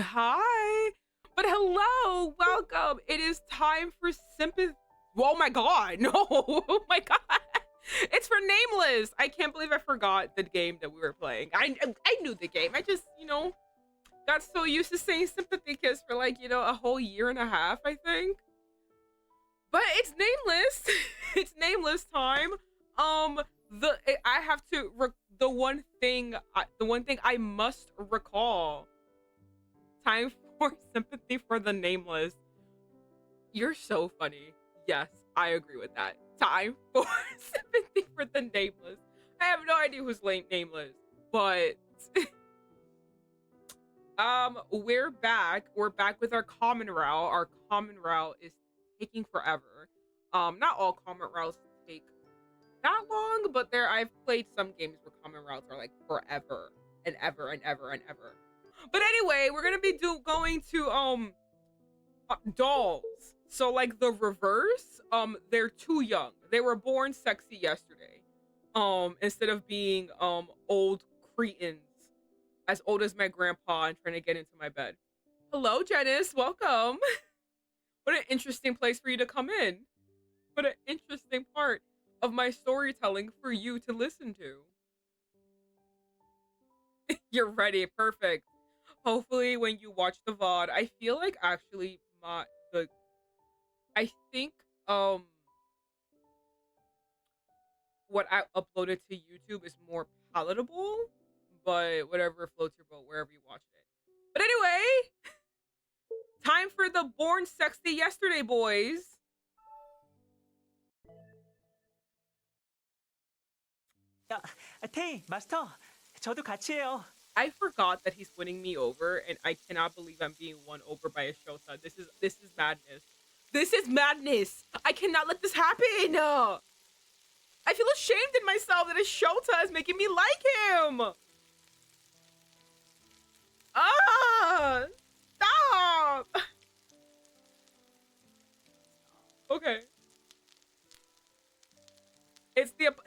Hi. But hello, welcome. It is time for sympathy. Oh my god, no. Oh my god. It's for Nameless. I can't believe I forgot the game that we were playing. I knew the game. I just, got so used to saying sympathy kiss for like, a whole year and a half, I think. But it's Nameless. It's Nameless time. I have to the one thing I must recall. Time for sympathy for the Nameless. You're so funny. Yes, I agree with that. Time for sympathy for the Nameless. I have no idea who's Nameless, but we're back. We're back with our common route. Our common route is taking forever. Not all common routes take that long, but I've played some games where common routes are like forever and ever and ever and ever. But anyway, we're gonna be going to dolls. So like the reverse, they're too young. They were born sexy yesterday. Instead of being old cretins, as old as my grandpa and trying to get into my bed. Hello, Janice. Welcome. What an interesting place for you to come in. What an interesting part of my storytelling for you to listen to. You're ready. Perfect. Hopefully when you watch the VOD, I feel like actually I think what I uploaded to YouTube is more palatable, but whatever floats your boat wherever you watch it. But anyway, time for the Born Sexy Yesterday boys. 야, 테이, 마스터, 저도 같이 해요. I forgot that he's winning me over, and I cannot believe I'm being won over by a Shota. This is madness. This is madness. I cannot let this happen. I feel ashamed in myself that a Shota is making me like him. Ah, stop. Okay.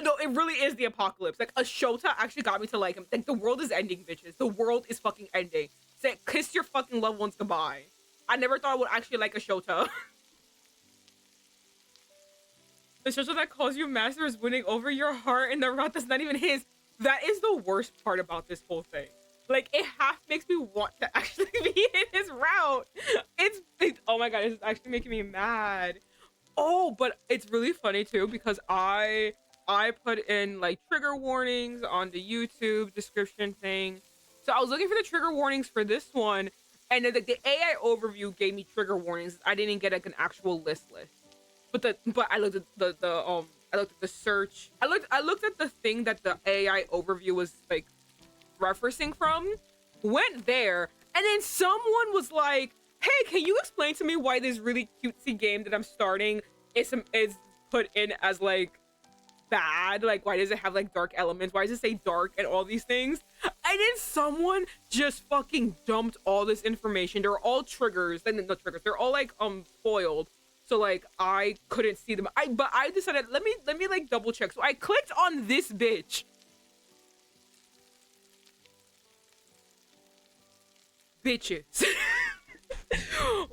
No, it really is the apocalypse. Like a Shota actually got me to like him. Like the world is ending, bitches. The world is fucking ending. Say kiss your fucking loved ones goodbye. I never thought I would actually like a Shota. The Shota that calls you master is winning over your heart in the route that's not even his. That is the worst part about this whole thing. Like it half makes me want to actually be in his route. Oh my god, it's actually making me mad. Oh, but it's really funny too because I put in like trigger warnings on the YouTube description thing. So I was looking for the trigger warnings for this one, and then the AI overview gave me trigger warnings. I didn't get like an actual list. But I looked at I looked at the search. I looked at the thing that the AI overview was like referencing from. Went there, and then someone was like, hey, can you explain to me why this really cutesy game that I'm starting is put in as like bad? Like, why does it have like dark elements? Why does it say dark and all these things? And then someone just fucking dumped all this information. They're all triggers. No triggers. They're all like foiled. So like I couldn't see them. But I decided let me like double check. So I clicked on this bitch. Bitches.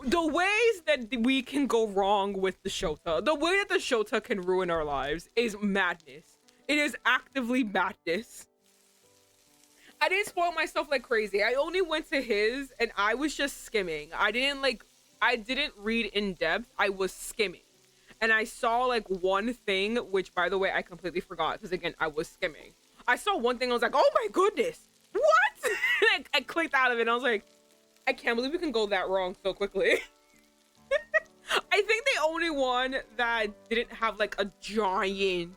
The ways that we can go wrong with the Shota, the way that the Shota can ruin our lives is madness. It is actively madness. I didn't spoil myself like crazy. I only went to his and I was just skimming. I didn't read in depth. I was skimming. And I saw like one thing, which by the way, I completely forgot because again, I was skimming. I saw one thing. I was like, oh my goodness, what? I clicked out of it and I was like, I can't believe we can go that wrong so quickly. I think the only one that didn't have like a giant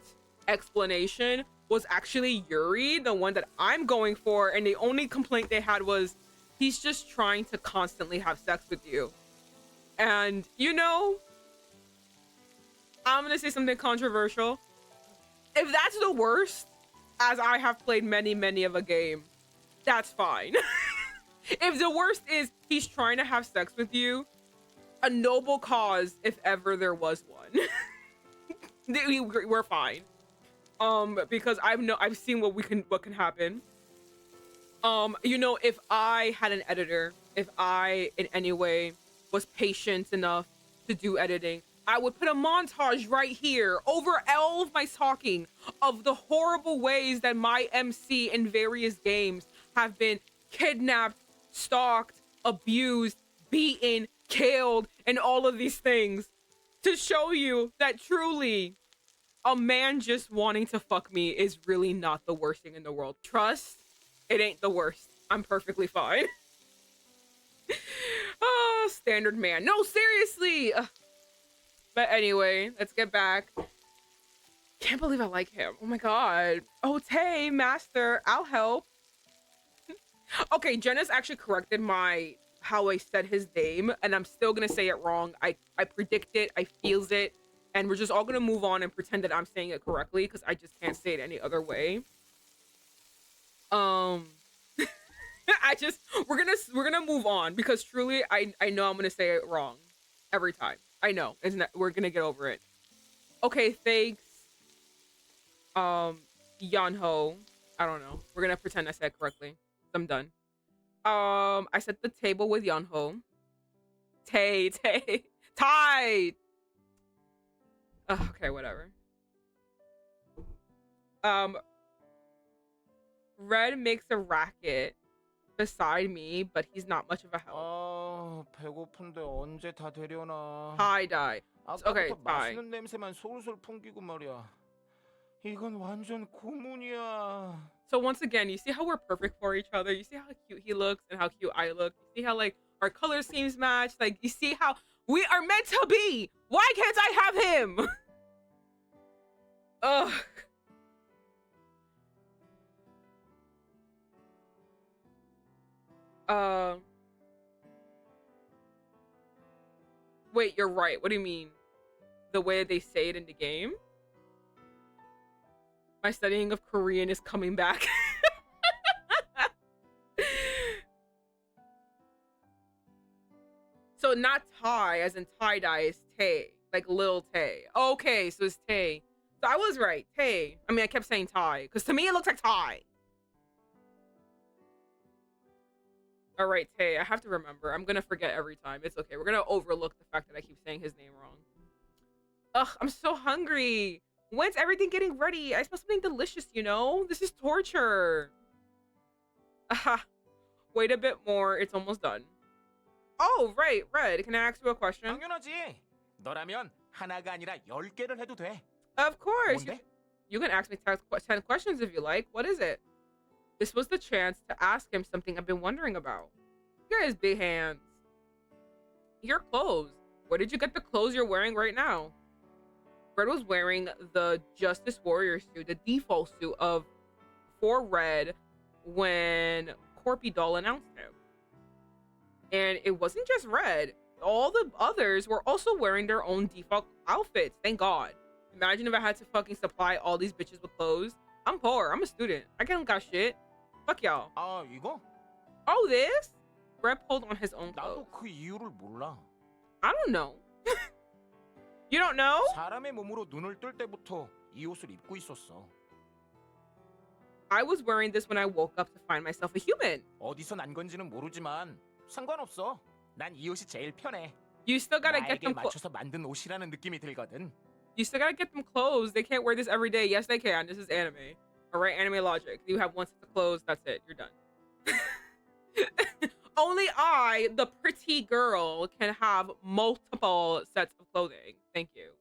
explanation was actually Yuri, the one that I'm going for. And the only complaint they had was he's just trying to constantly have sex with you. And I'm gonna say something controversial. If that's the worst, as I have played many of a game, that's fine. If the worst is he's trying to have sex with you, a noble cause if ever there was one. We're fine. Because I've seen what can happen. If I had an editor if I in any way was patient enough to do editing, I would put a montage right here over all of my talking of the horrible ways that my MC in various games have been kidnapped, stalked, abused, beaten, killed, and all of these things to show you that truly a man just wanting to fuck me is really not the worst thing in the world. Trust, it ain't the worst. I'm perfectly fine. Oh, standard man. No, seriously. Ugh. But anyway, let's get back. Can't believe I like him. Oh my god. Oh, Tay, master, I'll help. Okay, Jenna's actually corrected my how I said his name, and I'm still gonna say it wrong. I predict it, I feels it, and we're just all gonna move on and pretend that I'm saying it correctly because I just can't say it any other way. We're gonna move on because truly I know I'm gonna say it wrong every time. I know, isn't that we're gonna get over it. Okay, thanks. Yonho. I don't know. We're gonna pretend I said it correctly. I'm done. I set the table with Yonho. Tay. Ty. Okay, whatever. Red makes a racket beside me, but he's not much of a help. 아, 배고픈데 언제 다 되려나. Tie dye. Okay, 아까부터 tie. 맛있는 냄새만 솔솔 풍기고 말이야. 이건 완전 고문이야. So once again, you see how we're perfect for each other. You see how cute he looks and how cute I look. You see how like our color schemes match. Like you see how we are meant to be. Why can't I have him? Ugh. Wait, you're right. What do you mean? The way they say it in the game? My studying of Korean is coming back. So not tie, as in tie-dye, is Tay. Like little Tay. Okay, so it's Tay. So I was right. Tay. I mean, I kept saying tie. Because to me, it looks like tie. All right, Tay. I have to remember. I'm going to forget every time. It's okay. We're going to overlook the fact that I keep saying his name wrong. Ugh, I'm so hungry. When's everything getting ready? I smell something delicious, you know? This is torture. Aha. Wait a bit more. It's almost done. Oh, right. Red, can I ask you a question? 당연하지. 너라면 하나가 아니라 10개를 해도 돼. Of course. 뭔데? You can ask me 10 questions if you like. What is it? This was the chance to ask him something I've been wondering about. Look at his big hands. Your clothes. Where did you get the clothes you're wearing right now? Red was wearing the Justice Warrior suit, the default suit of for Red when Corpy Doll announced him. And it wasn't just Red. All the others were also wearing their own default outfits. Thank God. Imagine if I had to fucking supply all these bitches with clothes. I'm poor. I'm a student. I don't got shit. Fuck y'all. 아, 이거? Oh, this? Red pulled on his own clothes. 나도 그 이유를 몰라. I don't know. You don't know? 사람의 몸으로 눈을 뜰 때부터 이 옷을 입고 있었어. I was wearing this when I woke up to find myself a human. 어디서 난 건지는 모르지만 상관없어. 난 이 옷이 제일 편해. You still gotta get 나에게 them. 맞춰서 만든 옷이라는 느낌이 들거든. You still gotta get them clothes. They can't wear this every day. Yes, they can. This is anime. All right, anime logic. You have one set of clothes. That's it. You're done. Only I, the pretty girl, can have multiple sets of clothing. Thank you.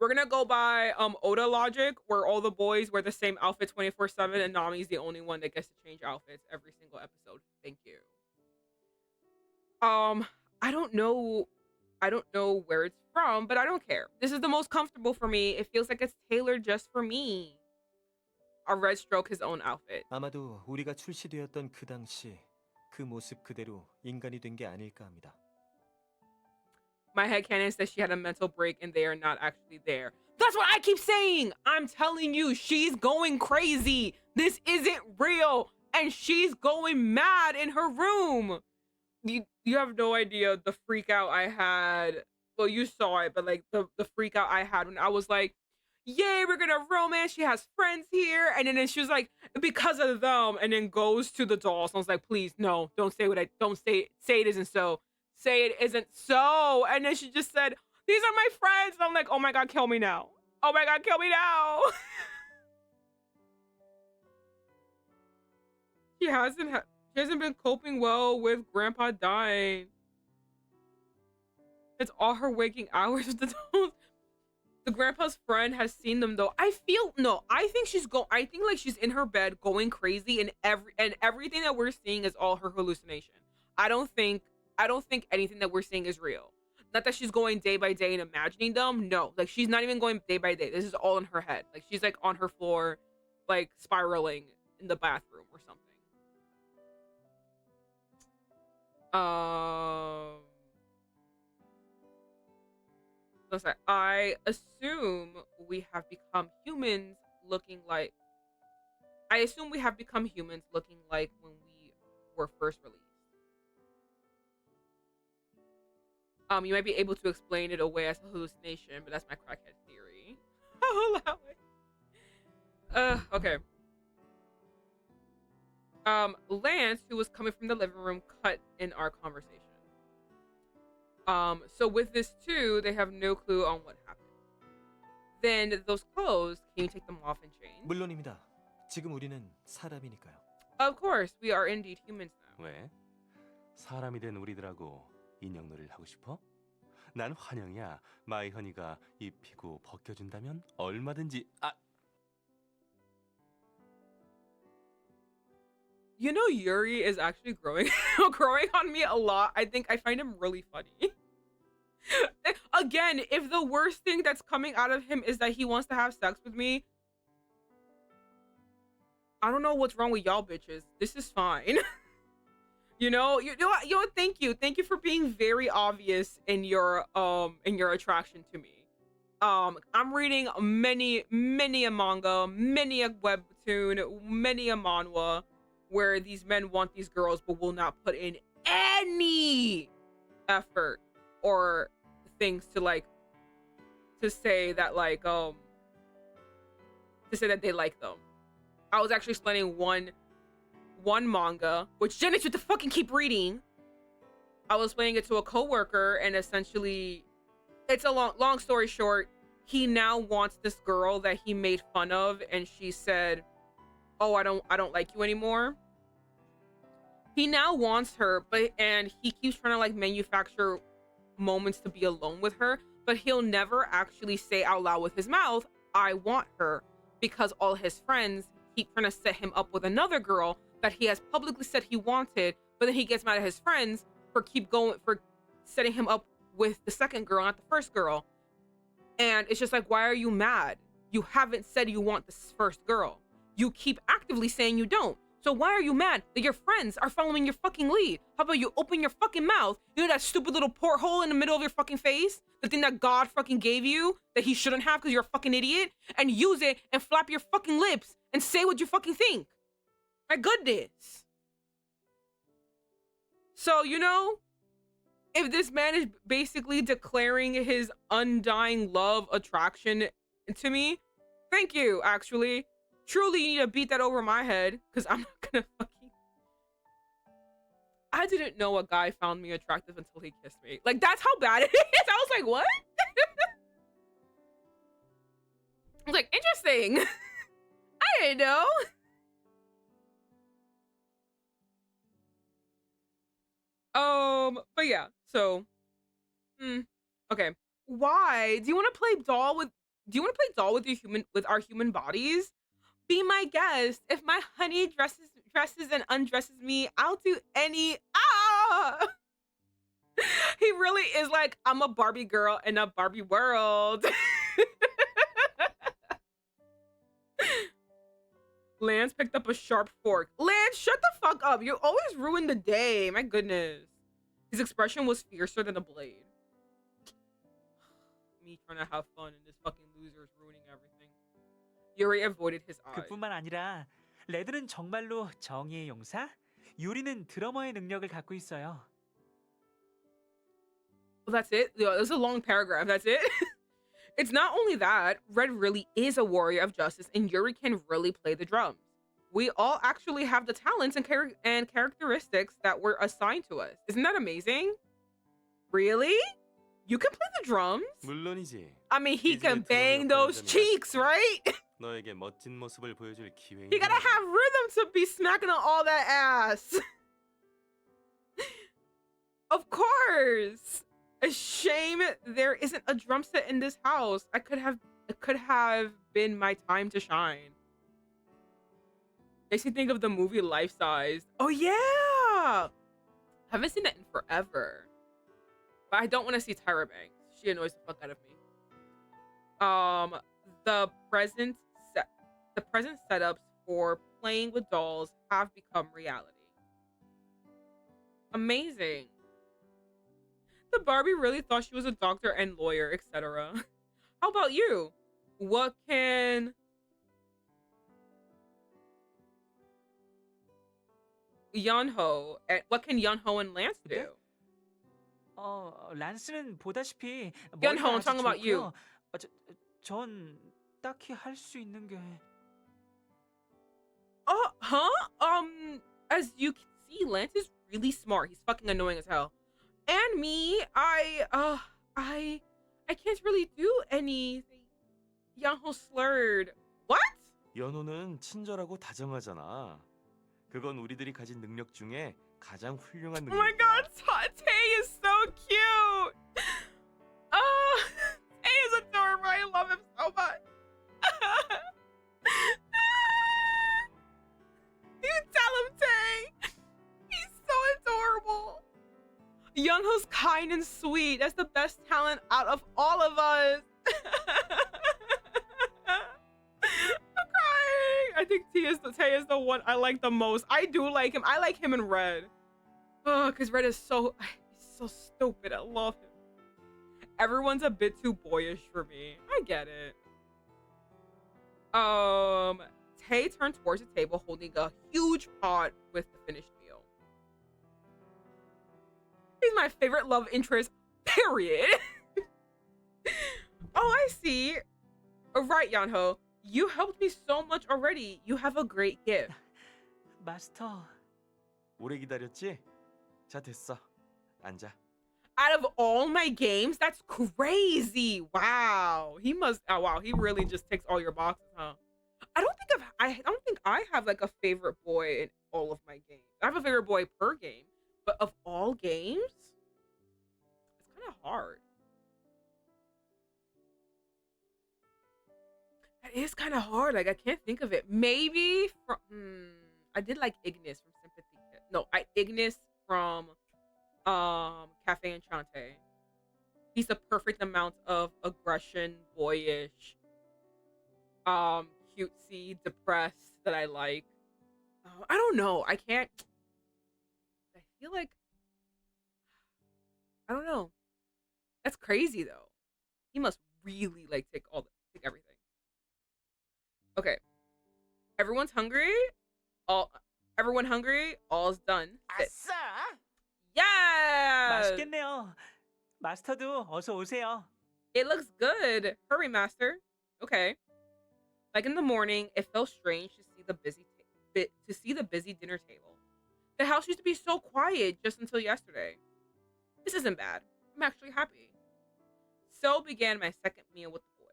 We're gonna go by Oda logic, where all the boys wear the same outfit 24/7, and Nami's the only one that gets to change outfits every single episode. Thank you. I don't know where it's from, but I don't care. This is the most comfortable for me. It feels like it's tailored just for me. A Red stroke his own outfit. 아마도 우리가 출시되었던 그 당시 그 모습 그대로 인간이 된 게 아닐까 합니다. My headcanon says she had a mental break and they are not actually there. That's what I keep saying. I'm telling you, she's going crazy. This isn't real. And she's going mad in her room. You have no idea the freak out I had. Well, you saw it, but like the freak out I had when I was like, yay, we're gonna romance. She has friends here. And then she was like, because of them, and then goes to the dolls. I was like, please, no, don't say say it isn't so. Say it isn't so. And then she just said, these are my friends. And I'm like, oh my God, kill me now. Oh my God, kill me now. She hasn't been coping well with grandpa dying. It's all her waking hours with the dolls. The grandpa's friend has seen them though. I think like she's in her bed going crazy, and everything that we're seeing is all her hallucination. I don't think anything that we're seeing is real. Not that she's going day by day and imagining them. No, like she's not even going day by day. This is all in her head. Like she's like on her floor, like spiraling in the bathroom or something. Let's say, I assume we have become humans looking like. I assume we have become humans looking like when we were first released. You might be able to explain it away as a hallucination, but that's my crackhead theory. I'll allow it. Okay. Lance, who was coming from the living room, cut in our conversation. So with this too, they have no clue on what happened. Then those clothes, can you take them off and change? 물론입니다. 지금 우리는 사람이니까요. Of course, we are indeed humans now. 왜? 사람이 된 우리들하고 인형놀이를 하고 싶어? 난 환영이야. 마이허니가 입히고 벗겨준다면 얼마든지. You know, Yuri is actually growing on me a lot. I think I find him really funny. Again, if the worst thing that's coming out of him is that he wants to have sex with me, I don't know what's wrong with y'all bitches. This is fine. You know what? Thank you for being very obvious in your attraction to me. I'm reading many a manga, many a webtoon, many a manhwa where these men want these girls but will not put in any effort or things to say that they like them. I was actually explaining one manga, which Jen should fucking keep reading. I was explaining it to a coworker, and essentially, it's a long story short. He now wants this girl that he made fun of, and she said, "Oh, I don't like you anymore." He now wants her, and he keeps trying to manufacture moments to be alone with her, but he'll never actually say out loud with his mouth, "I want her," because all his friends keep trying to set him up with another girl that he has publicly said he wanted, but then he gets mad at his friends for setting him up with the second girl, not the first girl. And it's just like, why are you mad? You haven't said you want this first girl. You keep actively saying you don't. So why are you mad that your friends are following your fucking lead? How about you open your fucking mouth? You know that stupid little porthole in the middle of your fucking face? The thing that God fucking gave you that he shouldn't have because you're a fucking idiot? And use it and flap your fucking lips and say what you fucking think. My goodness. So, if this man is basically declaring his undying love attraction to me, thank you, actually. Truly, you need to beat that over my head, because I'm not gonna fucking... I didn't know a guy found me attractive until he kissed me. Like, that's how bad it is. I was like, what? I was like, interesting. I didn't know. But yeah, so... okay. Why? Do you want to play doll with our human bodies? Be my guest. If my honey dresses and undresses me, I'll do any. He really is like, I'm a Barbie girl in a Barbie world. Lance picked up a sharp fork. Lance, shut the fuck up. You always ruin the day. My goodness. His expression was fiercer than a blade. Me trying to have fun and this fucking loser is ruining everything. Yuri avoided his eyes. 그뿐만 아니라 레드는 정말로 정의의 용사, 유리는 드러머의 능력을 갖고 있어요. Well, that's it? Yeah, that's a long paragraph. That's it? It's not only that, Red really is a warrior of justice and Yuri can really play the drums. We all actually have the talents and characteristics that were assigned to us. Isn't that amazing? Really? You can play the drums? 물론이지. I mean, he can 이집의 bang 드럼 those 역할을 cheeks, right? 너에게 멋진 모습을 보여줄 기회인 He gotta have rhythm to be smacking on all that ass. Of course. A shame there isn't a drum set in this house. It could have been my time to shine. Makes me think of the movie Life Size. Oh yeah. Haven't seen that in forever. But I don't want to see Tyra Banks. She annoys the fuck out of me. The present setups for playing with dolls have become reality. Amazing. The Barbie really thought she was a doctor and lawyer, etc. How about you? What can Yunho and Lance do? 란스는 보다시피 Yunho, 머리가 I'm 아주 talking about you. 좋고요. 전 딱히 할 수 있는 게 As you can see, Lance is really smart. He's fucking annoying as hell. And me, I can't really do anything. Yunho slurred. What? 연호는 친절하고 다정하잖아. 그건 우리들이 가진 능력 중에 가장 훌륭한 Oh my god, 능력이야. Tay is so cute. Tay is adorable. I love him so much. You tell him, Tay. He's so adorable. Youngho's kind and sweet. That's the best talent out of all of us. I'm crying. I think Tay is the one I like the most. I do like him. I like him in Red. Oh, because Red is he's so stupid. I love him. Everyone's a bit too boyish for me. I get it. Tay turned towards the table holding a huge pot with the finished meal. He's my favorite love interest, period. Oh, I see. Right, Yunho. You helped me so much already. You have a great gift. 마스터. 오래 기다렸지? 자, 됐어. 앉아. Out of all my games, that's crazy. Wow. He really just ticks all your boxes, huh? I don't think I have like a favorite boy in all of my games. I have a favorite boy per game, but of all games, it's kind of hard. That is kind of hard. Like I can't think of it. Maybe from I did like Ignis from Sympathy. No, Ignis from Cafe Enchante. He's the perfect amount of aggression, boyish, cutesy, depressed that I like. I don't know. I feel like I don't know. That's crazy though. He must really like take everything. Okay. Everyone hungry? All's done. Sit. 아싸! Yeah! 맛있겠네요. 마스터도 어서 오세요. It looks good. Hurry, master. Okay. Like in the morning, it felt strange to see the busy dinner table. The house used to be so quiet just until yesterday. This isn't bad. I'm actually happy. So began my second meal with the boys.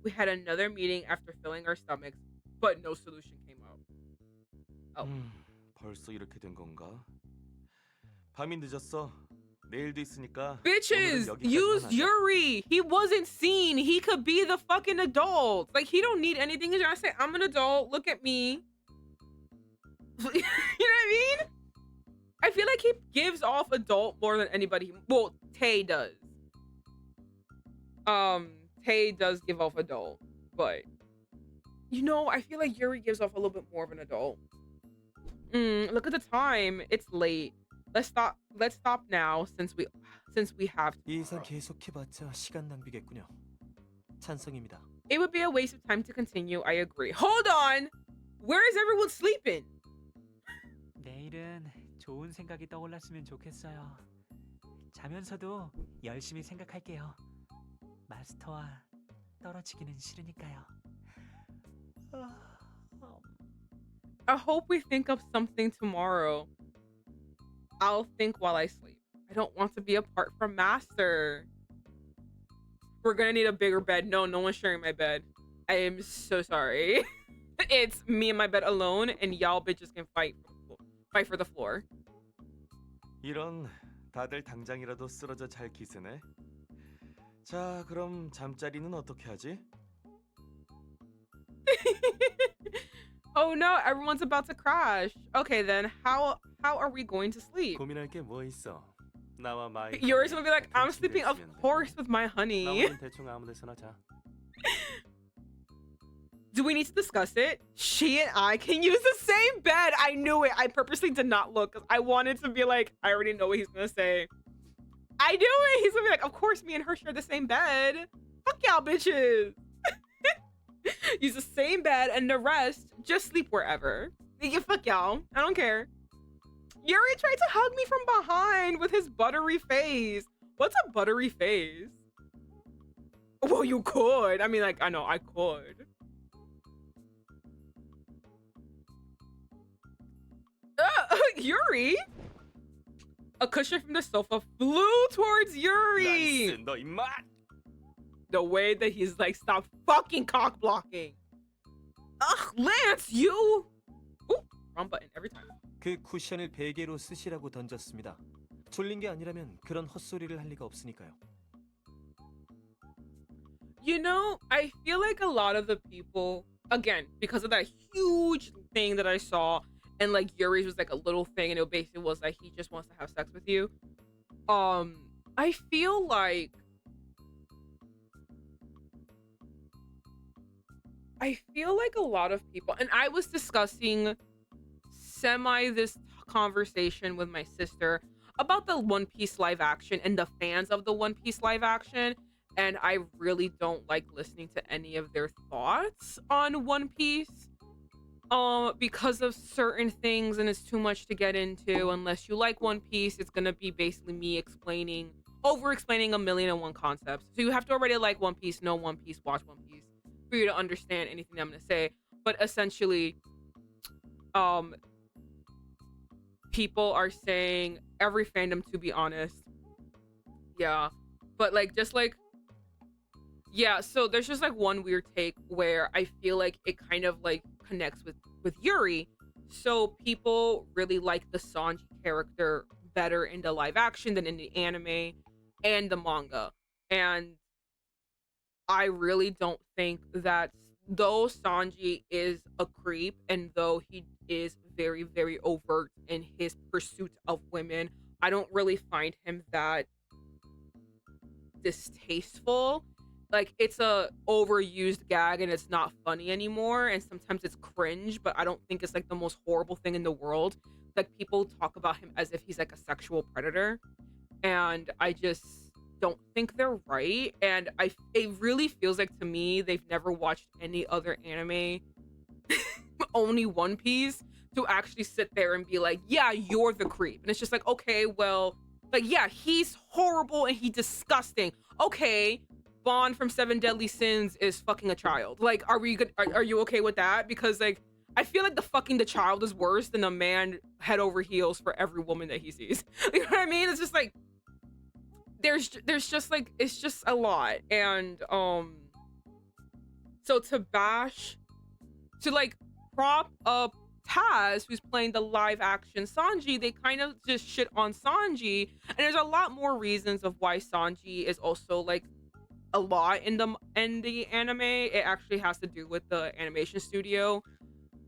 We had another meeting after filling our stomachs, but no solution came out. Oh. 벌써 이렇게 된 건가? 밤이 늦었어. 내일도 있으니까. Bitches, 오늘은 여기까지만 use 하자. Yuri. He wasn't seen. He could be the fucking adult. Like, he don't need anything. He's trying to say, I'm an adult. Look at me. You know what I mean? I feel like he gives off adult more than anybody. Well, Tay does. Tay does give off adult. But, you know, I feel like Yuri gives off a little bit more of an adult. Look at the time. It's late. Let's stop now since we have to. 이 이상 계속해봤자 시간 낭비겠군요. 찬성입니다. It would be a waste of time to continue. I agree. Hold on. Where is everyone sleeping? 내일은 좋은 생각이 떠올랐으면 좋겠어요. 자면서도 열심히 생각할게요. 마스터와 떨어지기는 싫으니까요. I hope we think of something tomorrow. I'll think while I sleep. I don't want to be apart from Master. We're gonna need a bigger bed. No, no one's sharing my bed. I am so sorry. It's me and my bed alone, and y'all bitches can fight for the floor. 이런 다들 당장이라도 쓰러져 잘 기세네. 자, 그럼 잠자리는 어떻게 하지? Oh no, everyone's about to crash. Okay, then how are we going to sleep? 고민할 게 뭐 있어? 나와 마이. Yours will be like, I'm sleeping, of course, with my honey. 나머지는 대충 아무 데서나 자. Do we need to discuss it? She and I can use the same bed. I knew it. I purposely did not look because I wanted to be like, I already know what he's gonna say. I knew it. He's gonna be like, of course, me and her share the same bed. Fuck y'all bitches. Use the same bed and the rest just sleep wherever. You fuck y'all. I don't care. Yuri tried to hug me from behind with his buttery face. What's a buttery face? Well, you could. I mean, like, I know I could. Yuri? A cushion from the sofa flew towards Yuri. 나이스, 너 임마. The way that he's like, stop fucking cock blocking. Ugh, Lance, you. Ooh, wrong button every time. 그 쿠션을 베개로 쓰시라고 던졌습니다. 졸린 게 아니라면 그런 헛소리를 할 리가 없으니까요. You know, I feel like a lot of the people, again, because of that huge thing that I saw, and like Yuri's was like a little thing, and it basically was like he just wants to have sex with you. I feel like a lot of people, and I was discussing this conversation with my sister about the One Piece live action and the fans of the One Piece live action, and I really don't like listening to any of their thoughts on One Piece because of certain things, and it's too much to get into. Unless you like One Piece, it's gonna be basically me over explaining a million and one concepts. So you have to already like One Piece, know One Piece, watch One Piece for you to understand anything that I'm gonna say. But essentially, people are saying every fandom, to be honest. Yeah. But like, just like, yeah, so there's just like one weird take where I feel like it kind of like connects with Yuri. So people really like the Sanji character better in the live action than in the anime and the manga. And I really don't think that, though Sanji is a creep and though he is very, very overt in his pursuit of women, I don't really find him that distasteful. Like, it's a overused gag and it's not funny anymore, and sometimes it's cringe, but I don't think it's like the most horrible thing in the world. Like, people talk about him as if he's like a sexual predator, and I just don't think they're right. And it really feels like, to me, they've never watched any other anime, only One Piece, to actually sit there and be like, yeah, you're the creep. And it's just like, okay, well, like, yeah, he's horrible and he's disgusting. Okay, Bond from Seven Deadly Sins is fucking a child. Like, are you okay with that? Because like, I feel like the child is worse than a man head over heels for every woman that he sees. You know what I mean? It's just like, there's just like, it's just a lot. And so to like prop up Taz, who's playing the live action Sanji, they kind of just shit on Sanji. And there's a lot more reasons of why Sanji is also like a lot in the anime. It actually has to do with the animation studio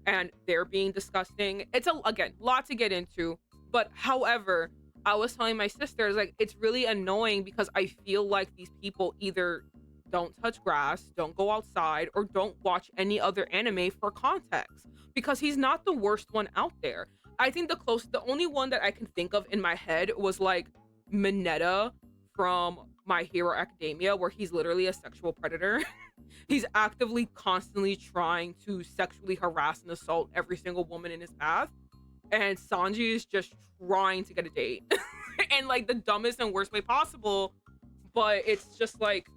and they're being disgusting. It's again, lot to get into. But however, I was telling my sisters, like, it's really annoying because I feel like these people either don't touch grass, don't go outside, or don't watch any other anime for context, because he's not the worst one out there. I think the only one that I can think of in my head was like Mineta from My Hero Academia, where he's literally a sexual predator. He's actively constantly trying to sexually harass and assault every single woman in his path, and Sanji is just trying to get a date. in like the dumbest and worst way possible. But it's just like,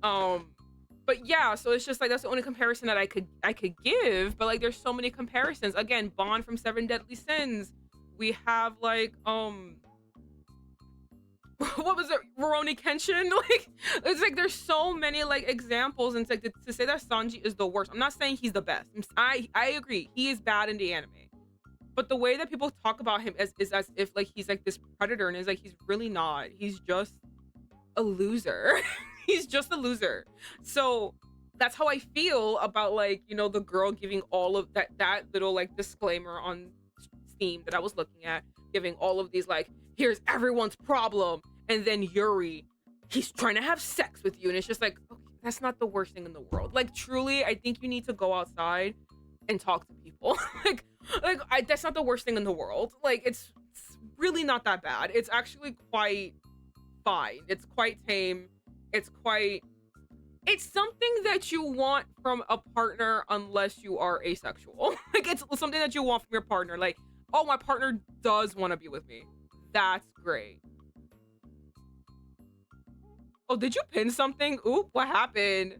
but yeah, so it's just like that's the only comparison that I could give. But like, there's so many comparisons. Again, Bond from Seven Deadly Sins. We have like what was it, Rurouni Kenshin? Like, it's like there's so many like examples, and it's like to say that Sanji is the worst. I'm not saying he's the best. I agree he is bad in the anime, but the way that people talk about him is as if like he's like this predator, and it's like he's really not. He's just a loser. He's just a loser. So that's how I feel about like, you know, the girl giving all of that little like disclaimer on Steam that I was looking at, giving all of these like, here's everyone's problem, and then Yuri, he's trying to have sex with you, and it's just like, okay, that's not the worst thing in the world. Like, truly, I think you need to go outside and talk to people. That's not the worst thing in the world. Like, it's really not that bad. It's actually quite fine. It's quite tame. It's something that you want from a partner unless you are asexual. Like, it's something that you want from your partner. Like, oh, my partner does want to be with me. That's great. Oh, did you pin something? Oop, what happened?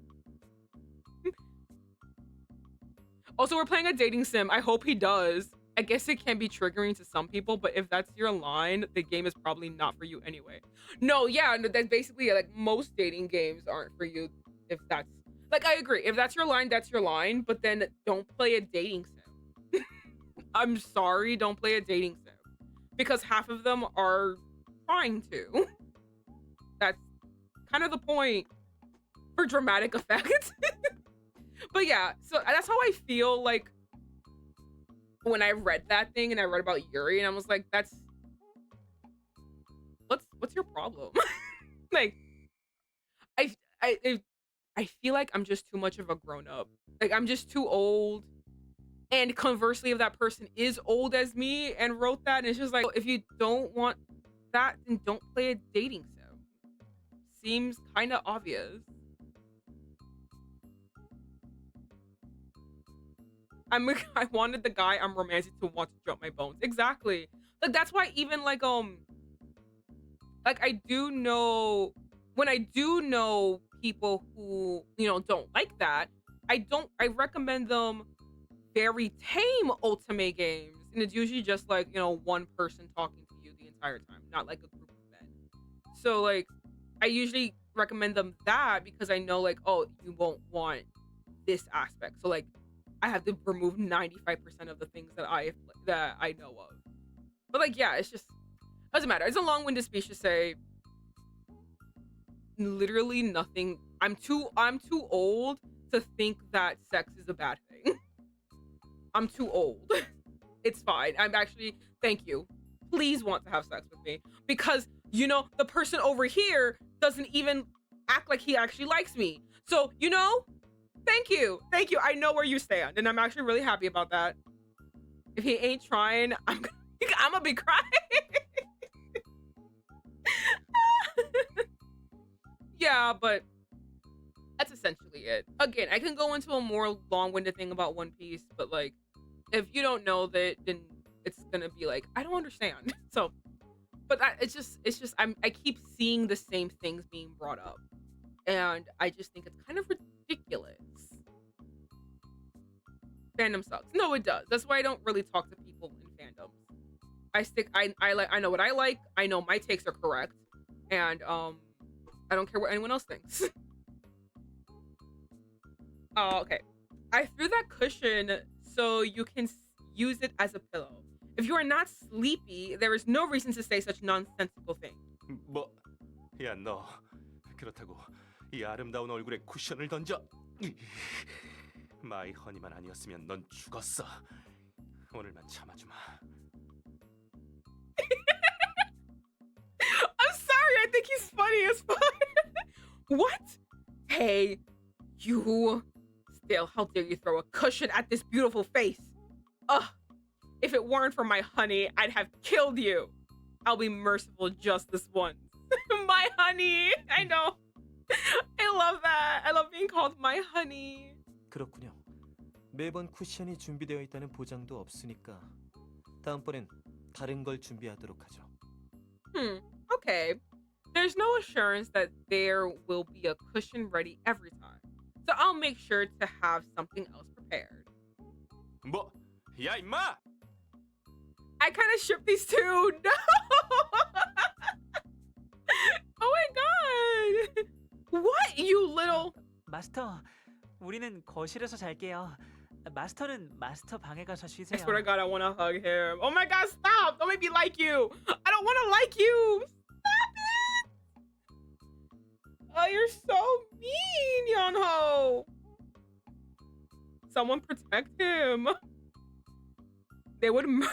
Also, we're playing a dating sim. I hope he does. I guess it can be triggering to some people, but if that's your line, the game is probably not for you anyway. No, yeah, no, that's basically like most dating games aren't for you. If that's like, I agree. If that's your line, that's your line. But then don't play a dating sim. I'm sorry, don't play a dating sim, because half of them are trying to. That's kind of the point for dramatic effect. But yeah, so that's how I feel like when I read that thing and I read about Yuri, and I was like, that's what's your problem? Like, I feel like I'm just too much of a grown up. Like, I'm just too old. And conversely, if that person is old as me and wrote that, and it's just like, if you don't want that, then don't play a dating sim. Seems kind of obvious. I wanted the guy I'm romancing to want to jump my bones. Exactly. Like, that's why even like I do know, when I do know people who, you know, don't like that, I recommend them very tame otome games, and it's usually just like, you know, one person talking to you the entire time, not like a group of men. So like, I usually recommend them that because I know like, oh, you won't want this aspect, so like I have to remove 95% of the things that I know of. But like, yeah, it's just doesn't matter. It's a long-winded speech to say literally nothing. I'm too old to think that sex is a bad thing. I'm too old. It's fine. I'm actually, thank you. Please want to have sex with me, because you know the person over here doesn't even act like he actually likes me. So, you know, thank you. I know where you stand, and I'm actually really happy about that. If he ain't trying, I'm gonna be crying. Yeah, but that's essentially it. Again, I can go into a more long-winded thing about One Piece, but like, if you don't know that, then it's gonna be like, I don't understand. So, but it's just I keep seeing the same things being brought up, and I just think it's kind of ridiculous. Fandom sucks. No, it does. That's why I don't really talk to people in fandoms. I know what I like. I know my takes are correct, and I don't care what anyone else thinks. Oh, okay. I threw that cushion so you can use it as a pillow. If you are not sleepy, there is no reason to say such nonsensical things. 뭐? 야, 너 그렇다고 이 아름다운 얼굴에 쿠션을 던져? 마이 허니만 아니었으면 넌 죽었어. 오늘만 참아주마. I'm sorry, I think he's funny as fuck. What? Hey, you. Still, how dare you throw a cushion at this beautiful face? Ugh. If it weren't for my honey, I'd have killed you. I'll be merciful just this once. My honey. I know. I love that. I love being called my honey. 그렇군요. 매번 쿠션이 준비되어 있다는 보장도 없으니까 다음번엔 다른 걸 준비하도록 하죠. Okay. There's no assurance that there will be a cushion ready every time. So I'll make sure to have something else prepared. 뭐? 야 임마! I kind of ship these two. No! Oh my god! What, you little... 마스터, 우리는 거실에서 잘게요. 마스터는 마스터 방에 가서 I 쉬세요. swear to God, I want to hug him. Oh my God, stop! Don't make me like you. I don't want to like you. Stop it! Oh, you're so mean, Yeonho. Someone protect him. They would murder me.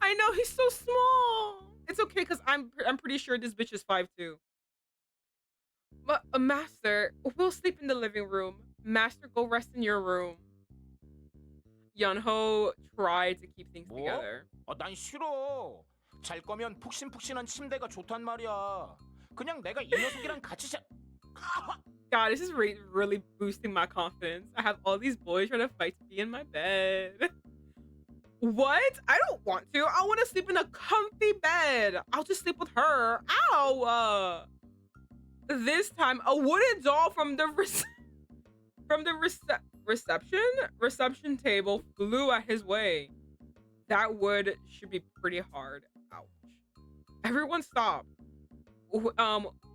I know he's so small. It's okay because I'm pretty sure this bitch is 5'2". But Master, we'll sleep in the living room. Master, go rest in your room. Yeonho tried to keep things 뭐? together. 난 싫어. 잘 거면 푹신푹신한 침대가 좋단 말이야. 그냥 내가 이 녀석이랑 같이 자. God, this is really boosting my confidence. I have all these boys trying to fight to be in my bed. What? I don't want to. I want to sleep in a comfy bed. I'll just sleep with her. Ow! This time, a wooden doll from the reception table flew at his way. That wood should be pretty hard. Ouch. Everyone stop.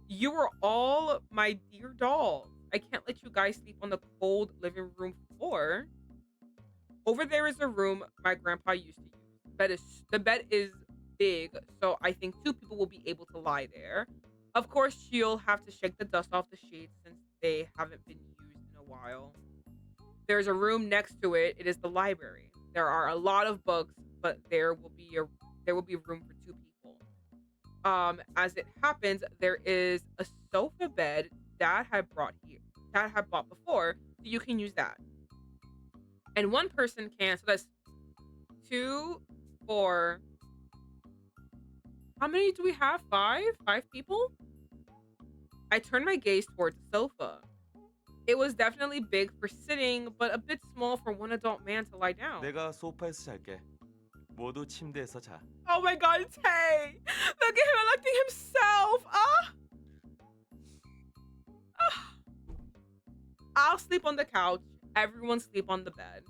You are all my dear dolls. I can't let you guys sleep on the cold living room floor. Over there is a room my grandpa used to use. The bed is big, so I think 2 people will be able to lie there. Of course, you'll have to shake the dust off the sheets since they haven't been used in a while. There's a room next to it. It is the library. There are a lot of books, but there will be room for 2 people. As it happens, there is a sofa bed Dad had bought before, so you can use that. And 1 person can, so that's 2, 4. How many do we have? 5? 5 people? I turned my gaze towards the sofa. It was definitely big for sitting, but a bit small for 1 adult man to lie down. 내가 소파에서 잘게. 모두 침대에서 자. Oh my god, Tay! Look at him electing himself! I'll sleep on the couch. Everyone sleep on the bed.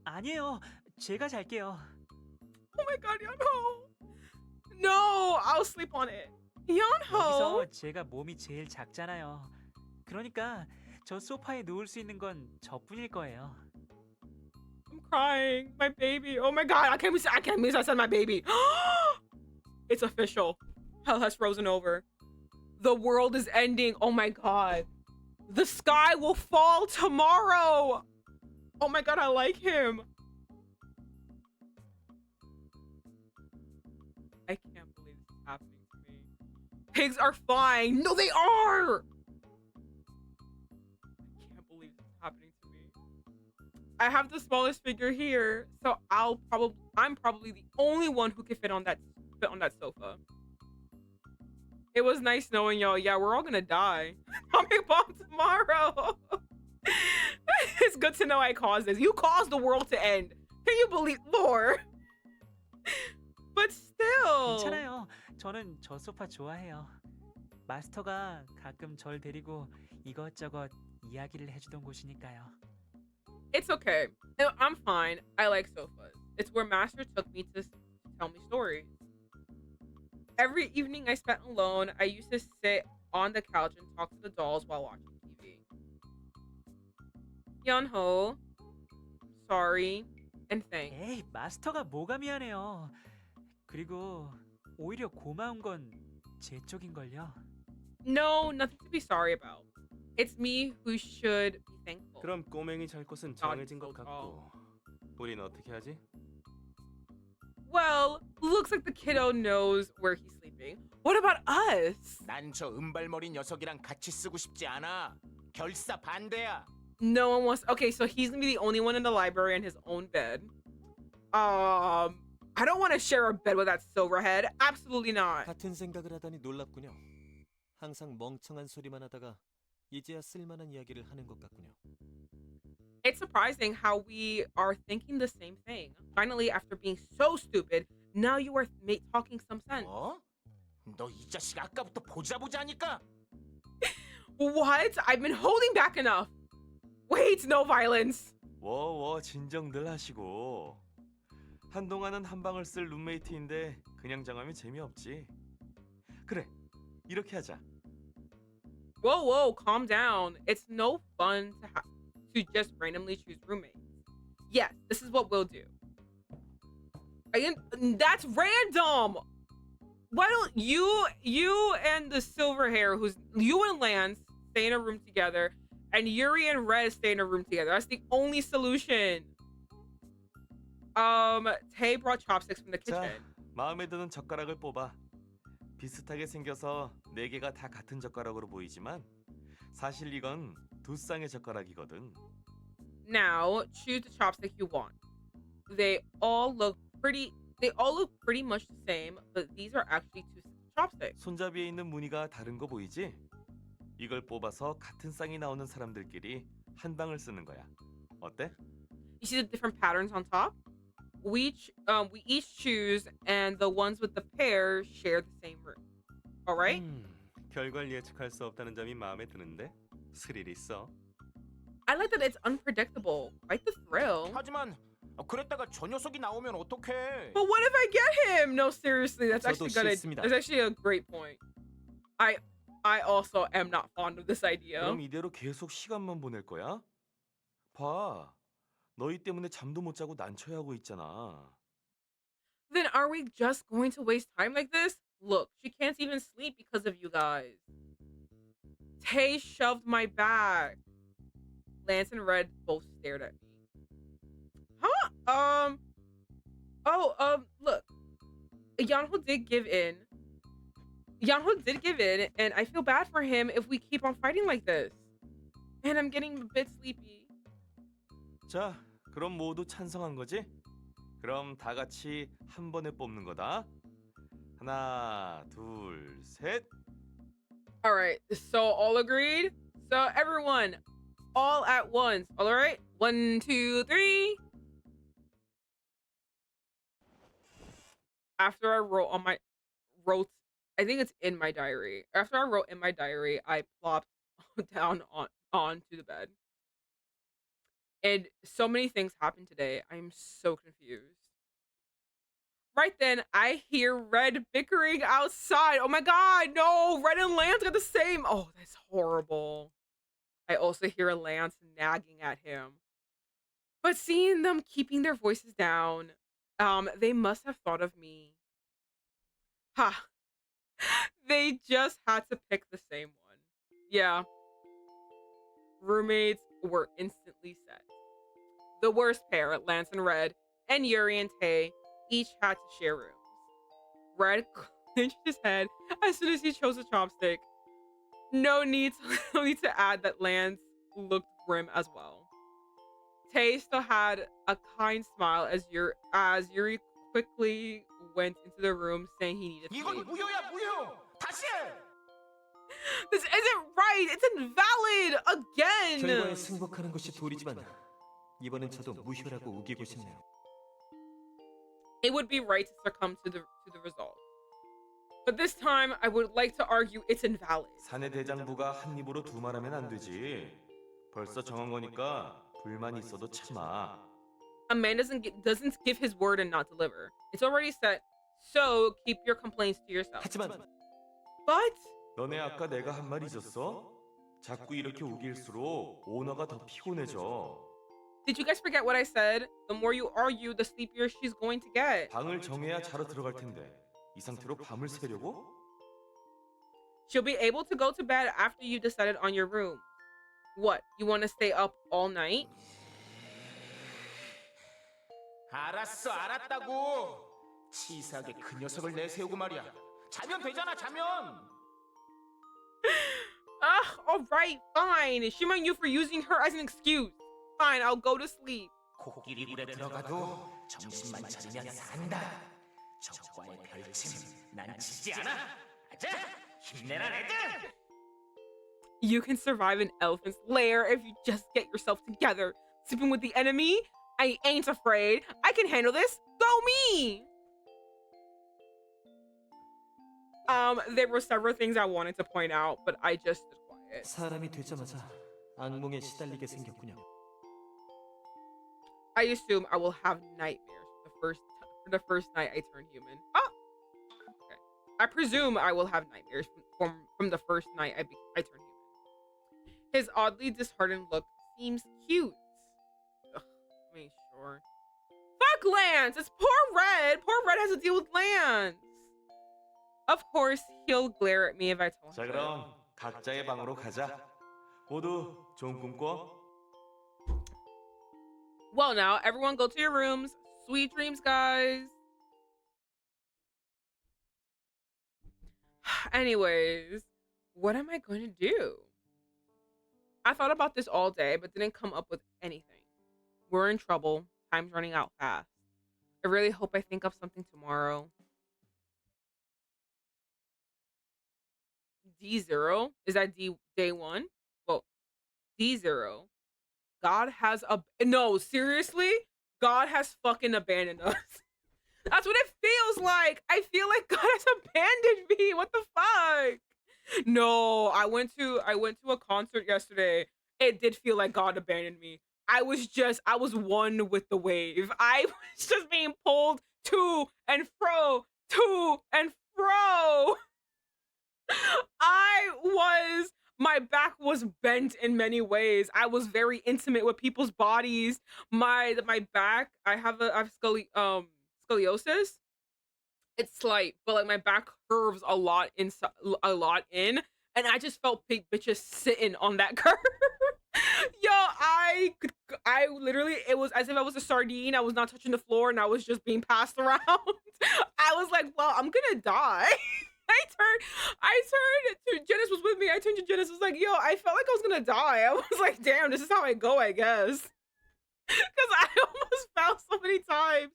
아니에요. 제가 잘게요. Oh my god, Yeonho! No, I'll sleep on it. Yeonho! 여기서 제가 몸이 제일 작잖아요. 그러니까 저 소파에 누울 수 있는 건 저뿐일 거예요. I'm crying. My baby. Oh my god, I can't believe I said my baby. It's official. Hell has frozen over. The world is ending. Oh my god. The sky will fall tomorrow. Oh my god, I like him. I can't believe this is happening to me. Pigs are flying. No, they are. I can't believe this is happening to me. I have the smallest figure here, so I'm probably the only one who can fit on that sofa. It was nice knowing y'all. Yeah, we're all gonna die. Atomic bomb tomorrow. It's good to know I caused this. You caused the world to end. Can you believe, Lord? But still. 괜찮아요. 저는 저 소파 좋아해요. 마스터가 가끔 절 데리고 이것저것 이야기를 해주던 곳이니까요. It's okay. I'm fine. I like sofas. It's where Master took me to tell me stories. Every evening I spent alone, I used to sit on the couch and talk to the dolls while watching TV. Yeonho, sorry and thanks. 에이, 마스터가 뭐가 미안해요. 그리고 오히려 고마운 건 제 쪽인걸요. No, nothing to be sorry about. It's me who should be thankful. 그럼 꼬맹이 잘 곳은 정해진 것 같고. 우린 어떻게 하지? Well, looks like the kiddo knows where he's sleeping. What about us? 난 저 은발머리 녀석이랑 같이 쓰고 싶지 않아. 결사 반대야. No one wants. Okay, so he's gonna be the only one in the library in his own bed. I don't want to share a bed with that silverhead. Absolutely not. 같은 생각을 하다니 놀랍군요. 항상 멍청한 소리만 하다가 이제야 쓸만한 이야기를 하는 것 같군요. It's surprising how we are thinking the same thing. Finally, after being so stupid, Now you are talking some sense. 뭐? 너 이 자식 아까부터 보자 하니까. What? I've been holding back enough. Wait, no violence. 워워 진정들 하시고. 한동안은 한 방을 쓸 룸메이트인데 그냥 정하면 재미없지. 그래, 이렇게 하자. Whoa, calm down. It's no fun to just randomly choose roommates. Yes, this is what we'll do. That's random. Why don't you and the silver hair, you and Lance stay in a room together, and Yuri and Red stay in a room together. That's the only solution. Tay brought chopsticks from the 자, kitchen. 마음에 드는 젓가락을 뽑아. 비슷하게 생겨서 네 개가 다 같은 젓가락으로 보이지만 사실 이건 두 쌍의 젓가락이거든. Now choose the chopstick you want. They all look pretty much the same, but these are actually two chopsticks. 손잡이에 있는 무늬가 다른 거 보이지? 이걸 뽑아서 같은 쌍이 나오는 사람들끼리 한 방을 쓰는 거야. 어때? You see the different patterns on top? We each choose, and the ones with the pair share the same room. All right? 결과를 예측할 수 없다는 점이 마음에 드는데 스릴 있어. I like that it's unpredictable. Quite the thrill. 하지만 그랬다가 저 녀석이 나오면 어떡해? But what if I get him? No, seriously, that's 저도 싫습니다. actually a great point. I also am not fond of this idea. 그럼 이대로 계속 시간만 보낼 거야? 봐, 너희 때문에 잠도 못 자고 난처해하고 있잖아. Then are we just going to waste time like this? Look, she can't even sleep because of you guys. Tay shoved my bag. Lance and Red both stared at me. Huh? Look. Yanho did give in. And I feel bad for him if we keep on fighting like this. And I'm getting a bit sleepy. 자, 그럼 모두 찬성한 거지? 그럼 다 같이 한 번에 뽑는 거다. 하나, 둘, 셋. All right, so all agreed? So everyone, all at once. All right? 1, 2, 3. After I wrote, I think it's in my diary. After I wrote in my diary, I plopped down onto the bed. And so many things happened today. I'm so confused. Right then, I hear Red bickering outside. Oh my god, no! Red and Lance got the same. Oh, that's horrible. I also hear Lance nagging at him. But seeing them keeping their voices down, they must have thought of me. Ha! They just had to pick the same one. Yeah. Roommates were instantly set. The worst pair, Lance and Red, and Yuri and Tay, each had to share rooms. Red clenched his head as soon as he chose a chopstick. No need to add that Lance looked grim as well. Tay still had a kind smile as Yuri quickly went into the room saying he needed 이건 sleep. 무효야, 무효. 다시 해. This isn't right. It's invalid again. 결과에 승복하는 것이 도리지만 이번엔 저도 무효라고 우기고 싶네요. It would be right to succumb to the result. But this time, I would like to argue it's invalid. 사내 대장부가 한 입으로 두 말하면 안 되지. 벌써 정한 거니까 불만 있어도 참아. A man doesn't give his word and not deliver. It's already set, so keep your complaints to yourself. 하지만 But 너네 아까 내가 한 말 잊었어? 자꾸 이렇게 우길수록 오너가 더 피곤해져. did you guys forget what I said? The more you argue, the sleepier she's going to get. 방을 정해야 자러 들어갈 텐데 이 상태로 밤을 새려고? She'll be able to go to bed after you decided on your room. What? You want to stay up all night? 알았어, 알았다고. 치사하게 그 녀석을 내세우고 말이야. 자면 되잖아, 자면. All right, fine. Shame on you for using her as an excuse. Fine, I'll go to sleep. 코끼리 굴에 들어가도 정신만 차리면 산다. 적과의 별침 난 지지 않아. 자, 힘내라 애들. You can survive an elephant's lair if you just get yourself together. Sleeping with the enemy? I ain't afraid. I can handle this. Go me! There were several things I wanted to point out, but I just stood quiet. 사람이 되자마자 악몽에 시달리게 생겼군요. I assume I will have nightmares for the first night I turn human. Oh, okay. I presume I will have nightmares from the first night I turn human. His oddly disheartened look seems cute. Ugh, I mean, sure. Fuck Lance! It's poor Red! Poor Red has to deal with Lance! Of course, he'll glare at me if I tell 자 him. 그럼 각자의 방으로 가자. 모두 좋은 꿈 꿔. Well, now, everyone go to your rooms. Sweet dreams, guys. Anyways, what am I going to do? I thought about this all day, but didn't come up with anything. We're in trouble. Time's running out fast. I really hope I think of something tomorrow. D0? Is that day one? Well, D0. God has no, seriously? God has fucking abandoned us. That's what it feels like. I feel like God has abandoned me. What the fuck? No, I went to a concert yesterday. It did feel like God abandoned me. I was one with the wave. I was just being pulled to and fro, to and fro. My back was bent in many ways. I was very intimate with people's bodies. My back, I have scoliosis. It's slight, but like my back curves a lot in, and I just felt big bitches sitting on that curve. Yo, I literally, it was as if I was a sardine. I was not touching the floor, and I was just being passed around. I was like, well, I'm gonna die. I turned to Janice was with me. I turned to Janice, was like, yo, I felt like I was gonna die. I was like, damn, this is how I go, I guess. Because I almost fell so many times.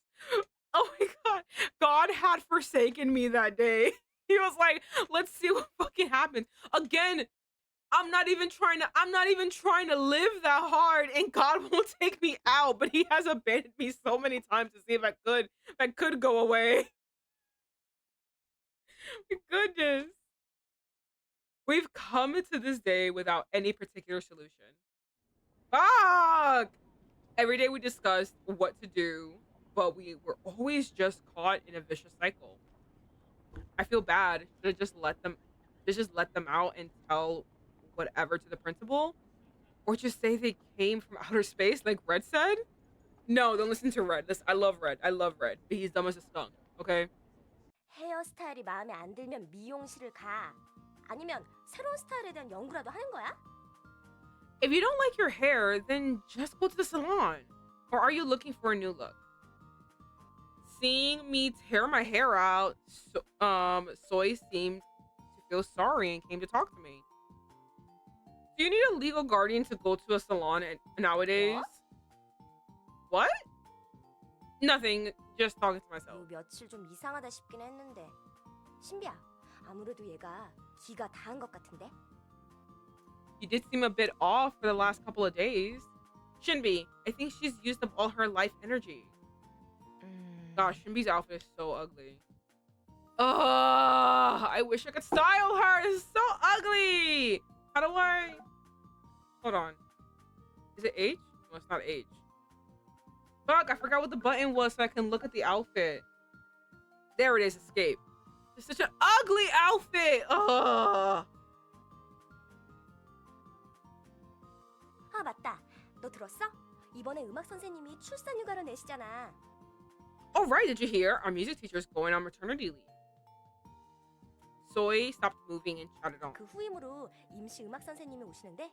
Oh my god. God had forsaken me that day. He was like, let's see what fucking happens. Again, I'm not even trying to live that hard, and God won't take me out, but he has abandoned me so many times to see if I could go away. My goodness. We've come to this day without any particular solution. Fuck! Every day we discussed what to do, but we were always just caught in a vicious cycle. I feel bad. Should I just let them out and tell whatever to the principal? Or just say they came from outer space like Red said? No, don't listen to Red. I love Red. But he's dumb as a skunk, okay? 헤어스타일이 마음에 안 들면 미용실을 가. 아니면 새로운 스타일에 대한 연구라도 하는 거야? If you don't like your hair, then just go to the salon. Or are you looking for a new look? Seeing me tear my hair out, Soy seemed to feel sorry and came to talk to me. Do you need a legal guardian to go to a salon nowadays? What? Nothing. Just talking to myself. 며칠 좀 이상하다 싶긴 했는데. 신비야, 아무래도 얘가 기가 다한 것 같은데? You did seem a bit off for the last couple of days. Shinbi, I think she's used up all her life energy. Gosh, Shinbi's outfit is so ugly. Ugh, I wish I could style her. This is so ugly. How do I... Hold on. Is it H? No, it's not H. Fuck, I forgot what the button was so I can look at the outfit. There it is, escape. It's such an ugly outfit. Ugh. 아, 맞다. 너 들었어? 이번에 음악 선생님이 출산 휴가를 내시잖아. Oh, right, did you hear? Our music teacher's going on maternity leave. Soy stopped moving and shouted on. 그 후임으로 임시 음악 선생님이 오시는데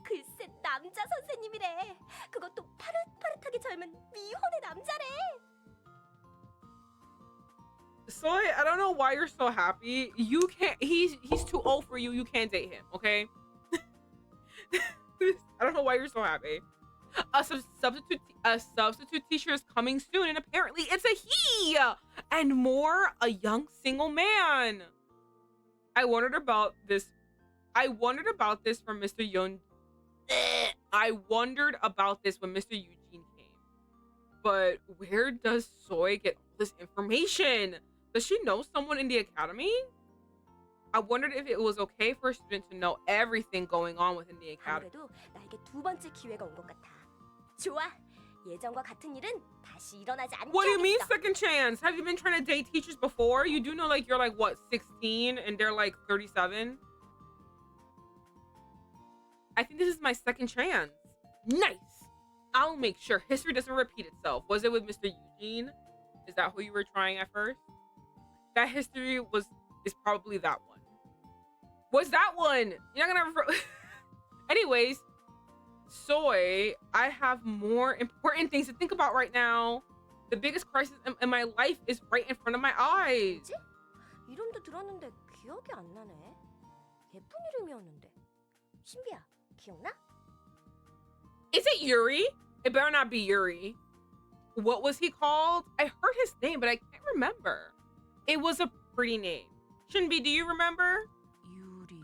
글쎄 남자 선생님이래. 그것도 파릇파릇하게 젊은 미혼의 남자래. Soy, I don't know why you're so happy. You can't. He's too old for you. You can't date him. Okay. I don't know why you're so happy. A substitute teacher is coming soon, and apparently it's a he. And more, a young single man. I wondered about this from Mr. Yoon. I wondered about this when Mr. Eugene came. But where does Soy get all this information? Does she know someone in the academy? I wondered if it was okay for a student to know everything going on within the academy. 아무래도 나에게 두 번째 기회가 온 것 같아. 좋아. 예전과 같은 일은 다시 일어나지 않게 What do you mean 하겠어. second chance? Have you been trying to date teachers before? You do know like you're like what 16 and they're like 37? I think this is my second chance. Nice. I'll make sure history doesn't repeat itself. Was it with Mr. Eugene? Is that who you were trying at first? That history is probably that one. Was that one? You're not gonna anyways, Soy, I have more important things to think about right now. The biggest crisis in my life is right in front of my eyes. 뭐지? 이름도 들었는데 기억이 안 나네. 예쁜 이름이었는데. 신비야, 기억나? Is it Yuri? It better not be Yuri. What was he called? I heard his name, but I can't remember. It was a pretty name. Shinbi, do you remember? 유리.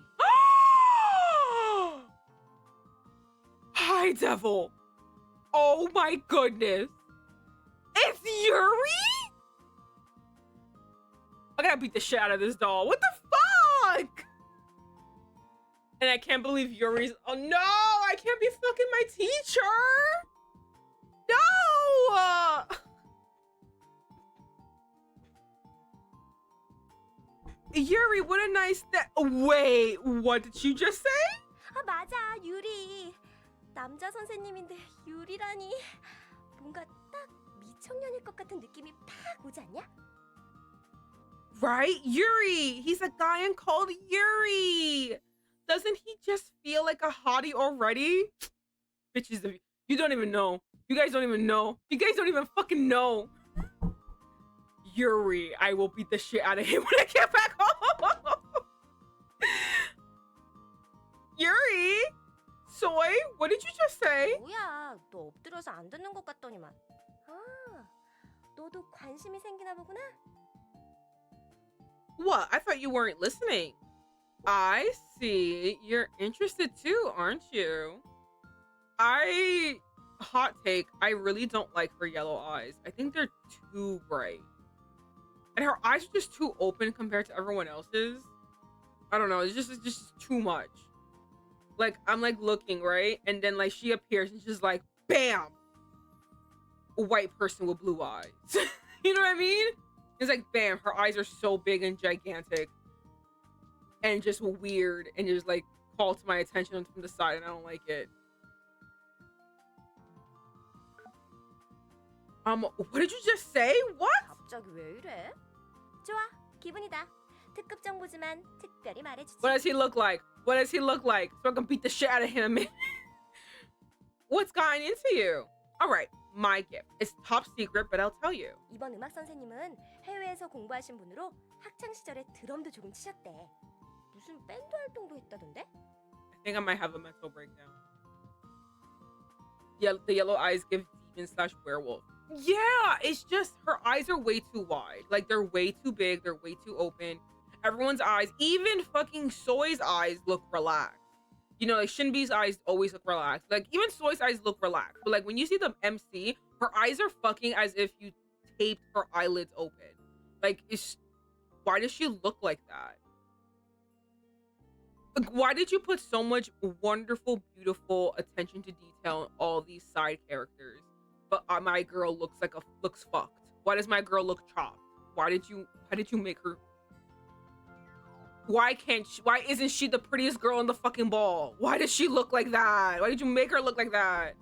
Hi, Devil. Oh my goodness. It's Yuri? I gotta beat the shit out of this doll. What the fuck? And I can't believe Yuri's. Oh no, I can't be fucking my teacher. No. Yuri, what a nice wait, what did you just say? 아 맞아, 유리. 남자 선생님인데 유리라니. 뭔가 딱 미청년일 것 같은 느낌이 팍 오지 않냐? Right? Yuri. He's a guy called Yuri. Doesn't he just feel like a hottie already? Bitches, you don't even know. You guys don't even know. You guys don't even fucking know. Yuri. I will beat the shit out of him when I get back home. Yuri? Soy? What did you just say? 뭐야, 너 엎드려서 안 듣는 것 같더니만. 아, 너도 관심이 생기나 보구나. What? I thought you weren't listening. I see. You're interested too, aren't you? Hot take, I really don't like her yellow eyes. I think they're too bright. And her eyes are just too open compared to everyone else's. I don't know, it's just too much. Like, I'm like looking, right? And then like she appears and she's like, bam! A white person with blue eyes. You know what I mean? It's like, bam, her eyes are so big and gigantic. And just weird. And just like call to my attention from the side and I don't like it. What did you just say? What? 갑자기 왜 이래? 좋아, 기분이다. 특급 정보지만 특별히 말해주지. What does he look like? What does he look like? So I can beat the shit out of him. What's gotten into you? All right, my gift. It's top secret, but I'll tell you. 이번 음악 선생님은 해외에서 공부하신 분으로 학창 시절에 드럼도 조금 치셨대. 무슨 밴드 활동도 했다던데? I think I might have a mental breakdown. Yeah, the yellow eyes give demon/werewolf. Yeah, it's just her eyes are way too wide. Like they're way too big. They're way too open. Everyone's eyes, even fucking Soy's eyes look relaxed. You know, like Shinbi's eyes always look relaxed. Like even Soy's eyes look relaxed. But like when you see the MC, her eyes are fucking as if you taped her eyelids open. Like, why does she look like that? Like, why did you put so much wonderful, beautiful attention to detail in all these side characters? But my girl looks fucked. Why does my girl look chopped? Why did you make her? Why isn't she the prettiest girl in the fucking ball? Why does she look like that? Why did you make her look like that?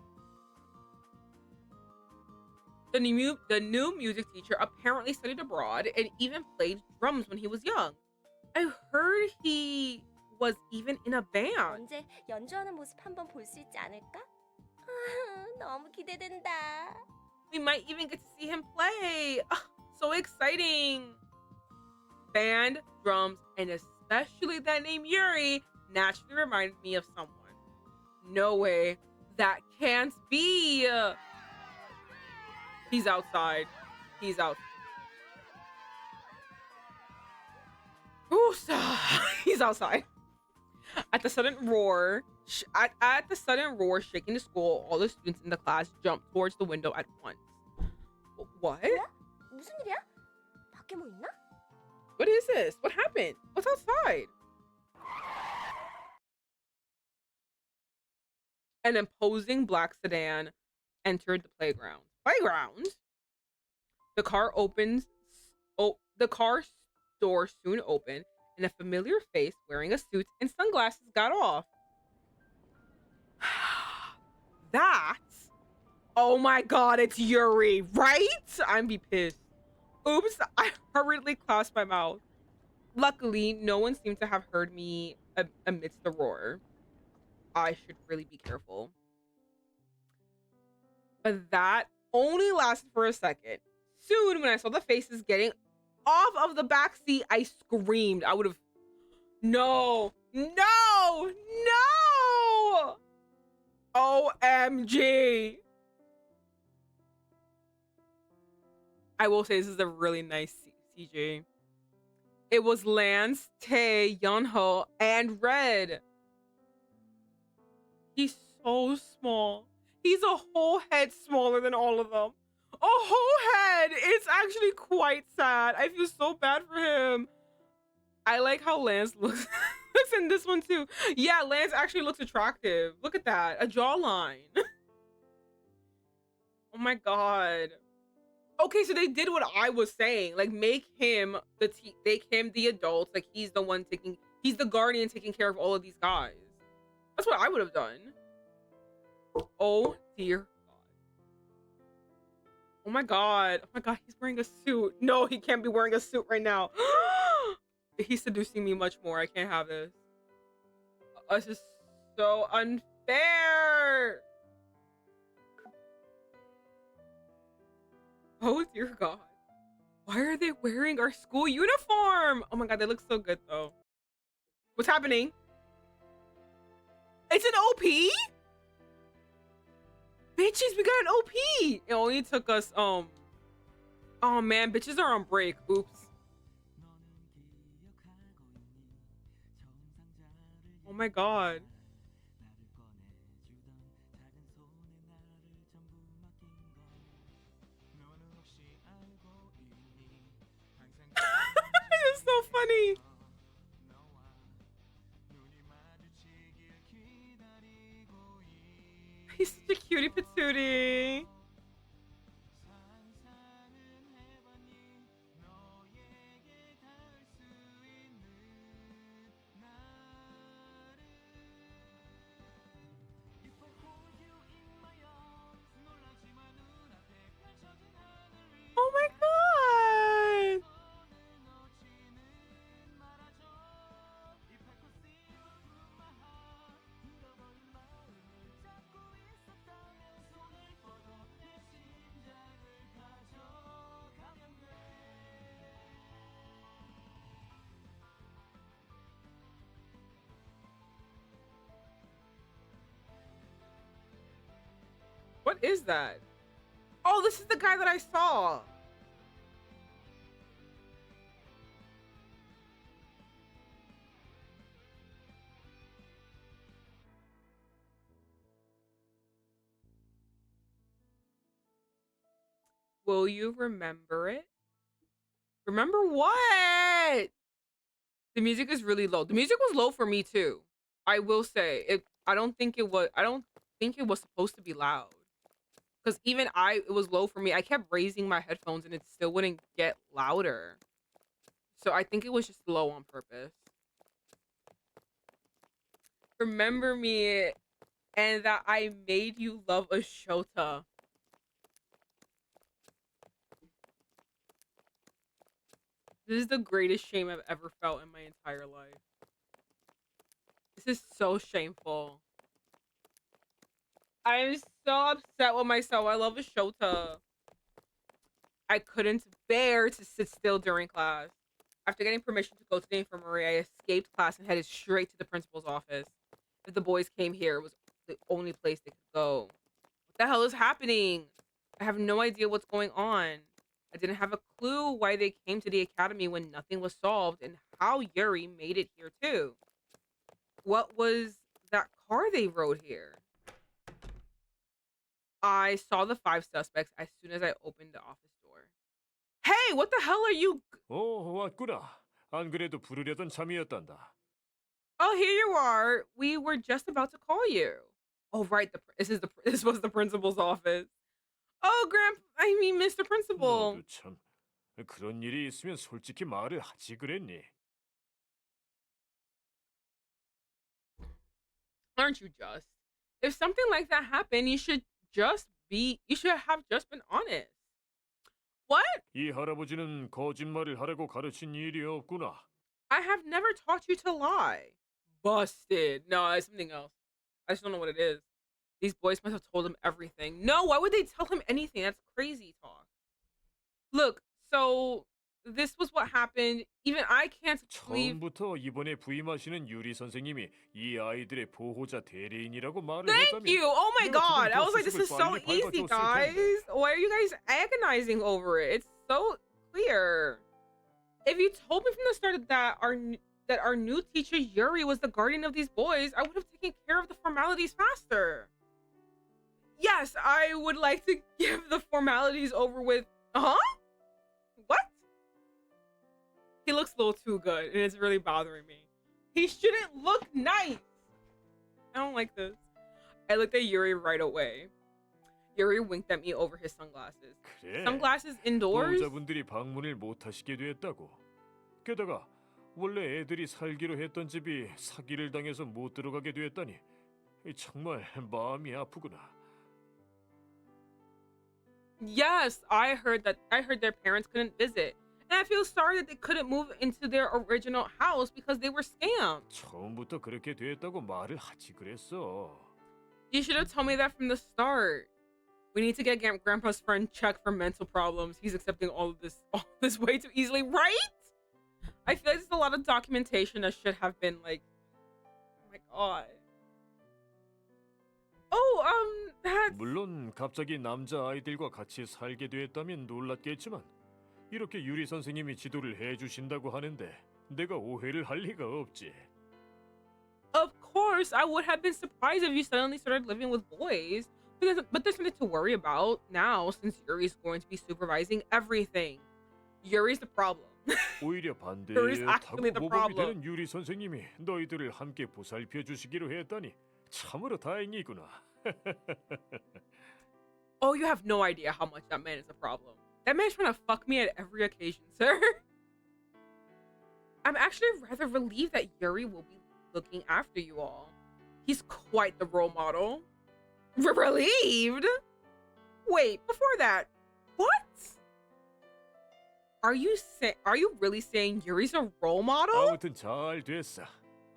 The new music teacher apparently studied abroad and even played drums when he was young. I heard he was even in a band. 언제 연주하는 모습 한번 볼 수 있지 않을까? 아, 너무 기대된다. We might even get to see him play. So exciting. Band, drums, and especially that name Yuri naturally reminded me of someone. No way. That can't be. He's outside. He's out. Ooh, he's outside. At the sudden roar, shaking the school, all the students in the class jumped towards the window at once. What? 뭐야? 무슨 일이야? 밖에 뭐 있나? What is this? What happened? What's outside? An imposing black sedan entered the playground. Playground? The car opens. Oh, the car door soon opened, and a familiar face wearing a suit and sunglasses got off. That's. Oh my god, it's Yuri, right? I'm be pissed. Oops, I hurriedly clasped my mouth. Luckily, no one seemed to have heard me amidst the roar. I should really be careful. But that only lasted for a second. Soon, when I saw the faces getting off of the back seat, I screamed. I would have. No, no, no! OMG. I will say this is a really nice CG. It was Lance, Tae, Yunho, and Red. He's so small. He's a whole head smaller than all of them. A whole head! It's actually quite sad. I feel so bad for him. I like how Lance looks in this one too. Yeah, Lance actually looks attractive. Look at that. A jawline. Oh my god. Okay, so they did what I was saying. Like, make him the adult. Like, he's the guardian taking care of all of these guys. That's what I would have done. Oh dear god. Oh my god. Oh my god, he's wearing a suit. No, he can't be wearing a suit right now. He's seducing me much more. I can't have this. This is so unfair. Oh dear god. Why are they wearing our school uniform? Oh my god, they look so good though. What's happening? It's an OP? Bitches, we got an OP. It only took us oh man, bitches are on break. Oops. Oh my god. It's so funny. He's such a cutie patootie. Oh my god. What is that? Oh, this is the guy that I saw. Will you remember it? Remember what? The music is really low. The music was low for me too. I will say it. I don't think it was supposed to be loud. Because even it was low for me. I kept raising my headphones and it still wouldn't get louder. So I think it was just low on purpose. Remember me and that I made you love a SHOTA. This is the greatest shame I've ever felt in my entire life. This is so shameful. I'm so upset with myself. I love a SHOTA. I couldn't bear to sit still during class. After getting permission to go to the infirmary, I escaped class and headed straight to the principal's office. If the boys came here, it was the only place they could go. What the hell is happening? I have no idea what's going on. I didn't have a clue why they came to the academy when nothing was solved and how Yuri made it here too. What was that car they rode here? I saw the 5 suspects as soon as I opened the office door. Hey, what the hell are you? 오, 왔구나. 안 그래도 부르려던 참이었단다. Oh, here you are. We were just about to call you. Oh, right. This was the principal's office. Oh, I mean, Mr. Principal. 너도 참 그런 일이 있으면 솔직히 말을 하지 그랬니? Aren't you just? If something like that happened, you should have just been honest. What? 이 할아버지는 거짓말을 하라고 가르친 일이 없구나. I have never taught you to lie. Busted. No, it's something else. I just don't know what it is. These boys must have told him everything. No, why would they tell him anything? That's crazy talk. Look, so this was what happened. Even I can't believe. 처음부터 이번에 부임하시는 유리 선생님이 이 아이들의 보호자 대리인이라고 말을 Thank 했다면 you. Oh my 내가 god. 조금 I 더 was like, this is 수습을 so 빨리 easy, 밟아줬을 텐데. guys. Why are you guys agonizing over it? It's so clear. If you told me from the start that our new teacher Yuri was the guardian of these boys, I would have taken care of the formalities faster. Yes, I would like to give the formalities over with. Huh? What? He looks a little too good, and it's really bothering me. He shouldn't look nice. I don't like this. I looked at Yuri right away. Yuri winked at me over his sunglasses. 그래. Sunglasses indoors? 보호자분들이 방문을 못 하시게 됐다고. 게다가 원래 애들이 살기로 했던 집이 사기를 당해서 못 들어가게 됐다니 정말 마음이 아프구나. Yes, I heard their parents couldn't visit. And I feel sorry that they couldn't move into their original house because they were scammed. 처음부터 그렇게 됐다고 말을 하지 그랬어. You should have told me that from the start. We need to get Grandpa's friend checked for mental problems. He's accepting all this way too easily, right? I feel like there's a lot of documentation that should have been like, oh my god. Oh, that's... 물론 갑자기 남자 아이들과 같이 살게 됐다면 놀랐겠지만 이렇게 유리 선생님이 지도를 해주신다고 하는데 내가 오해를 할 리가 없지. Of course, I would have been surprised if you suddenly started living with boys. But there's something to worry about now since Yuri's going to be supervising everything. Yuri's the problem. 오히려 There is 반대에 actually 타고 the 모범이 problem. 되는 유리 선생님이 너희들을 함께 보살펴 주시기로 했다니 참으로 다행이구나. Oh, you have no idea how much that man is a problem. That man's trying to fuck me at every occasion, sir. I'm actually rather relieved that Yuri will be looking after you all. He's quite the role model. Relieved? Wait, before that, what? Are you really saying Yuri's a role model? 아무튼 잘 됐어.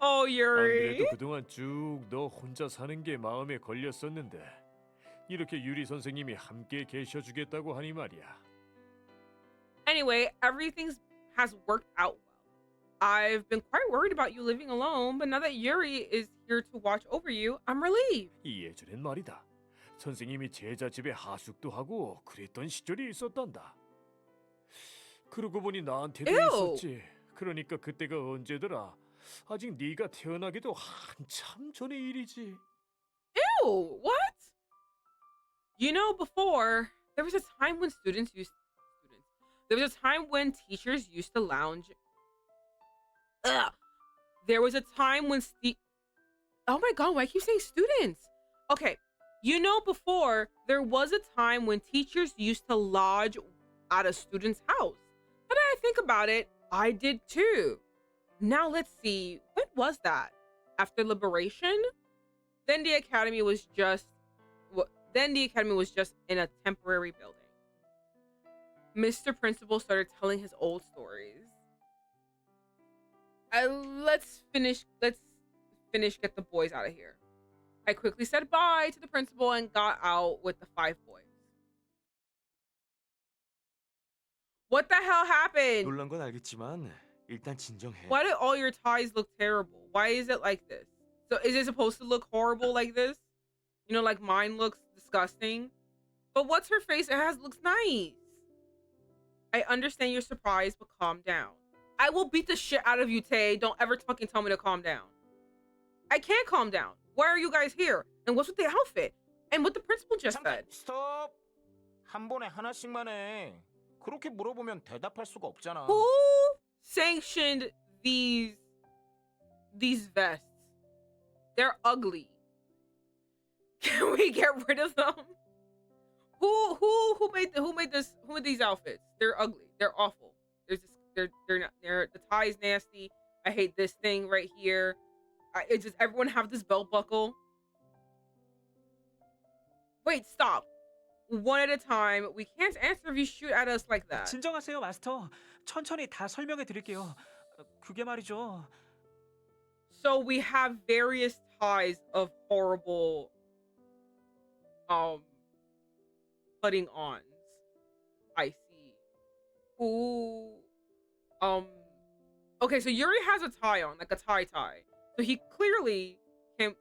Oh, 안 Yuri. 그래도 그동안 쭉 너 혼자 사는 게 마음에 걸렸었는데 이렇게 유리 선생님이 함께 계셔주겠다고 하니 말이야. Anyway, everything has worked out well. I've been quite worried about you living alone, but now that Yuri is here to watch over you, I'm relieved. 예전엔 말이다. 선생님이 제자 집에 하숙도 하고 그랬던 시절이 있었단다. 그러고 보니 나한테도 Ew. 있었지. 그러니까 그때가 언제더라? 아직 네가 태어나기도 한참 전의 일이지. Ew, what? You know, before, there was a time when there was a time when teachers used to lounge. Ugh. There was a time when oh my god, why I keep saying students? Okay, you know, before, there was a time when teachers used to lodge at a student's house. Now that I think about it, I did too. Now let's see, when was that? After liberation? Then the academy was just in a temporary building. Mr. Principal started telling his old stories. Let's finish, get the boys out of here. I quickly said bye to the principal and got out with the 5 boys. What the hell happened? 놀란 건 알겠지만 일단 진정해. Why did all your ties look terrible? Why is it like this? So is it supposed to look horrible like this? You know, like mine looks disgusting? But what's her face? Looks nice. I understand you're surprised, but calm down. I will beat the shit out of you, Tay. Don't ever fucking tell me to calm down. I can't calm down. Why are you guys here? And what's with the outfit? And what the principal just said? 스톱. 한 번에 하나씩만 해. 그렇게 물어보면 대답할 수가 없잖아. Who sanctioned these vests? They're ugly. Can we get rid of them? Who made these outfits? They're ugly. They're awful. There's this, they're not, the tie's nasty. I hate this thing right here. It's just everyone have this belt buckle. Wait, stop. One at a time. We can't answer if you shoot at us like that. 진정하세요, 마스터. 천천히 다 설명해 드릴게요. 그게 말이죠. So we have various ties of horrible putting ons. I see. Ooh. Okay, so Yuri has a tie on, like a tie. So he clearly can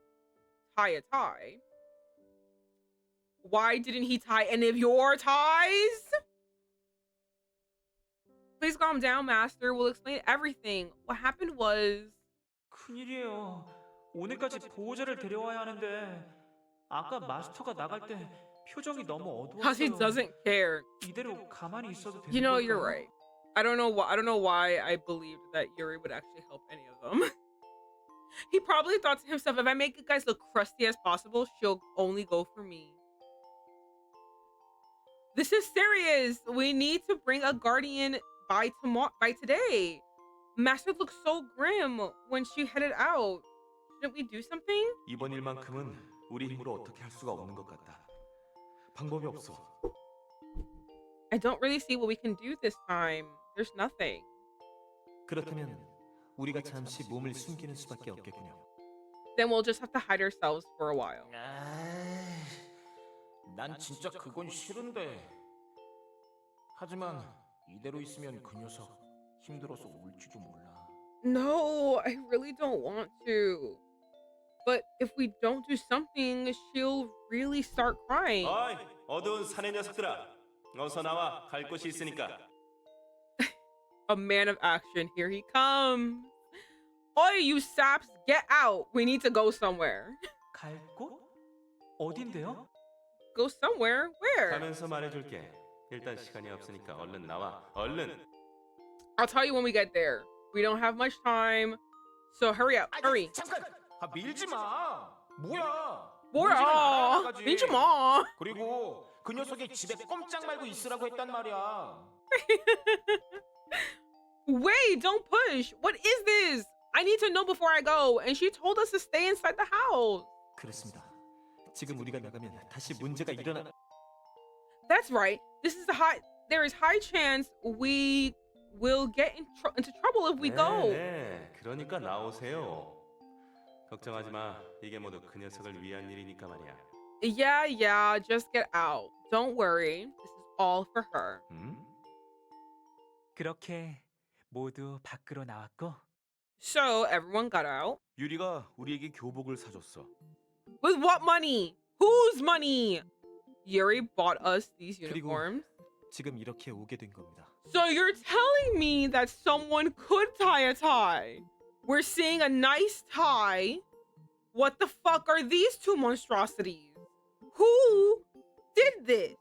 tie a tie. Why didn't he tie any of your ties? Please calm down, Master. We'll explain everything. What happened was... 큰일이에요. 오늘까지 보호자를 데려와야 하는데 아까 마스터가 나갈 때 표정이 너무 Because he 어두웠어요. doesn't care. 이대로 가만히 있어도 되는 You know, you're 걸까요? right. I don't know why I believed that Yuri would actually help any of them. He probably thought to himself, if I make you guys look crusty as possible, she'll only go for me. This is serious. We need to bring a guardian by today. Master looked so grim when she headed out. Shouldn't we do something? 이번 일만큼은 우리 힘으로 어떻게 할 수가 없는 것 같다. 방법이 없어. I don't really see what we can do this time. There's nothing. 그렇다면 우리가 잠시 몸을 숨기는 수밖에 없겠군요. Then we'll just have to hide ourselves for a while. 난 진짜 그건 싫은데. 하지만 이대로 있으면 그 녀석 힘들어서 울지도 몰라. No, I really don't want to. But if we don't do something, she'll really start crying. 어이, 어두운 사내 녀석들아. 어서 나와. 갈 곳이 있으니까. A man of action, here he comes. Oi, you saps, get out. We need to go somewhere. 갈 곳? 어딘데요? Go somewhere? Where? 가면서 말해줄게. 일단 시간이 없으니까 얼른 나와. 얼른. I'll tell you when we get there. We don't have much time. So hurry up, hurry. 잠깐. 밀지 마. 뭐야? 뭐야? 밀지 마. 그리고 그 녀석이 집에 꼼짝 말고 있으라고 했단 말이야. Wait, don't push. What is this? I need to know before I go. And she told us to stay inside the house. 그렇습니다. 지금 우리가 나가면 다시 문제가 일어나. That's right. There is high chance we will get into trouble if we go. 네, 그러니까 나오세요. 걱정하지 마. 이게 모두 그 녀석을 위한 일이니까 말이야. Yeah, just get out. Don't worry. This is all for her. 그렇게 모두 밖으로 나왔고 So everyone got out. 유리가 우리에게 교복을 사줬어. With what money? Whose money? Yuri bought us these 그리고 uniforms. 지금 이렇게 오게 된 겁니다. So you're telling me that someone could tie a tie? We're seeing a nice tie. What the fuck are these two monstrosities? Who did this?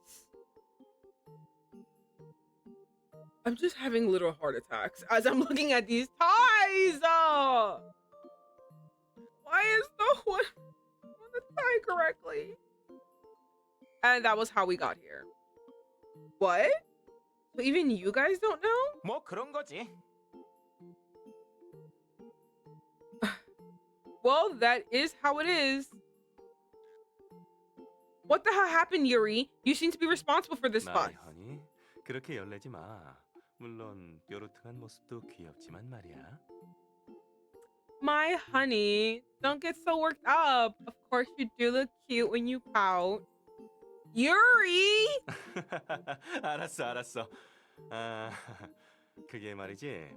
I'm just having little heart attacks as I'm looking at these ties. Why is no one on the tie correctly? And that was how we got here. What? So even you guys don't know? 뭐 그런 거지. Well, that is how it is. What the hell happened, Yuri? You seem to be responsible for this fuss. 마이 허니, 그렇게 열내지 마. 물론 뾰루퉁한 모습도 귀엽지만 말이야. My honey, don't get so worked up. Of course you do look cute when you pout. Yuri! 알았어. 아, 그게 말이지.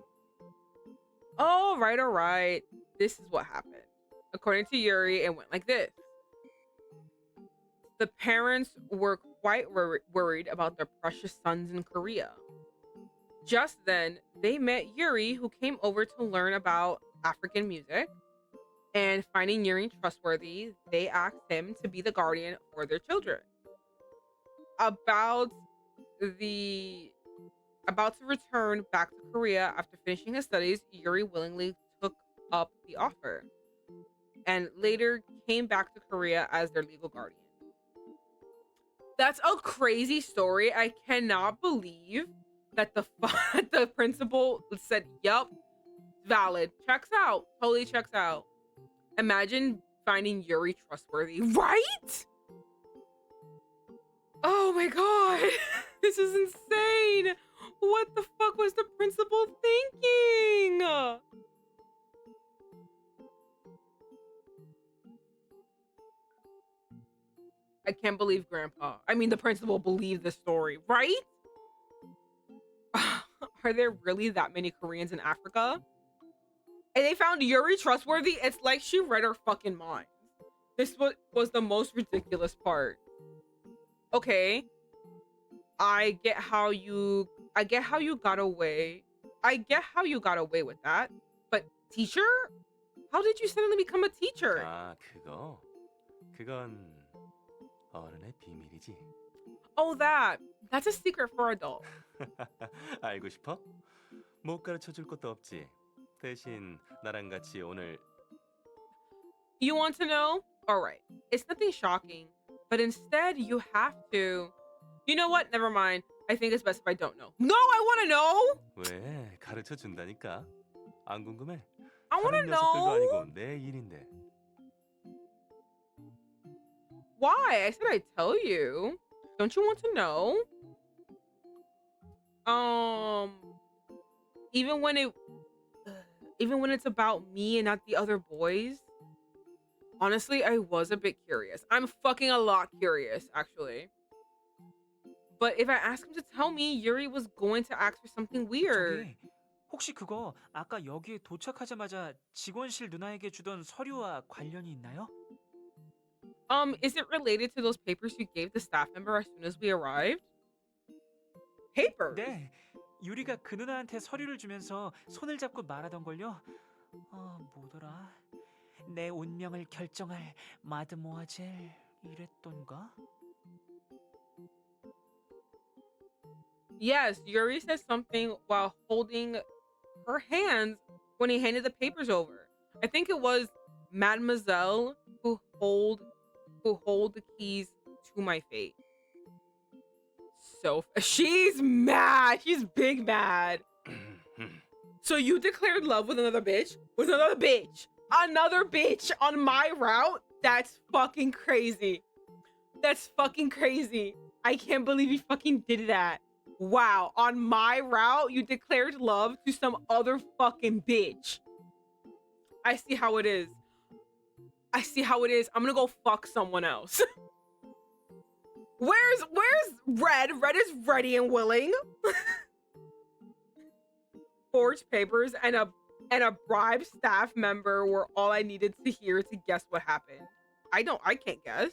All right. This is what happened. According to Yuri, it went like this. The parents were quite worried about their precious sons in Korea. Just then, they met Yuri, who came over to learn about African music. And finding Yuri trustworthy, they asked him to be the guardian for their children. About the About to return back to Korea after finishing his studies, Yuri willingly took up the offer and later came back to Korea as their legal guardian. That's a crazy story. I cannot believe that the principal said, "Yup, valid. Checks out. Totally checks out." Imagine finding Yuri trustworthy, right? Oh my god. This is insane. What the fuck was the principal thinking? I can't believe the principal believed the story, right? Are there really that many Koreans in Africa? And they found Yuri trustworthy? It's like she read her fucking mind. This was the most ridiculous part. Okay. I get how you got away. I get how you got away with that. But teacher? How did you suddenly become a teacher? 아, 그건 어른의 비밀이지. Oh, that's a secret for adults. 알고 싶어? 못 가르쳐 줄 것도 없지. 대신 나랑 같이 오늘 You want to know? All right. It's nothing shocking, but instead you have to. You know what? Never mind. I think it's best if I don't know. No, I want to know. 왜 가르쳐 준다니까? 안 궁금해? I want to 다른 녀석들도 know. 아니고 내 일인데. Why? I said I'd tell you. Don't you want to know? Even when it's about me and not the other boys. Honestly, I was a bit curious. I'm fucking a lot curious, actually. But if I asked him to tell me, Yuri was going to ask for something weird. 저기, 혹시 그거 아까 여기에 도착하자마자 직원실 누나에게 주던 서류와 관련이 있나요? Is it related to those papers you gave the staff member as soon as we arrived? Papers? 네. 유리가 그 누나한테 서류를 주면서 손을 잡고 말하던 걸요. 뭐더라? 내 운명을 결정할 마드모아젤 이랬던가? Yes, Yuri said something while holding her hands when he handed the papers over. I think it was Mademoiselle who hold the keys to my fate. So she's mad. She's big mad. So you declared love with another bitch? With another bitch? Another bitch on my route? That's fucking crazy. That's fucking crazy. I can't believe you fucking did that. Wow, on my route, you declared love to some other fucking bitch. I see how it is. I see how it is. I'm gonna go fuck someone else. Where's Red? Red is ready and willing. Forged papers and a bribed staff member were all I needed to hear to guess what happened. I can't guess.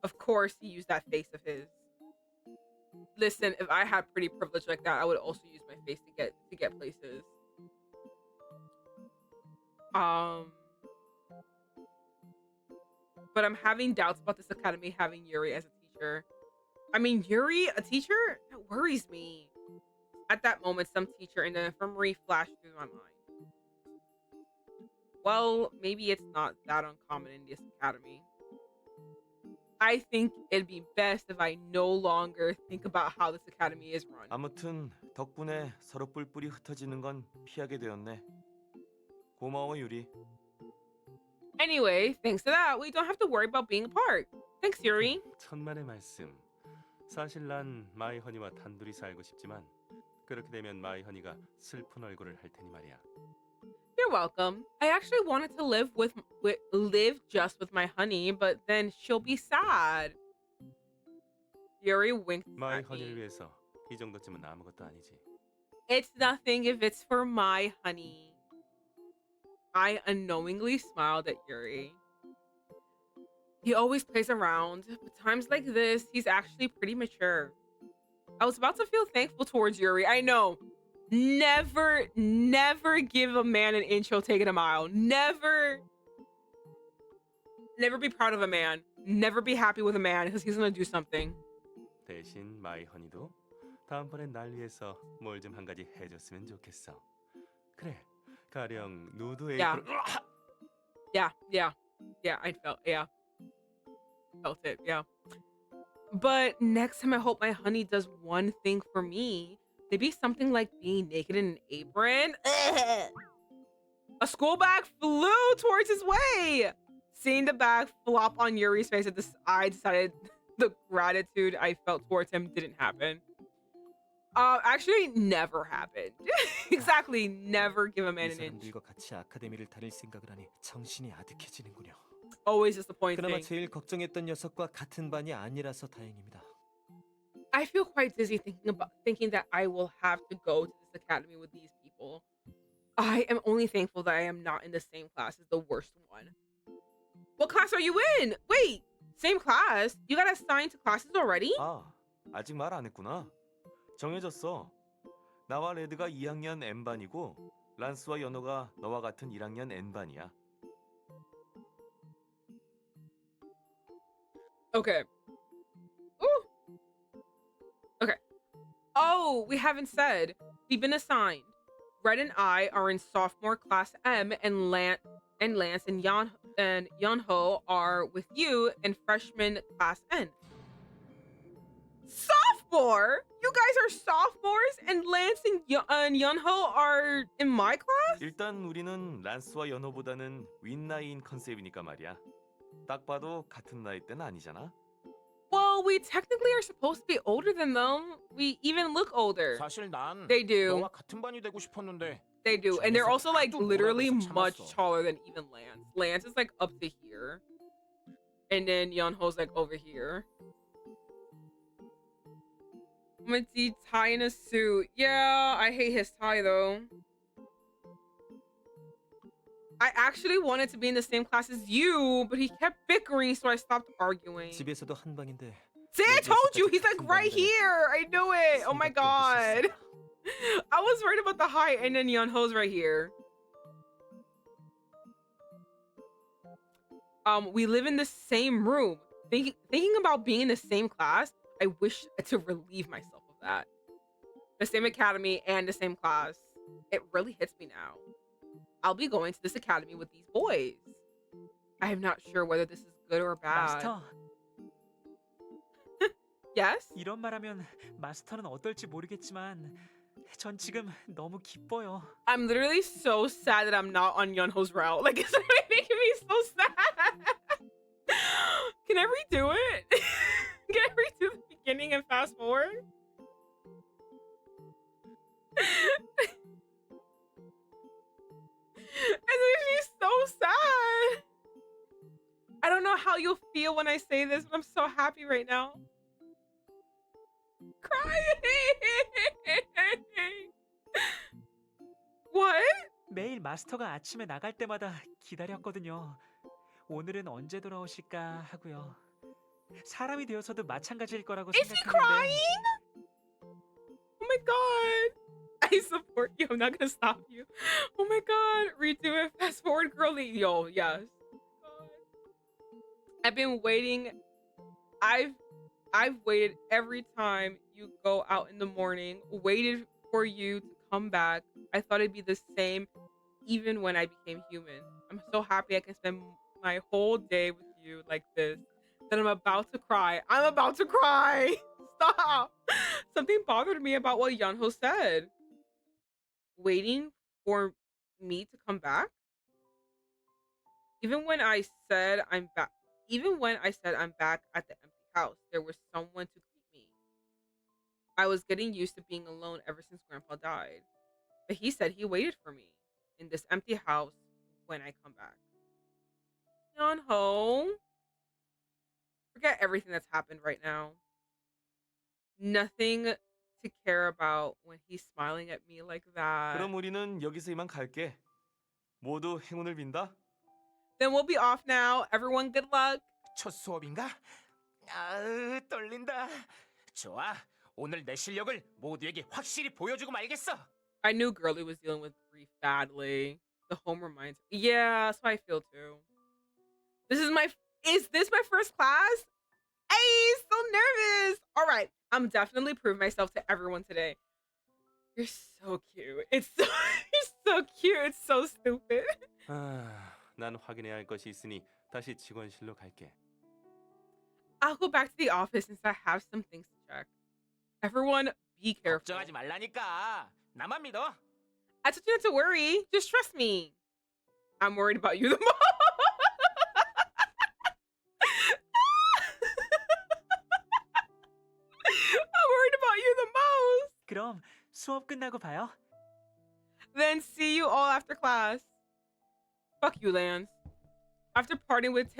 Of course he used that face of his. Listen, if I had pretty privilege like that, I would also use my face to get places. But I'm having doubts about this academy having Yuri as a teacher. I mean, Yuri, a teacher? That worries me. At that moment, some teacher in the infirmary flashed through my mind. Well, maybe it's not that uncommon in this academy. I think it'd be best if I no longer think about how this academy is run. 아무튼 덕분에 서로 뿔뿔이 흩어지는 건 피하게 되었네. 고마워 유리. Anyway, thanks to that, we don't have to worry about being apart. Thanks, Yuri. 천만의 말씀. 사실 난 마이 허니와 단둘이 살고 싶지만 그렇게 되면 마이 허니가 슬픈 얼굴을 할 테니 말이야. You're welcome. I actually wanted to live just with my honey, but then she'll be sad. Yuri winked 마이 at 허니를 me. 위해서 이 정도쯤은 아무것도 아니지. It's nothing if it's for my honey. I unknowingly smiled at Yuri. He always plays around, but times like this, he's actually pretty mature. I was about to feel thankful towards Yuri. I know. Never give a man an inch, he'll take it a mile. Never be proud of a man. Never be happy with a man because he's gonna do something. 대신 마이 허니도 다음번엔 날 위해서 뭘 좀 한 가지 해줬으면 좋겠어. 그래, 가령 누드 Yeah. 에이프론. Yeah. Felt it. Yeah. But next time, I hope my honey does one thing for me. Maybe something like being naked in an apron. Ugh. A school bag flew towards his way. Seeing the bag flop on Yuri's face, I decided the gratitude I felt towards him didn't happen. Actually, never happened. Exactly, never give a man 이 an inch. 사람들과 같이 아카데미를 다닐 생각을 하니 정신이 아득해지는군요. Always 그나마 disappointing. 제일 걱정했던 녀석과 같은 반이 아니라서 다행입니다. I feel quite dizzy thinking that I will have to go to this academy with these people. I am only thankful that I am not in the same class as the worst one. What class are you in? Wait, same class? You got assigned to classes already? 아, 아직 말 안 했구나. 정해졌어. 나와 레드가 2학년 N반이고 란스와 연호가 너와 같은 1학년 N반이야. Okay. Ooh. Okay. Oh, we haven't said. We've been assigned. Red and I are in sophomore class M, and Lance and Yonho are with you in freshman class N. Sophomore? You guys are sophomores, and Lance and Yonho are in my class? 일단 우리는 란스와 연호보다는 윗나이인 컨셉이니까 말이야. 딱 봐도 같은 나이 때는 아니잖아. Well, we technically are supposed to be older than them. We even look older. 사실 난 They do. 너와 같은 반이 되고 싶었는데 They do. And they're also like 하도 literally 뭐라 그래서 much 참았어. taller than even Lance. Lance is like up to here. And then Yeonho's like over here. Minty tie in a suit. Yeah, I hate his tie though. I actually wanted to be in the same class as you, but he kept bickering, so I stopped arguing. 집에서도 한 방인데. See, I told you, he's like right here. I knew it. Oh my god. I was worried about the height, and then Yeonho's right here. We live in the same room. Thinking about being in the same class, I wish to relieve myself of that. The same academy and the same class. It really hits me now. I'll be going to this academy with these boys. I am not sure whether this is good or bad. 마스터, Yes? 이런 말하면 마스터는 어떨지 모르겠지만 전 지금 너무 기뻐요. I'm literally so sad that I'm not on Yeonho's route. Like, it's making me so sad. Can I redo it? Can I redo the beginning and fast forward? It makes me so sad. I don't know how you'll feel when I say this, but I'm so happy right now. Crying. What? 매일 마스터가 아침에 나갈 때마다 기다렸거든요. 오늘은 언제 돌아오실까 하고요. 사람이 되어서도 마찬가지일 거라고 Is he 생각했는데 crying? Oh my god. I support you. I'm not gonna stop you. Oh my god. Redo it. Fast forward, girly. Yo, yes. God. I've been waiting. I've waited every time you go out in the morning, waited for you to come back. I thought it'd be the same even when I became human. I'm so happy I can spend my whole day with you like this. That I'm about to cry. I'm about to cry. Stop. Something bothered me about what Yeonho said. Waiting for me to come back? Even when I said I'm back at the empty house, there was someone to greet me. I was getting used to being alone ever since Grandpa died. But he said he waited for me in this empty house when I come back. Yeonho. Forget everything that's happened right now. Nothing to care about when he's smiling at me like that. 그럼 우리는 여기서 이만 갈게. 모두 행운을 빈다. Then we'll be off now. Everyone, good luck. 첫 수업인가? 아, 떨린다. 좋아, 오늘 내 실력을 모두에게 확실히 보여주고 말겠어. I knew Girly was dealing with grief badly. The home reminds me. Yeah, that's how I feel too. Is this my first class? Ay, so nervous. All right, I'm definitely proving myself to everyone today. You're so cute. It's so you're so cute. It's so stupid. 난 확인해야 할 것이 있으니 다시 직원실로 갈게. I'll go back to the office since I have some things to check. Everyone, be careful. 걱정하지 말라니까. 나만 믿어. I told you not to worry. Just trust me. I'm worried about you the most. I'm worried about you the most. 그럼 수업 끝나고 봐요. Then see you all after class. Fuck you, Lance. After partying with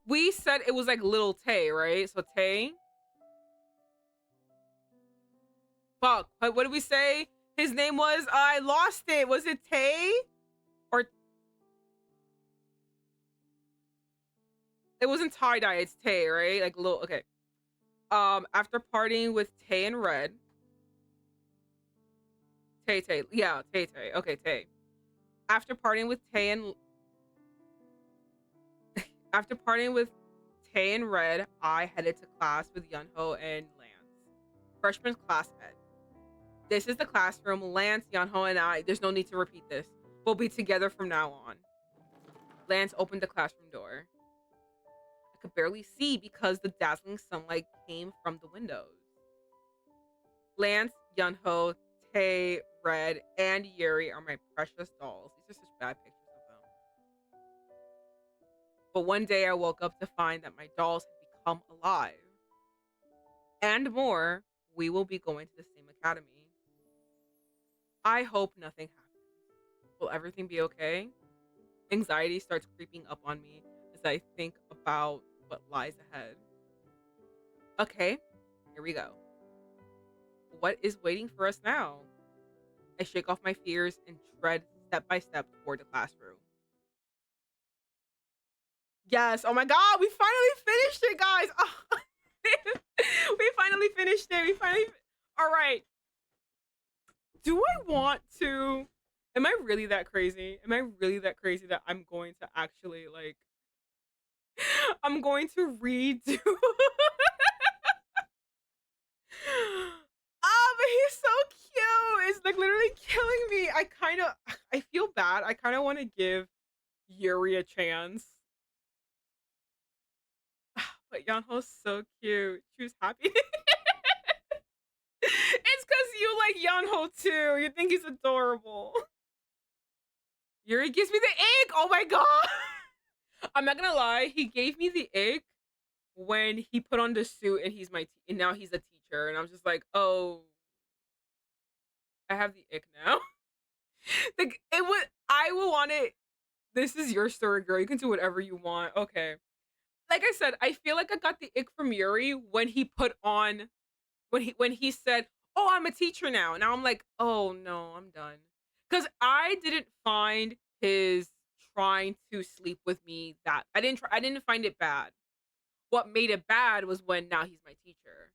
we said it was like little Tay, right? So Tay. Fuck. What did we say? His name was. I lost it. Was it Tay? Or it wasn't tie dye. It's Tay, right? Like little. Okay. After partying with Tay and Red. Tay. Yeah, Tay. Okay, Tay. After partying with Tay and Red, I headed to class with Yunho and Lance. Freshman class ed. This is the classroom. Lance, Yunho, and I. There's no need to repeat this. We'll be together from now on. Lance opened the classroom door. I could barely see because the dazzling sunlight came from the windows. Lance, Yunho, Tay, Red, and Yuri are my precious dolls. These are such bad pictures of them. But one day I woke up to find that my dolls had become alive. And more, we will be going to the same academy. I hope nothing happens. Will everything be okay? Anxiety starts creeping up on me as I think about what lies ahead. Okay, here we go. What is waiting for us now? I shake off my fears and tread step by step toward the classroom. Yes, oh my god, we finally finished it, guys. Oh, we finally finished it. All right. Do I want to? Am I really that crazy? Am I really that crazy that I'm going to actually like? I'm going to redo. But he's so cute. It's like literally killing me. I feel bad. I kind of want to give Yuri a chance. But Yunho's so cute. She was happy. It's because you like Yunho too. You think he's adorable. Yuri gives me the ick. Oh my god. I'm not gonna lie. He gave me the ick when he put on the suit and and now he's a teacher. And I'm just like, oh, I have the ick now. Like I will want it. This is your story, girl. You can do whatever you want. Okay. Like I said, I feel like I got the ick from Yuri when he put on when he said, "Oh, I'm a teacher now." Now I'm like, "Oh no, I'm done." Cuz I didn't find his trying to sleep with me that I didn't find it bad. What made it bad was when now he's my teacher.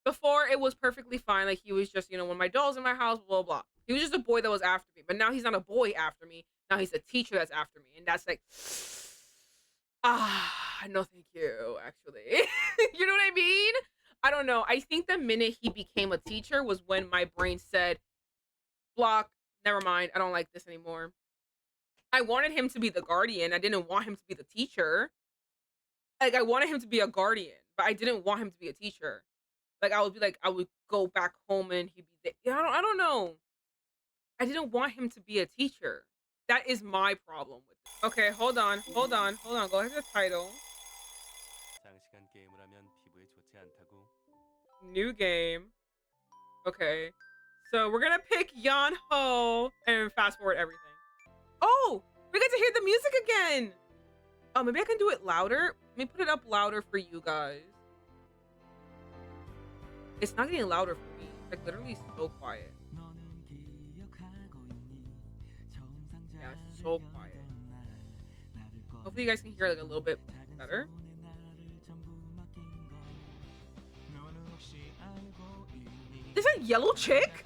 Before it was perfectly fine. Like he was just, one of my dolls in my house, blah, blah. He was just a boy that was after me. But now he's not a boy after me. Now he's a teacher that's after me. And that's like, no, thank you, actually. You know what I mean? I don't know. I think the minute he became a teacher was when my brain said, block, never mind. I don't like this anymore. I wanted him to be the guardian. I didn't want him to be the teacher. Like, I wanted him to be a guardian, but I didn't want him to be a teacher. Like, I would go back home and he'd be there. I don't know. I didn't want him to be a teacher. That is my problem with it. Okay, hold on. Go ahead to the title. 장시간 게임을 하면 피부에 좋지 않다고. New game. Okay. So we're gonna pick Yunho and fast forward everything. Oh, we get to hear the music again. Oh, maybe I can do it louder. Let me put it up louder for you guys. It's not getting louder for me. Like literally so quiet. Yeah, it's so quiet. Hopefully you guys can hear like a little bit better. Is that yellow chick?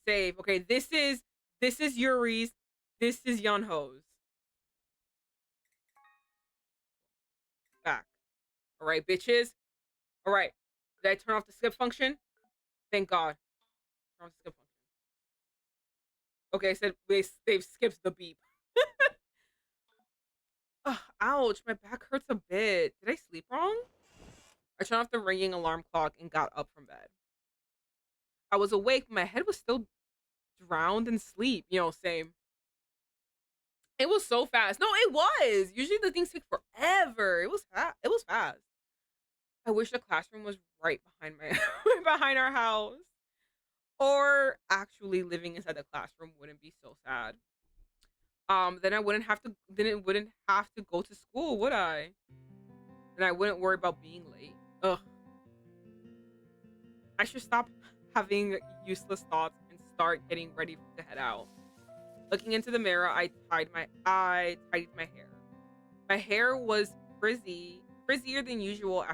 safe. Okay, this is Yuri's. This is Yunho's. Back. All right, bitches. All right. Did I turn off the skip function? Thank God. Turn off the skip function. Okay, I said they've skipped the beep. Ugh, ouch, my back hurts a bit. Did I sleep wrong? I turned off the ringing alarm clock and got up from bed. I was awake, but my head was still drowned in sleep. Same. It was so fast. No, it was. Usually the things take forever. It was fast. It was fast. I wish the classroom was right behind behind our house. Or actually living inside the classroom wouldn't be so sad. Then I wouldn't have to go to school, would I? Then I wouldn't worry about being late. Ugh. I should stop having useless thoughts and start getting ready to head out. Looking into the mirror, I tidied my hair. My hair was frizzier than usual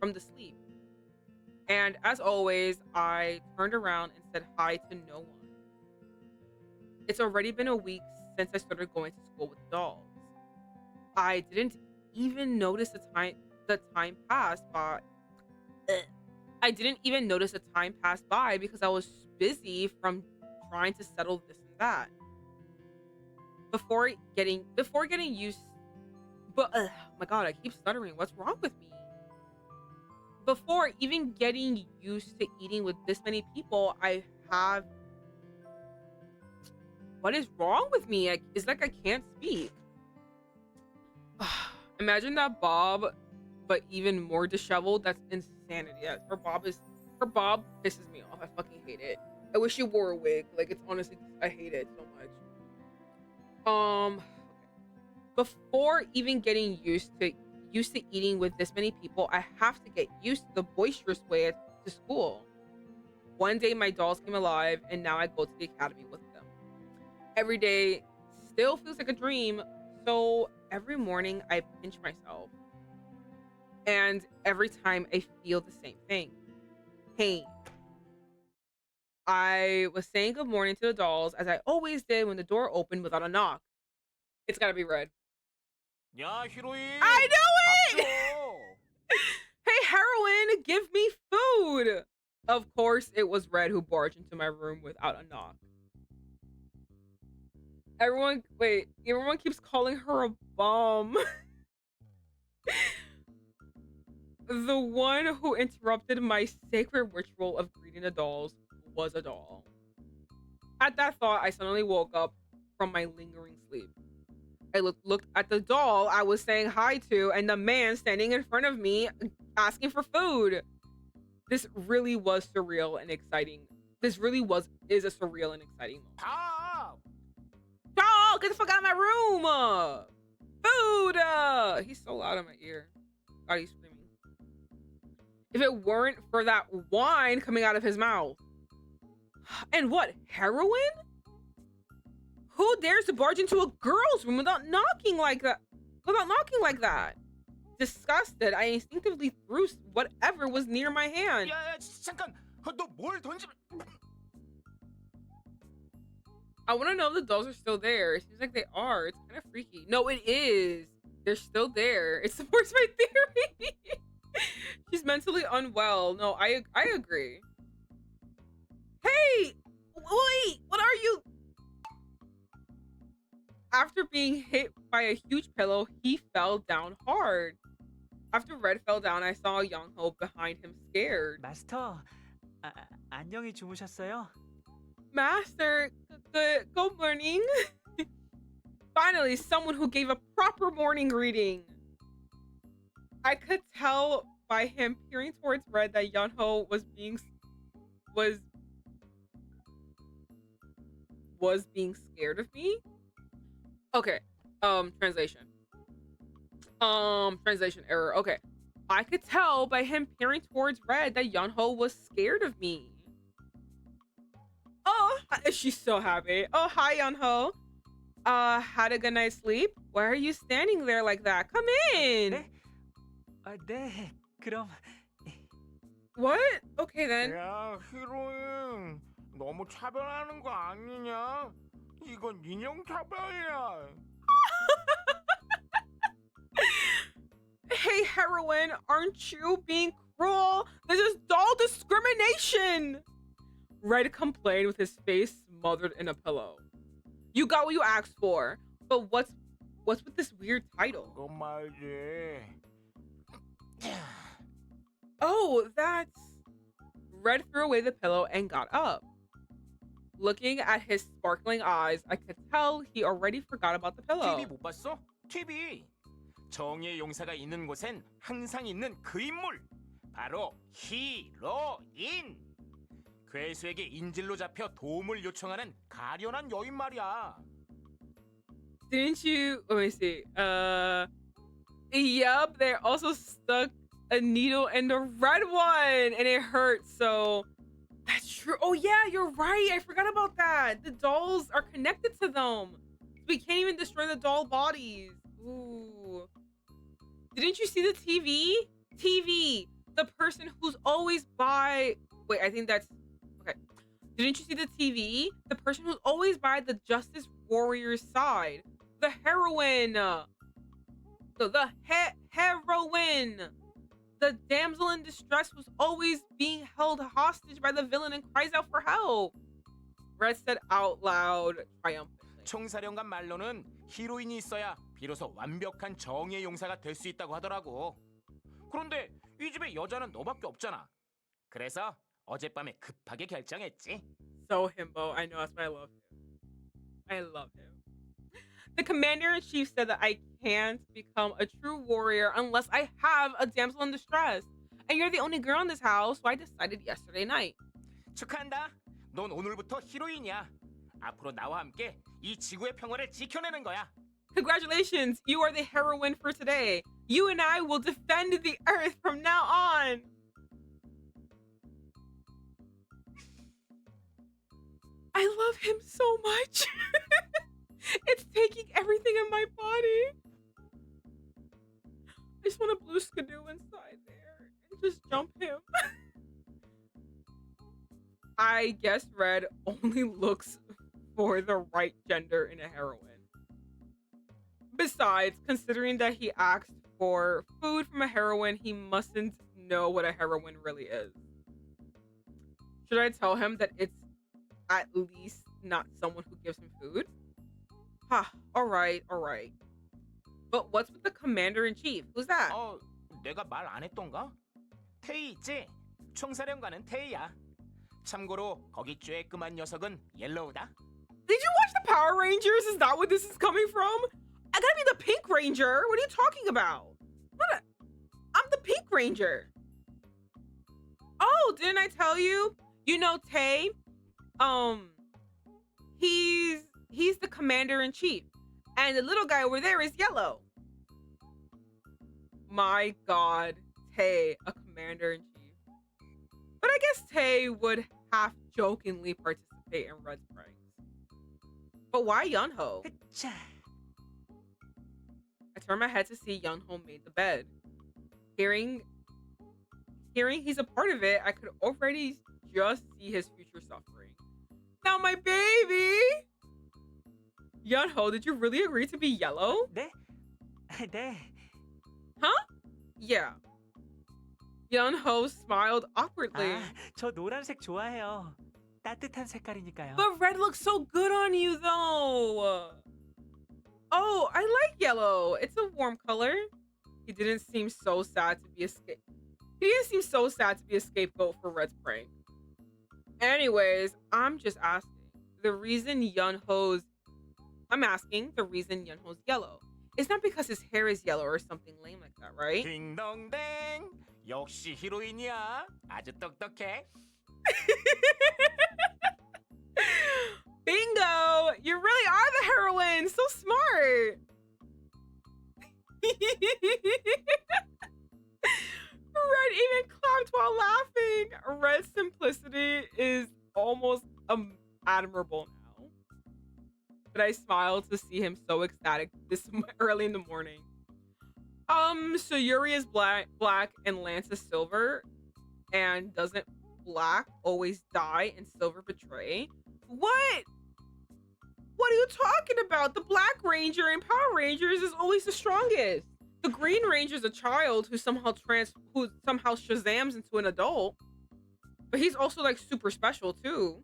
from the sleep. And as always, I turned around and said hi to no one. It's already been a week since I started going to school with dolls. I didn't even notice the time passed by. I didn't even notice the time passed by because I was busy from trying to settle this and that. Before getting used, but oh my God, I keep stuttering. What's wrong with me? Before even getting used to eating with this many people, what is wrong with me? It's like I can't speak. Imagine that Bob, but even more disheveled. That's insanity. Her Bob pisses me off. I fucking hate it. I wish she wore a wig. Like, it's honestly, I hate it so much. Before even getting used to eating with this many people, I have to get used to the boisterous way to school. One day my dolls came alive, and now I go to the academy with them. Every day still feels like a dream, so every morning I pinch myself. And every time I feel the same thing. Pain. I was saying good morning to the dolls, as I always did when the door opened without a knock. It's gotta be Red. 야, 히로인. I knew it! 밥 줘. Hey, Heroine, give me food! Of course, it was Red who barged into my room without a knock. Everyone keeps calling her a bum. The one who interrupted my sacred ritual of greeting the dolls was a doll. At that thought, I suddenly woke up from my lingering sleep. I looked at the doll I was saying hi to and the man standing in front of me asking for food. This really was surreal and exciting. Is a surreal and exciting moment. 밥. Dog, get the fuck out of my room! Food! He's so loud in my ear. God, he's screaming. If it weren't for that wine coming out of his mouth. And what, heroin? Who dares to barge into a girl's room without knocking like that? Disgusted, I instinctively threw whatever was near my hand. 야, 잠깐. 너 뭘 던지? I want to know if the dolls are still there. It seems like they are. It's kind of freaky. No, it is. They're still there. It supports my theory. She's mentally unwell. No, I agree. Hey! Wait! What are you? After being hit by a huge pillow, he fell down hard. After Red fell down, I saw Young-ho behind him scared. 마스터, 안녕히 주무셨어요? Master, good morning. Finally, someone who gave a proper morning greeting. I could tell by him peering towards Red that Yunho was being scared of me. Okay. Translation error. Okay. I could tell by him peering towards Red that Yunho was scared of me. Oh, she's so happy. Oh, hi, Yunho. Had a good night's sleep? Why are you standing there like that? Come in. 네? 네. 그럼 What? Okay then. 야, 히로인. 너무 차별하는 거 아니냐? 이건 인형 차별이야. Hey, heroine, aren't you being cruel? This is doll discrimination! Red complained with his face smothered in a pillow. You got what you asked for, but what's with this weird title? 그거 말지. Oh, that's... Red threw away the pillow and got up. Looking at his sparkling eyes, I could tell he already forgot about the pillow. TV 못 봤어? TV. 정의의 용사가 있는 곳엔 항상 있는 그 인물. 바로 히로인. 괴수에게 인질로 잡혀 도움을 요청하는 가련한 여인 말이야. Didn't you... Let me see. Yep, they also stuck a needle in the red one and it hurt, so... That's true. Oh yeah, you're right. I forgot about that. The dolls are connected to them. We can't even destroy the doll bodies. Ooh. Didn't you see the TV? TV. The person who's always by... Wait, I think that's... Okay. Didn't you see the TV? The person who's always by the Justice Warrior's side. The heroine. No, the heroine. The damsel in distress who's always being held hostage by the villain and cries out for help. Red said out loud triumphantly. 총사령관 말로는 히로인이 있어야 비로소 완벽한 정의의 용사가 될 수 있다고 하더라고. 그런데 이 집에 여자는 너밖에 없잖아. 그래서 어젯밤에 급하게 결정했지. So himbo. I know, that's why I love him. I love him. The commander-in-chief said that I can't become a true warrior unless I have a damsel in distress. And you're the only girl in this house, so I decided yesterday night. 축하한다. 넌 오늘부터 히로인이야. 앞으로 나와 함께 이 지구의 평화를 지켜내는 거야. Congratulations, you are the heroine for today. You and I will defend the earth from now on. I love him so much. It's taking everything in my body. I just want a blue skidoo inside there and just jump him. I guess Red only looks for the right gender in a heroine. Besides, considering that he asked for food from a heroine, he mustn't know what a heroine really is. Should I tell him that it's at least not someone who gives him food? Ha, alright. But what's with the commander-in-chief? Who's that? 내가 말 안 했던가? 테이 있지? 총사령관은 테이야. 참고로 거기 쬐끄만 녀석은 옐로우다. Did you watch the Power Rangers? Is that what this is coming from? I gotta be the Pink Ranger. What are you talking about? I'm the Pink Ranger. Oh, didn't I tell you? You know Tay? He's the commander-in-chief. And the little guy over there is yellow. My god, Tay, a commander-in-chief. But I guess Tay would half-jokingly participate in Red's pranks. But why Yunho? 흐차. I turned my head to see Yunho made the bed. Hearing he's a part of it, I could already just see his future suffering. Now my baby! Yunho, did you really agree to be yellow? 네? 네. Huh? Yeah. Yunho smiled awkwardly. 아, 저 노란색 좋아해요. 따뜻한 색깔이니까요. But red looks so good on you, though. Oh, I like yellow. It's a warm color. He didn't seem so sad to be a scapegoat for Red's prank. Anyways, I'm asking the reason Yunho's yellow. It's not because his hair is yellow or something lame like that, right? 딩동댕. 역시 히로인이야. 아주 똑똑해. Bingo! You really are the heroine. So smart. Red even clapped while laughing. Red's simplicity is almost admirable now. But I smiled to see him so ecstatic this early in the morning. So Yuri is black and Lance is silver and doesn't black always die and silver betray? What? What are you talking about? The Black Ranger in Power Rangers is always the strongest. The Green Ranger is a child who somehow Shazams into an adult, but he's also like super special too.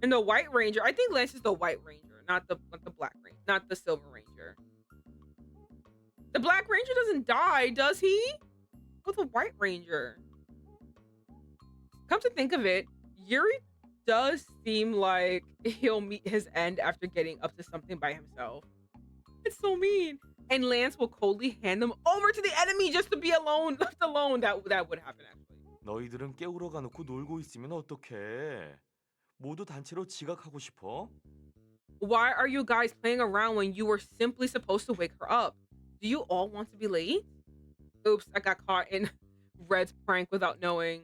And the White Ranger, I think Lance is the White Ranger, not the Black Ranger, not the Silver Ranger. The Black Ranger doesn't die, does he? What's the White Ranger? Come to think of it, Yuri does seem like he'll meet his end after getting up to something by himself. It's so mean. And Lance will coldly hand them over to the enemy just to be alone, left alone. That would happen actually. 너희들은 깨우러 가놓고 놀고 있으면 어떡해? 모두 단체로 지각하고 싶어? Why are you guys playing around when you were simply supposed to wake her up? Do you all want to be late? Oops, I got caught in Red's prank without knowing.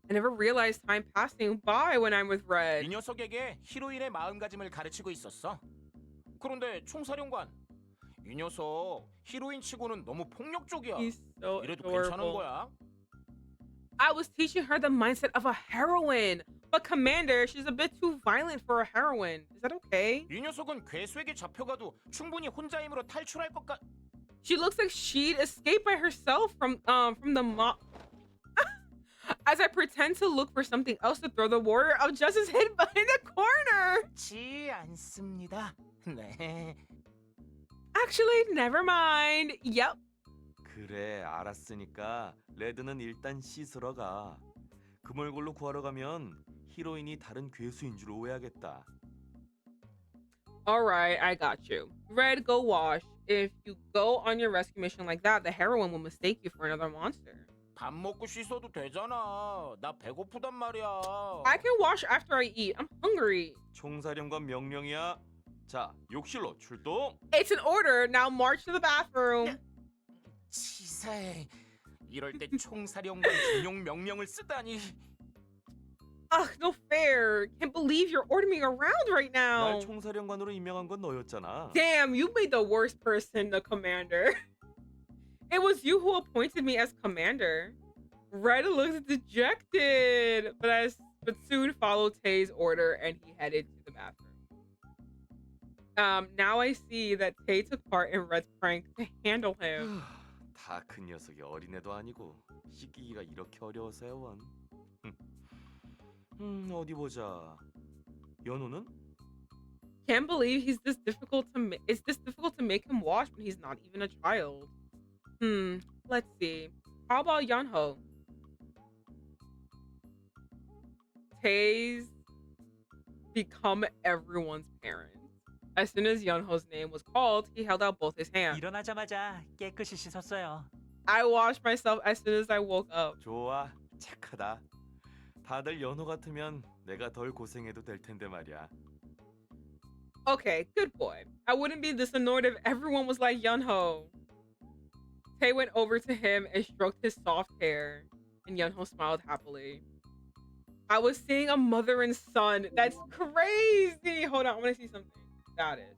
I never realized time passing by when I'm with Red. 이 녀석에게 히로인의 마음가짐을 가르치고 있었어. 그런데 총사령관, 이 녀석 히로인 치고는 너무 폭력적이야. He's so 이래도 괜찮은 adorable. 거야? I was teaching her the mindset of a heroine. But Commander, she's a bit too violent for a heroine. Is that okay? 이 녀석은 괴수에게 잡혀가도 충분히 혼자 힘으로 탈출할 것 같... She looks like she'd escape by herself from the mob. As I pretend to look for something else to throw, the warrior of justice hid behind the corner. 그렇지 않습니다. 네. Actually, never mind. Yep. 그래, 알았으니까 레드는 일단 씻으러 가. 금얼굴로 구하러 가면 히로인이 다른 괴수인 줄 오해하겠다. All right, I got you. Red, go wash. If you go on your rescue mission like that, the heroine will mistake you for another monster. 밥 먹고 씻어도 되잖아. 나 배고프단 말이야. I can wash after I eat. I'm hungry. 총사령관 명령이야. 자, 욕실로 출동. It's an order. Now march to the bathroom. 치사해. 이럴 때 총사령관 전용 명령을 쓰다니. Ugh, no fair. Can't believe you're ordering me around right now. 날 총사령관으로 임명한 건 너였잖아. Damn, you made the worst person the commander. It was you who appointed me as commander. Red looks dejected, but soon followed Tay's order and he headed to the bathroom. Now I see that Tay took part in Red's prank to handle him. 다 큰 녀석이 어린애도 아니고 씻기기가 이렇게 어려워서야 원. 어디 보자. 연호는? Can't believe it's this difficult to make him wash when he's not even a child. Let's see. How about Yunho? Tay's become everyone's parent. As soon as Yunho's name was called, he held out both his hands. 일어나자마자 깨끗이 씻었어요. I washed myself as soon as I woke up. 좋아, 착하다. 다들 연호 같으면 내가 덜 고생해도 될 텐데 말이야. Okay, good boy. I wouldn't be this annoyed if everyone was like Yunho. Tay went over to him and stroked his soft hair, and Yunho smiled happily. I was seeing a mother and son. That's crazy. Hold on, I want to see something. Status.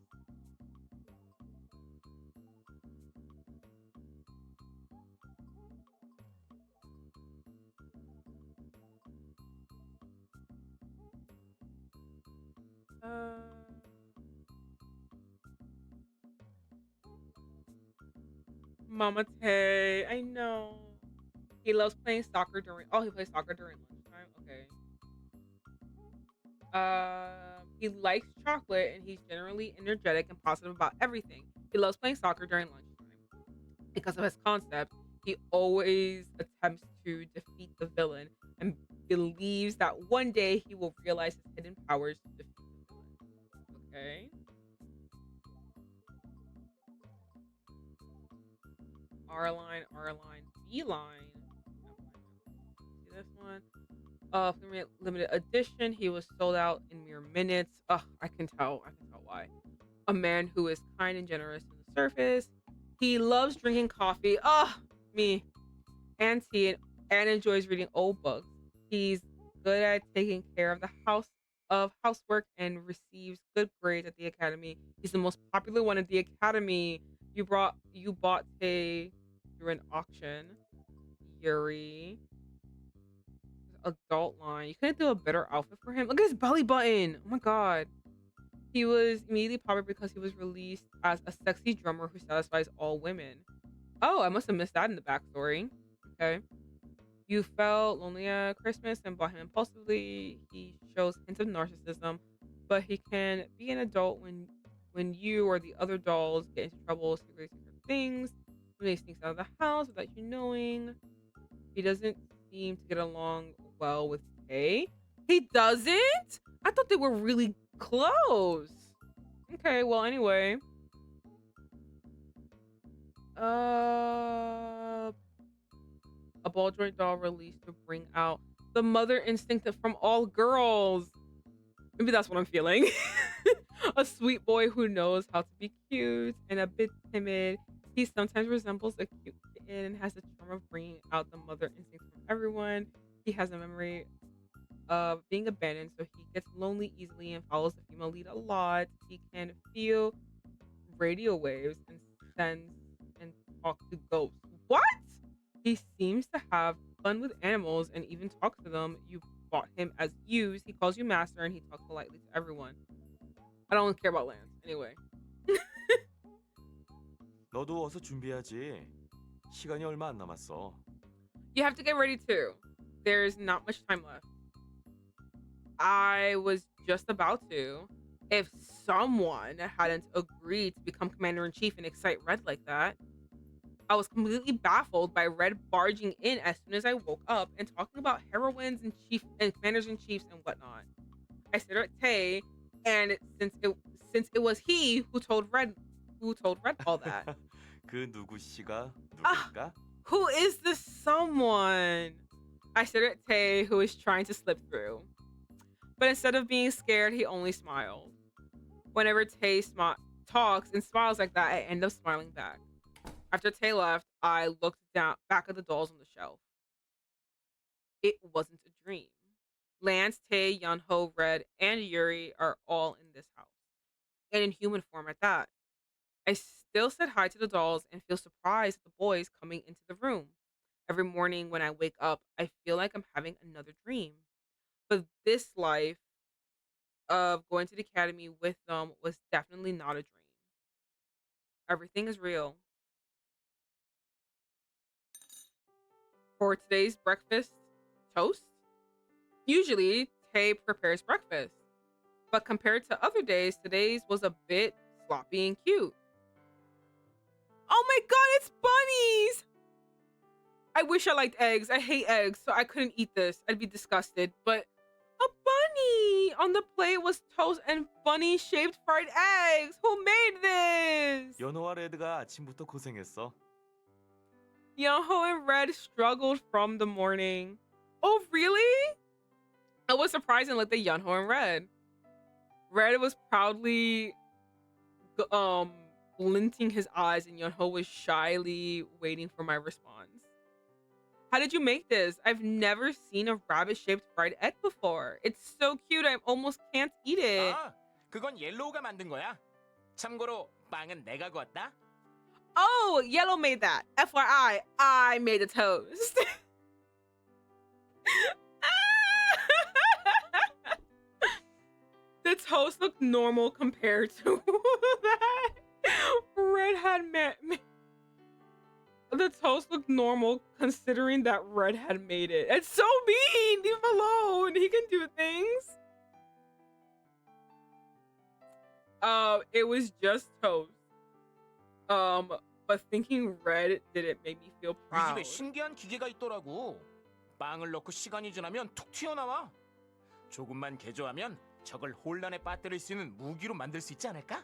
Mama Tay, I know. He loves playing soccer during. Oh, he plays soccer during lunchtime. Okay. He likes chocolate and he's generally energetic and positive about everything. He loves playing soccer during lunchtime. Because of his concept, he always attempts to defeat the villain and believes that one day he will realize his hidden powers to defeat the villain. Okay. R line, B line. See this one? Limited edition. He was sold out in mere minutes. Ugh, I can tell why. A man who is kind and generous on the surface. He loves drinking coffee. Ugh, me. And tea, and enjoys reading old books. He's good at taking care of the housework and receives good grades at the academy. He's the most popular one at the academy. You bought Tay through an auction. Yuri. adult line. You couldn't do a better outfit for him. Look at his belly button. Oh my god. He was immediately popular because he was released as a sexy drummer who satisfies all women. Oh, I must have missed that in the backstory. Okay. You felt lonely at Christmas and bought him impulsively. He shows hints of narcissism, but he can be an adult when you or the other dolls get into trouble, secretly secret things. When he sneaks out of the house without you knowing. He doesn't seem to get along well with Tay. He doesn't? I thought they were really close. Okay, well, anyway. A ball joint doll released to bring out the mother instinct from all girls. Maybe that's what I'm feeling. A sweet boy who knows how to be cute and a bit timid. He sometimes resembles a cute kitten and has the charm of bringing out the mother instinct from everyone. He has a memory of being abandoned, so he gets lonely easily and follows the female lead a lot. He can feel radio waves and sends and talk to ghosts. What? He seems to have fun with animals and even talk to them. You bought him as used. He calls you master and he talks politely to everyone. I don't care about Lance. Anyway. 너도 어서 준비해야지. 시간이 얼마 안 남았어. You have to get ready too. There's not much time left. I was just about to. If someone hadn't agreed to become commander-in-chief and excite Red like that. I was completely baffled by Red barging in as soon as I woke up and talking about heroines and commanders-in-chiefs and whatnot. I stared at Tay, and since it was he who told Red all that. 그 누구 씨가 누굴까? Who is this someone? I stared at Tay, who was trying to slip through. But instead of being scared, he only smiled. Whenever Tay talks and smiles like that, I end up smiling back. After Tay left, I looked back at the dolls on the shelf. It wasn't a dream. Lance, Tay, Yunho, Red, and Yuri are all in this house. And in human form at that. I still said hi to the dolls and feel surprised at the boys coming into the room. Every morning when I wake up, I feel like I'm having another dream. But this life of going to the academy with them was definitely not a dream. Everything is real. For today's breakfast toast, usually Tay prepares breakfast. But compared to other days, today's was a bit sloppy and cute. Oh my god, it's bunnies! I wish I liked eggs. I hate eggs, so I couldn't eat this. I'd be disgusted. But a bunny! On the plate was toast and bunny-shaped fried eggs. Who made this? 연호와 레드가 아침부터 고생했어. Yunho and Red struggled from the morning. Oh, really? I was surprised and looked at Yunho and Red. Red was proudly glinting his eyes and Yunho was shyly waiting for my response. How did you make this? I've never seen a rabbit-shaped fried egg before. It's so cute, I almost can't eat it. 아, 그건 옐로우가 만든 거야. 참고로 빵은 내가 구웠다. Oh, Yellow made that. FYI, I made the toast. The toast looked normal compared to that Red had met. The toast looked normal considering that Red had made it. It's so mean. Leave him alone. He can do things. It was just toast. But thinking Red didn't make me feel 이 proud. 집에 신기한 기계가 있더라고. 빵을 넣고 시간이 지나면 툭 튀어나와. 조금만 개조하면 적을 혼란에 빠뜨릴 수 있는 무기로 만들 수 있지 않을까?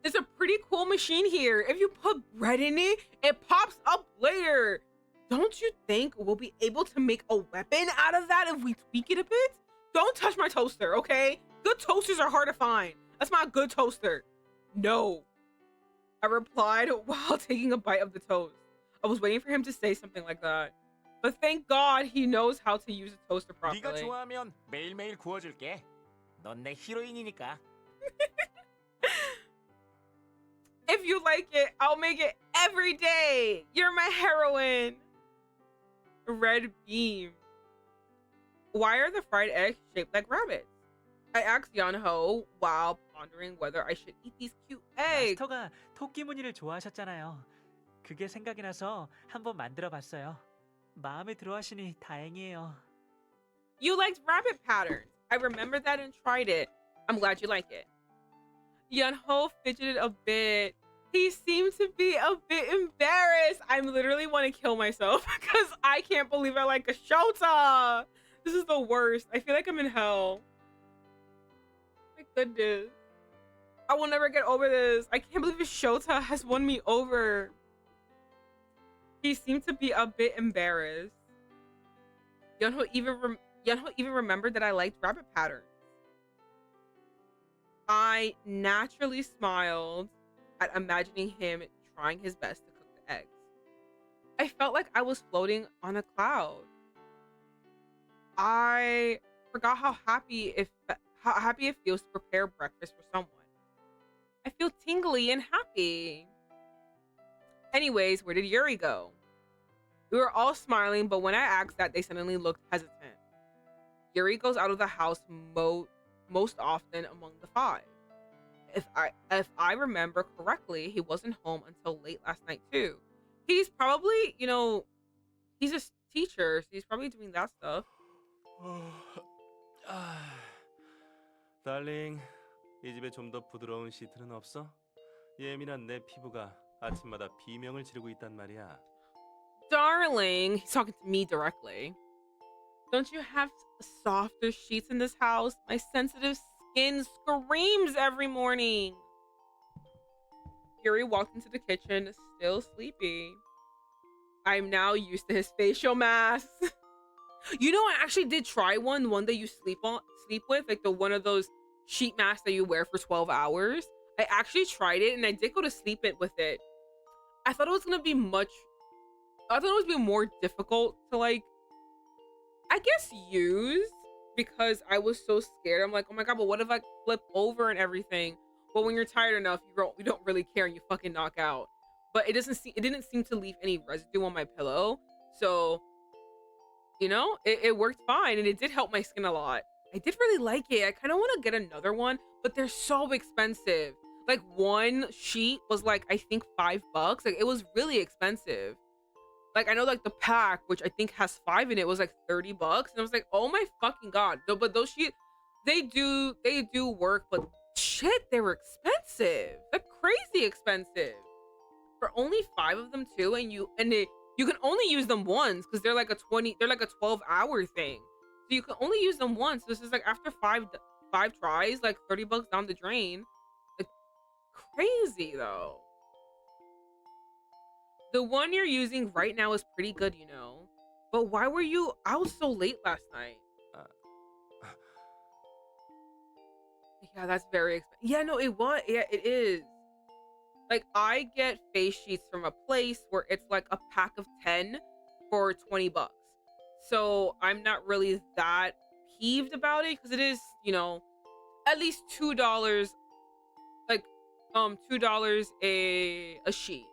It's a pretty cool machine here. If you put bread in it, it pops up later. Don't you think we'll be able to make a weapon out of that if we tweak it a bit? Don't touch my toaster, okay? Good toasters are hard to find. That's my good toaster. No. I replied while taking a bite of the toast. I was waiting for him to say something like that. But thank God he knows how to use a toaster 네가 properly. 좋아하면 매일매일 구워줄게. 넌 내 히로인이니까. If you like it, I'll make it every day. You're my heroine. Red beam. Why are the fried eggs shaped like rabbits? I asked Yeonho while pondering whether I should eat these cute eggs. 마스터가 토끼 무늬를 좋아하셨잖아요. 그게 생각이 나서 한번 만들어 봤어요. 마음에 들어하시니 다행이에요. You liked rabbit patterns. I remembered that and tried it. I'm glad you like it. Yeonho fidgeted a bit. He seemed to be a bit embarrassed. I literally want to kill myself because I can't believe I like a SHOTA. This is the worst. I feel like I'm in hell. My goodness. I will never get over this. I can't believe a SHOTA has won me over. He seemed to be a bit embarrassed. Yeonho even remembered that I liked rabbit patterns. I naturally smiled at imagining him trying his best to cook the eggs. I felt like I was floating on a cloud. I forgot how happy it feels to prepare breakfast for someone. I feel tingly and happy. Anyways, where did Yuri go? We were all smiling, but when I asked that, they suddenly looked hesitant. Yuri goes out of the house most often among the five. If I remember correctly, he wasn't home until late last night too. He's probably, he's a teacher, so he's probably doing that stuff. 달링, 이 집에 좀 더 부드러운 시트는 없어? 예민한 내 피부가 아침마다 비명을 지르고 있단 말이야. Darling, he's talking to me directly. Don't you have softer sheets in this house? My sensitive skin screams every morning. Yuri walked into the kitchen, still sleepy. I'm now used to his facial mask. I actually did try one that you sleep with, like the one of those sheet masks that you wear for 12 hours. I actually tried it and I did go to sleep with it. I thought it was gonna be more difficult to use because I was so scared. I'm like, oh my god, but what if I flip over and everything? But when you're tired enough, you don't really care and you fucking knock out. But it didn't seem to leave any residue on my pillow. So, it worked fine and it did help my skin a lot. I did really like it. I kind of want to get another one, but they're so expensive. Like one sheet was like, I think $5. Like it was really expensive. Like I know like the pack, which I think has 5 in it, was like $30. And I was like, oh my fucking god. No, but those sheets, they do work, but shit, they were expensive. They're crazy expensive. For only 5 of them too, and you can only use them once because they're like a 12-hour thing. So you can only use them once. This is like after five tries, like $30 down the drain. Like crazy though. The one you're using right now is pretty good, But why were you out so late last night? Yeah, that's very expensive. Yeah, no, it was. Yeah, it is. Like, I get face sheets from a place where it's like a pack of 10 for $20. So I'm not really that peeved about it because it is, at least $2, like $2 a sheet,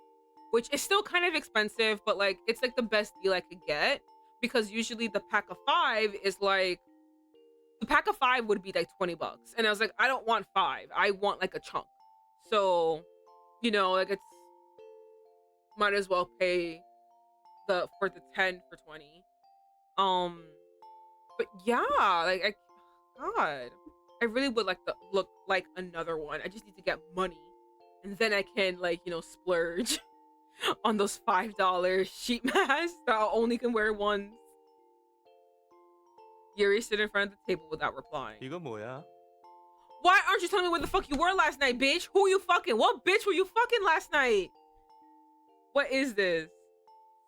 which is still kind of expensive, but like it's like the best deal I could get because usually the pack of 5 is like the pack of 5 would be like $20, and I was like, I don't want 5, I want like a chunk. So like it's might as well pay for the 10 for 20. But yeah, like God, I really would like to look like another one. I just need to get money, and then I can splurge on those $5 sheet masks that I only can wear once. Yuri stood in front of the table without replying. 이거 뭐야? Why aren't you telling me what the fuck you were last night, bitch? Who you fucking? What bitch were you fucking last night? What is this?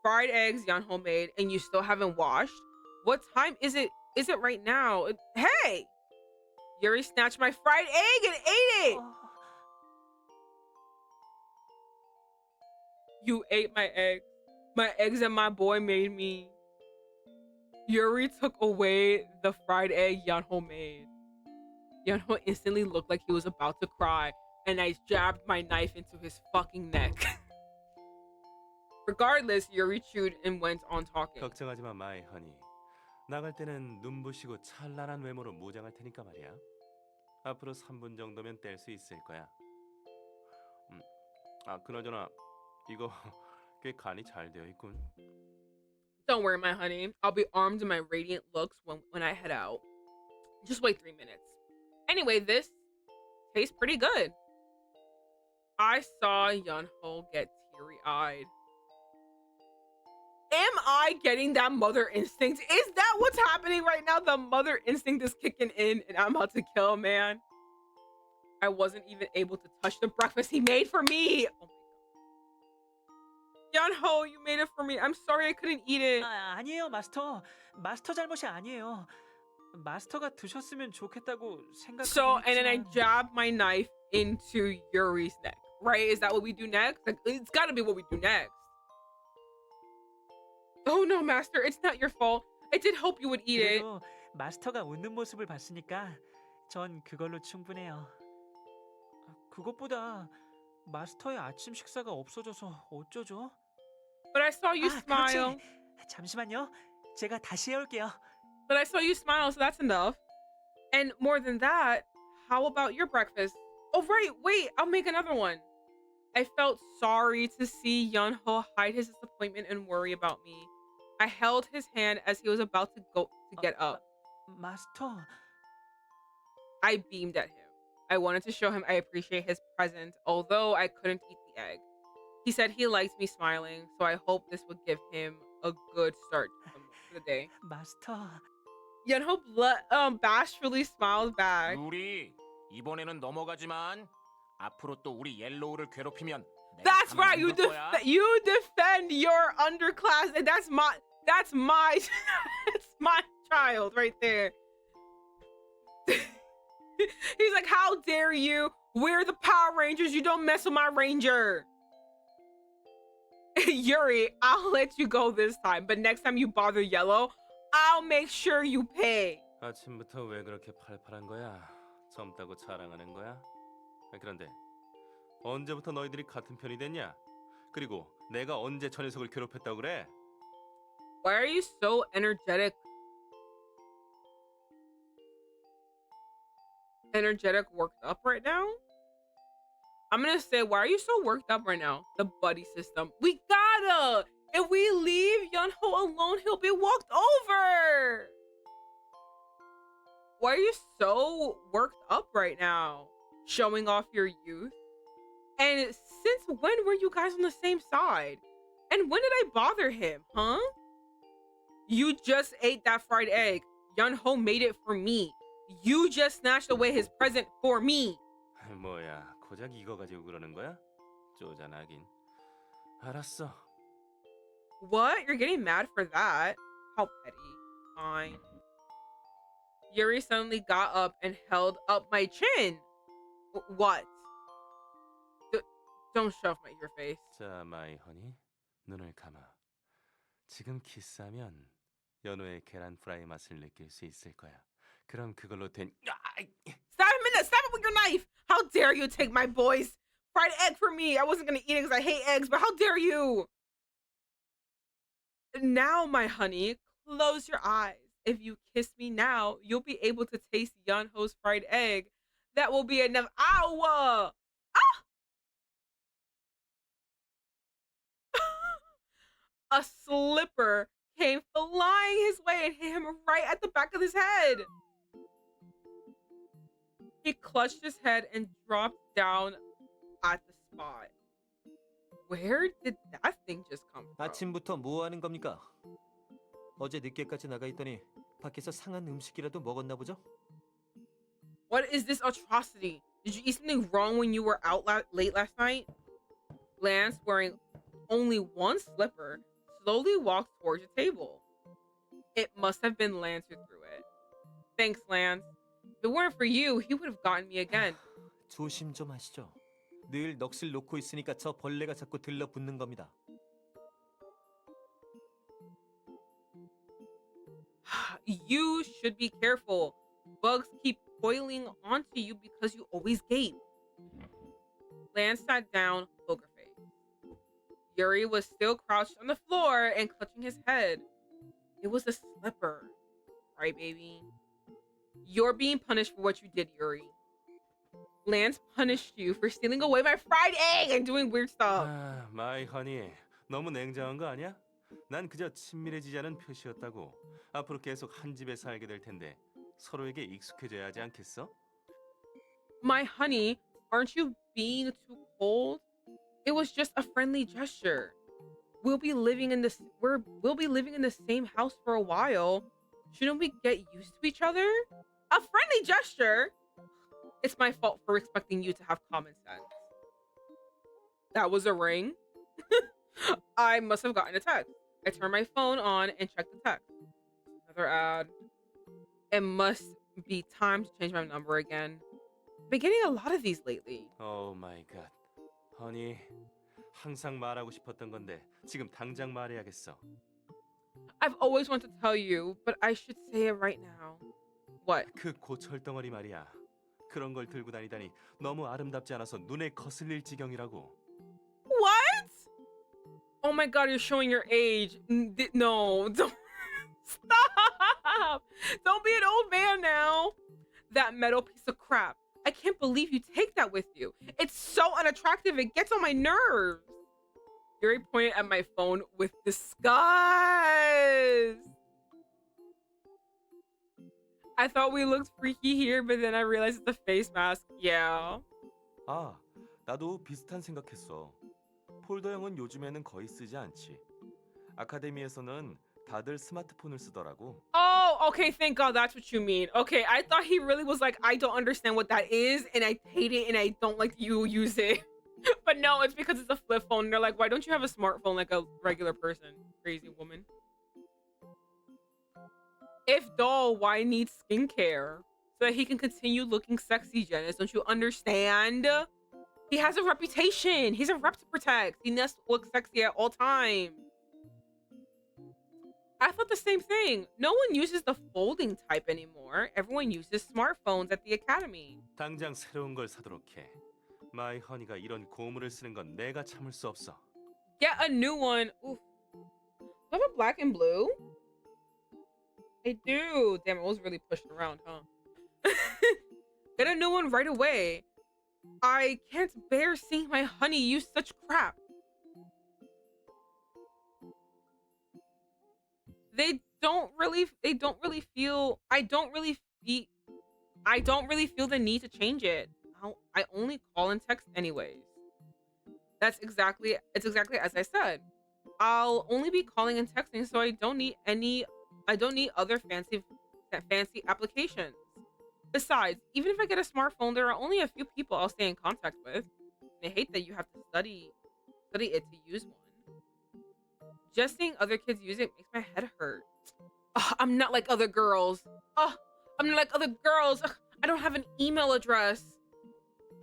Fried eggs Yeonho made and you still haven't washed? What time is it? Is it right now? Hey! Yuri snatched my fried egg and ate it! You ate my eggs. My eggs that my boy made me. Yuri took away the fried egg Yeonho made. Yeonho instantly looked like he was about to cry, and I jabbed my knife into his fucking neck. Regardless, Yuri chewed and went on talking. 걱정하지 마, my honey. 나갈 때는 눈부시고 찬란한 외모로 무장할 테니까 말이야. 앞으로 3분 정도면 뗄 수 있을 거야. 그나저나 이거 꽤 간이 잘 되어 있군. Don't worry, my honey. I'll be armed in my radiant looks when I head out. Just wait 3 minutes. Anyway, this tastes pretty good. I saw Yunho get teary-eyed. Am I getting that mother instinct? Is that what's happening right now? The mother instinct is kicking in and I'm about to kill a man. I wasn't even able to touch the breakfast he made for me. Oh my god. Yunho, you made it for me. I'm sorry I couldn't eat it. 아니에요, 마스터. 마스터 잘못이 아니에요. 마스터가 드셨으면 좋겠다고 So, and then I 생각하긴 jab my knife into Yuri's neck, right? Is that what we do next? Like, it's gotta be what we do next. Oh no, master, it's not your fault. I did hope you would eat it. 그래도 마스터가 웃는 모습을 봤으니까 전 그걸로 충분해요. 그것보다 마스터의 아침 식사가 없어져서 어쩌죠? But I saw you smile. 그렇지. 잠시만요. 제가 다시 해올게요. But I saw you smile, so that's enough. And more than that, how about your breakfast? Oh, right, wait, I'll make another one. I felt sorry to see Yunho hide his disappointment and worry about me. I held his hand as he was about to go to get up. 마스터. I beamed at him. I wanted to show him I appreciate his presence, although I couldn't eat the egg. He said he liked me smiling, so I hope this would give him a good start to the day. 마스터. Yunho bashfully smiled back. 우리 이번에는 넘어가지만 앞으로 또 우리 옐로우를 괴롭히면 내가 That's 가만 right. 안 둘 거야. You defend your underclass, and that's my that's my child right there. He's like, how dare you? We're the Power Rangers. You don't mess with my ranger. Yuri, I'll let you go this time, but next time you bother Yellow, I'll make sure you pay. 아침부터 왜 그렇게 팔팔한 거야? 젊다고 자랑하는 거야? 그런데 언제부터 너희들이 같은 편이 됐냐? 그리고 내가 언제 저 녀석을 괴롭혔다고 그래? Why are you so energetic? Worked up right now? I'm gonna say, why are you so worked up right now? The buddy system. We gotta! If we leave Yunho alone, he'll be walked over! Why are you so worked up right now? Showing off your youth? And since when were you guys on the same side? And when did I bother him, huh? You just ate that fried egg. Yunho made it for me. You just snatched away his present for me. 뭐야, 고작 이거 가지고 그러는 거야? 쪼잔하긴. 알았어. What? You're getting mad for that? How petty. Fine. Yuri suddenly got up and held up my chin. What? Don't shove your face. 자, 마이 허니, 눈을 감아. 지금 키스하면 연어의 계란 프라이 맛을 느낄 수 있을 거야. 그럼 그걸로 된... Stab it with your knife! How dare you take my boy's fried egg for me? I wasn't gonna eat it because I hate eggs, but how dare you? Now, my honey, close your eyes. If you kiss me now, you'll be able to taste Yunho's fried egg. That will be enough. Ow! Ah! A slipper came flying his way and hit him right at the back of his head. He clutched his head and dropped down at the spot. Where did that thing just come from? 아침부터 뭐 하는 겁니까? 어제 늦게까지 나가 있더니 밖에서 상한 음식이라도 먹었나 보죠? What is this atrocity? Did you eat something wrong when you were out late last night? Lance, wearing only one slipper, slowly walked towards the table. It must have been Lance who threw it. Thanks, Lance. If it weren't for you, he would have gotten me again. 조심 좀 하시죠. 늘 넋을 놓고 있으니까 저 벌레가 자꾸 들러붙는 겁니다. You should be careful. Bugs keep coiling onto you because you always gape. Lance sat down, poker face. Yuri was still crouched on the floor and clutching his head. It was a slipper. crybaby. You're being punished for what you did, Yuri. Lance punished you for stealing away my fried egg and doing weird stuff. 아, 마이 허니, 너무 냉정한 거 아니야? 난 그저 친밀해지자는 표시였다고. 앞으로 계속 한 집에 살게 될 텐데 서로에게 익숙해져야 하지 않겠어? My honey, aren't you being too cold? It was just a friendly gesture. We'll be living in the same house for a while. Shouldn't we get used to each other? A friendly gesture? It's my fault for expecting you to have common sense. That was a ring. I must have gotten a text. I turned my phone on and checked the text. Another ad. It must be time to change my number again. I've been getting a lot of these lately. 오 마이 갓. 허니, 항상 말하고 싶었던 건데 지금 당장 말해야겠어. I've always wanted to tell you, but I should say it right now. What? 그 고철덩어리 말이야. 그런 걸 들고 다니다니 너무 아름답지 않아서 눈에 거슬릴 지경이라고. What? Oh my god, you're showing your age. No, don't. Stop! Don't be an old man now. That metal piece of crap. I can't believe you take that with you. It's so unattractive, it gets on my nerves. Yuri pointed at my phone with disgust. I thought we looked freaky here, but then I realized it's a face mask. Yeah. 아, 나도 비슷한 생각했어. 폴더형은 요즘에는 거의 쓰지 않지. 아카데미에서는 다들 스마트폰을 쓰더라고. Oh, okay, thank God that's what you mean. Okay, I thought he really was like, I don't understand what that is, and I hate it, and I don't like you use it. But no, it's because it's a flip phone. They're like, why don't you have a smartphone like a regular person? Crazy woman. If doll, why need skincare? So that he can continue looking sexy, Janice. Don't you understand? He has a reputation. He's a rep to protect. He must look sexy at all times. I thought the same thing. No one uses the folding type anymore. Everyone uses smartphones at the academy. 당장 새로운 걸 사도록 해. 마이 허니가 이런 고물을 쓰는 건 내가 참을 수 없어. Get a new one. Oof. Do I have a black and blue? I do. Damn, it was really pushed around, huh? Get a new one right away. I can't bear seeing my honey use such crap. I don't really feel the need to change it. I only call and text anyways. It's exactly as I said. I'll only be calling and texting, so I don't need other fancy applications. Besides, even if I get a smartphone, there are only a few people I'll stay in contact with. I hate that you have to study it to use one. Just seeing other kids use it makes my head hurt. Ugh, I'm not like other girls. Ugh, I'm not like other girls. Ugh, I don't have an email address.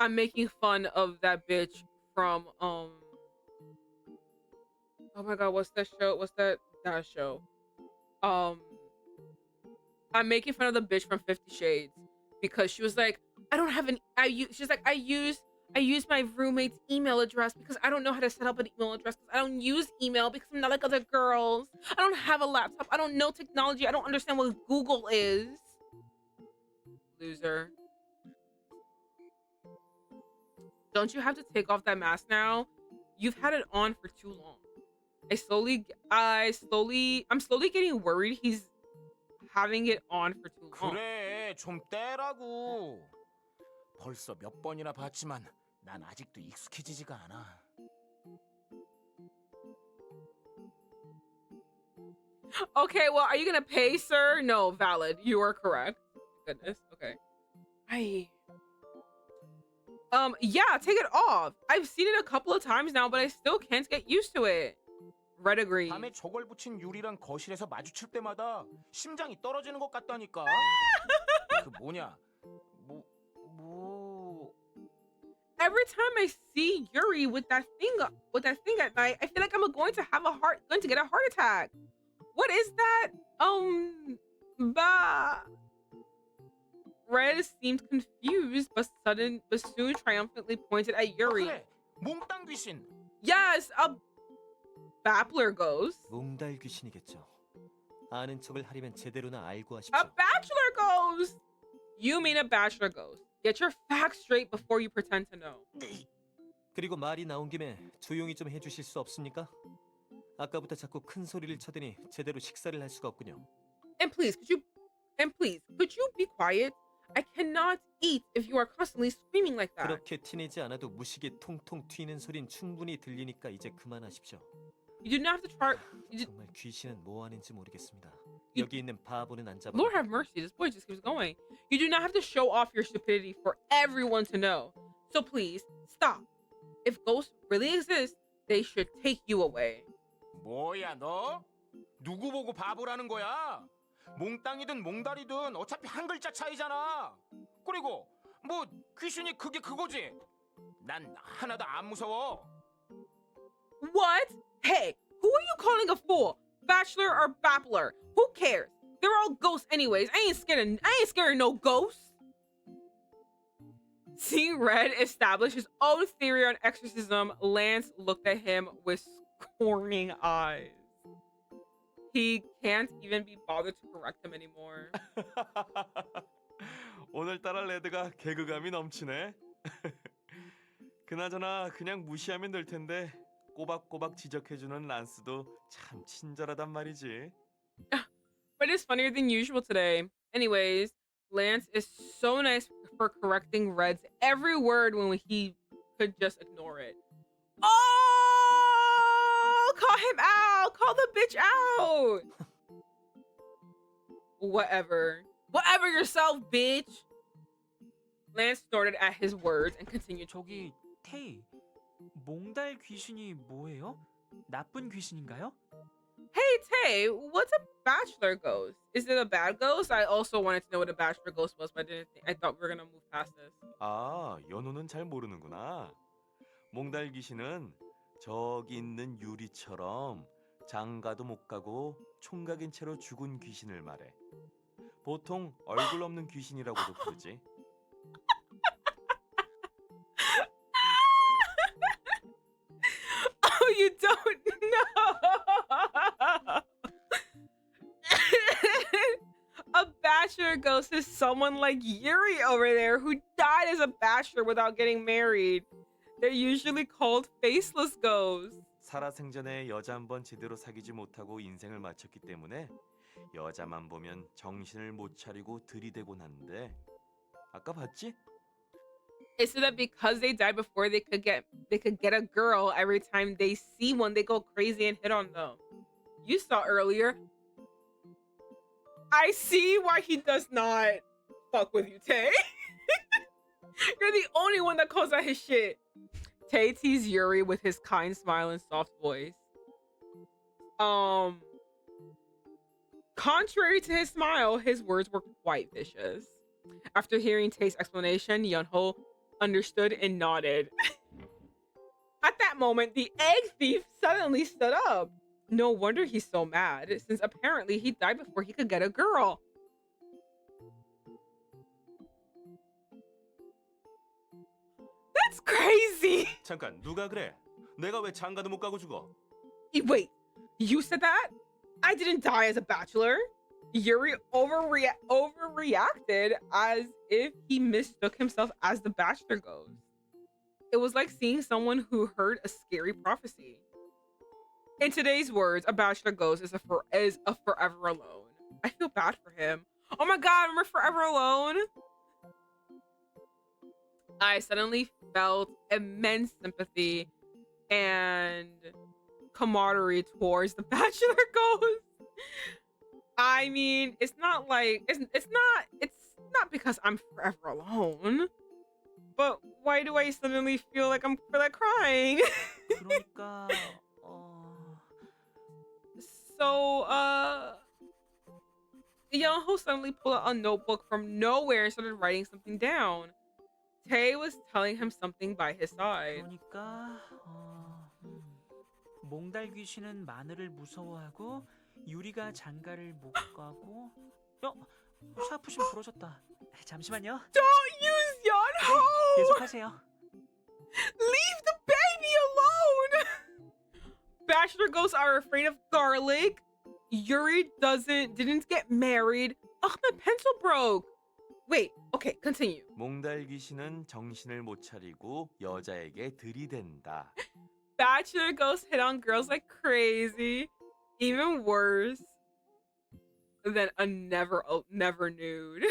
I'm making fun of that bitch from oh my god, what's that show? What's that show? I'm making fun of the bitch from 50 Shades because she was like, she's like, I use my roommate's email address because I don't know how to set up an email address because I don't use email because I'm not like other girls. I don't have a laptop. I don't know technology. I don't understand what Google is. Loser. Don't you have to take off that mask now? You've had it on for too long. I'm slowly getting worried he's having it on for too long. 그래, 좀 떼라고. 벌써 몇 번이나 봤지만 난 아직도 익숙해지지가 않아. Okay, well, are you gonna pay, sir? No, valid. You are correct. Goodness. Okay. Yeah, take it off. I've seen it a couple of times now, but I still can't get used to it. Red agrees. 밤에 저걸 붙인 유리랑 거실에서 마주칠 때마다 심장이 떨어지는 것 같다니까. 그 뭐냐? Every time I see Yuri with that thing at night, I feel like I'm going to get a heart attack. What is that? Red seemed confused, but soon triumphantly pointed at Yuri. 그래, 몽땅 귀신. Yes, a babbler ghost. 몽달 귀신이겠죠. 아는 척을 하려면 제대로나 알고 A 하십시오. bachelor ghost. You mean a bachelor ghost. Get your facts straight before you pretend to know. 그리고 말이 나온 김에 조용히 좀 해주실 수 없습니까? 아까부터 자꾸 큰 소리를 쳐대니 제대로 식사를 할 수가 없군요. And please, could you be quiet? I cannot eat if you are constantly screaming like that. 그렇게 티내지 않아도 무식이 통통 튀는 소린 충분히 들리니까 이제 그만하십시오. You do not have to try. 정말 귀신은 뭐 하는지 모르겠습니다. You- 여기 있는 바보는 안 잡아. Lord have mercy, this boy just keeps going. You do not have to show off your stupidity for everyone to know. So please, stop. If ghosts really exist, they should take you away. 뭐야 너? 누구 보고 바보라는 거야? 몽땅이든 몽다리든 어차피 한 글자 차이잖아. 그리고 뭐 귀신이 그게 그거지. 난 하나도 안 무서워. What? Hey, who are you calling a fool? Bachelor or babbler? Who cares? They're all ghosts anyways. I ain't scared of no ghosts. Seeing Red establish his own theory on exorcism, Lance looked at him with scorning eyes. He can't even be bothered to correct him anymore. 오늘따라 레드가 개그감이 넘치네. 그나저나 그냥 무시하면 될 텐데 꼬박꼬박 지적해주는 란스도 참 친절하단 말이지. But it's funnier than usual today. Anyways, Lance is so nice for correcting Red's every word when he could just ignore it. Oh, call him out. Call the bitch out. Whatever yourself, bitch. Lance snorted at his words and continued. 저기 테이, 몽달 귀신이 뭐예요? 나쁜 귀신인가요? Hey, Tay, what's a bachelor ghost? Is it a bad ghost? I also wanted to know what a bachelor ghost was, but I thought we were gonna move past this. 아, 연호는 잘 모르는구나. 몽달 귀신은 저기 있는 유리처럼 장가도 못 가고 총각인 채로 죽은 귀신을 말해. 보통 얼굴 없는 귀신이라고도 부르지. Oh, you don't know. A bachelor ghost is someone like Yuri over there who died as a bachelor without getting married. They're usually called faceless ghosts. 살아생전에 여자 한 번 제대로 사귀지 못하고 인생을 마쳤기 때문에 여자만 보면 정신을 못 차리고 들이대곤 하는데 아까 봤지? It's so that because they died before they could get a girl, every time they see one, they go crazy and hit on them. You saw earlier. I see why he does not fuck with you, Tay. You're the only one that calls out his shit. Tay teased Yuri with his kind smile and soft voice. Contrary to his smile, his words were quite vicious. After hearing Tay's explanation, Yunho understood and nodded. At that moment, the egg thief suddenly stood up. No wonder he's so mad, since apparently he died before he could get a girl. That's crazy. 잠깐 누가 그래? 내가 왜 장가도 못 가고 죽어? Wait, you said that? I didn't die as a bachelor. Yuri overreacted as if he mistook himself as the bachelor ghost. It was like seeing someone who heard a scary prophecy. In today's words, a bachelor ghost is a forever alone. I feel bad for him. Oh my god, remember Forever Alone? I suddenly felt immense sympathy and camaraderie towards the bachelor ghost. I mean, it's not because I'm forever alone. But why do I suddenly feel like I'm crying? 그러니까 So, Youngho suddenly pulled out a notebook from nowhere and started writing something down. Tae was telling him something by his side. 그러니까 몽달 귀신은 마늘을 무서워하고 유리가 장가를 못 가고 샤프심 부러졌다. 잠시만요. Don't use Yeonho! 계속하세요. Leave the baby alone! Bachelor ghosts are afraid of garlic, Yuri didn't get married. Ugh, my pencil broke. Wait, okay, continue. 몽달 귀신은 정신을 못 차리고 여자에게 들이댄다. Bachelor ghosts hit on girls like crazy. Even worse than a never nude.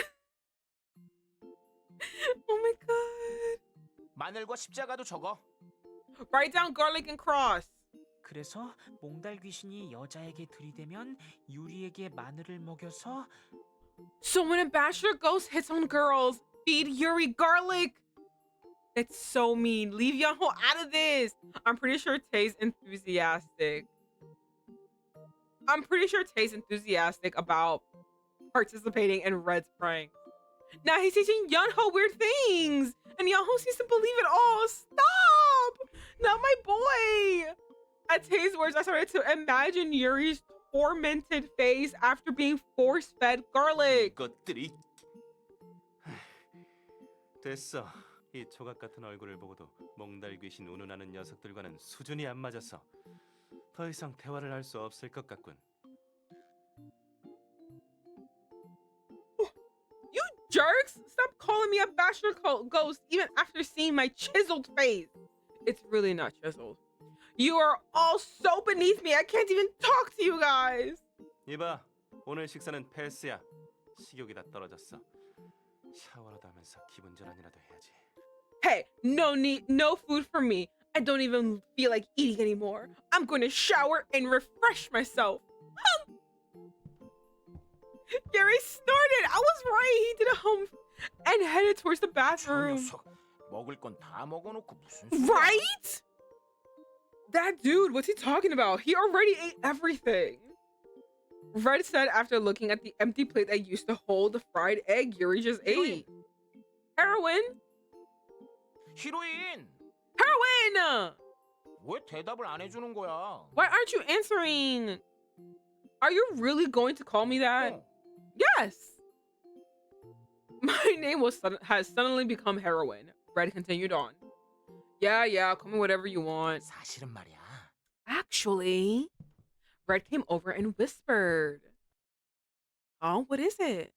Oh my god. 마늘과 십자가도 적어. Write down garlic and cross. 그래서 몽달 귀신이 여자에게 들이대면 유리에게 마늘을 먹여서 So when a bachelor ghost hits on girls, feed Yuri garlic. That's so mean. Leave Yonho out of this. I'm pretty sure Tae's enthusiastic. About participating in Red's pranks. Now he's teaching Yonho weird things. And Yonho seems to believe it all. Stop! Not my boy! At Tae's words, I started to imagine Yuri's tormented face after being force-fed garlic. 이것들이 됐어. 이 조각 같은 얼굴을 보고도 몽달 귀신 운운하는 녀석들과는 수준이 안 맞아서 더 이상 대화를 할 수 없을 것 같군. You jerks! Stop calling me a bachelor ghost even after seeing my chiseled face. It's really not chiseled. You are all so beneath me. I can't even talk to you guys. 이봐, 오늘 식사는 패스야. 식욕이 다 떨어졌어. 샤워라도 하면서 기분 전환이라도 해야지. Hey, no food for me. I don't even feel like eating anymore. I'm going to shower and refresh myself. Gary snorted. I was right. He did a home and headed towards the 저 bathroom. 녀석 먹을 건 다 먹어놓고 무슨 소리야? Right? That dude, what's he talking about? He already ate everything. Red said after looking at the empty plate that used to hold the fried egg Yuri just ate. Heroin? 히로인! Heroin! 왜 대답을 안 해주는 거야? Why aren't you answering? Are you really going to call me that? 어, Yes. My name has suddenly become heroin. Red continued on. Yeah, call me whatever you want. 사실은 말이야. Actually, Red came over and whispered. Oh, what is it?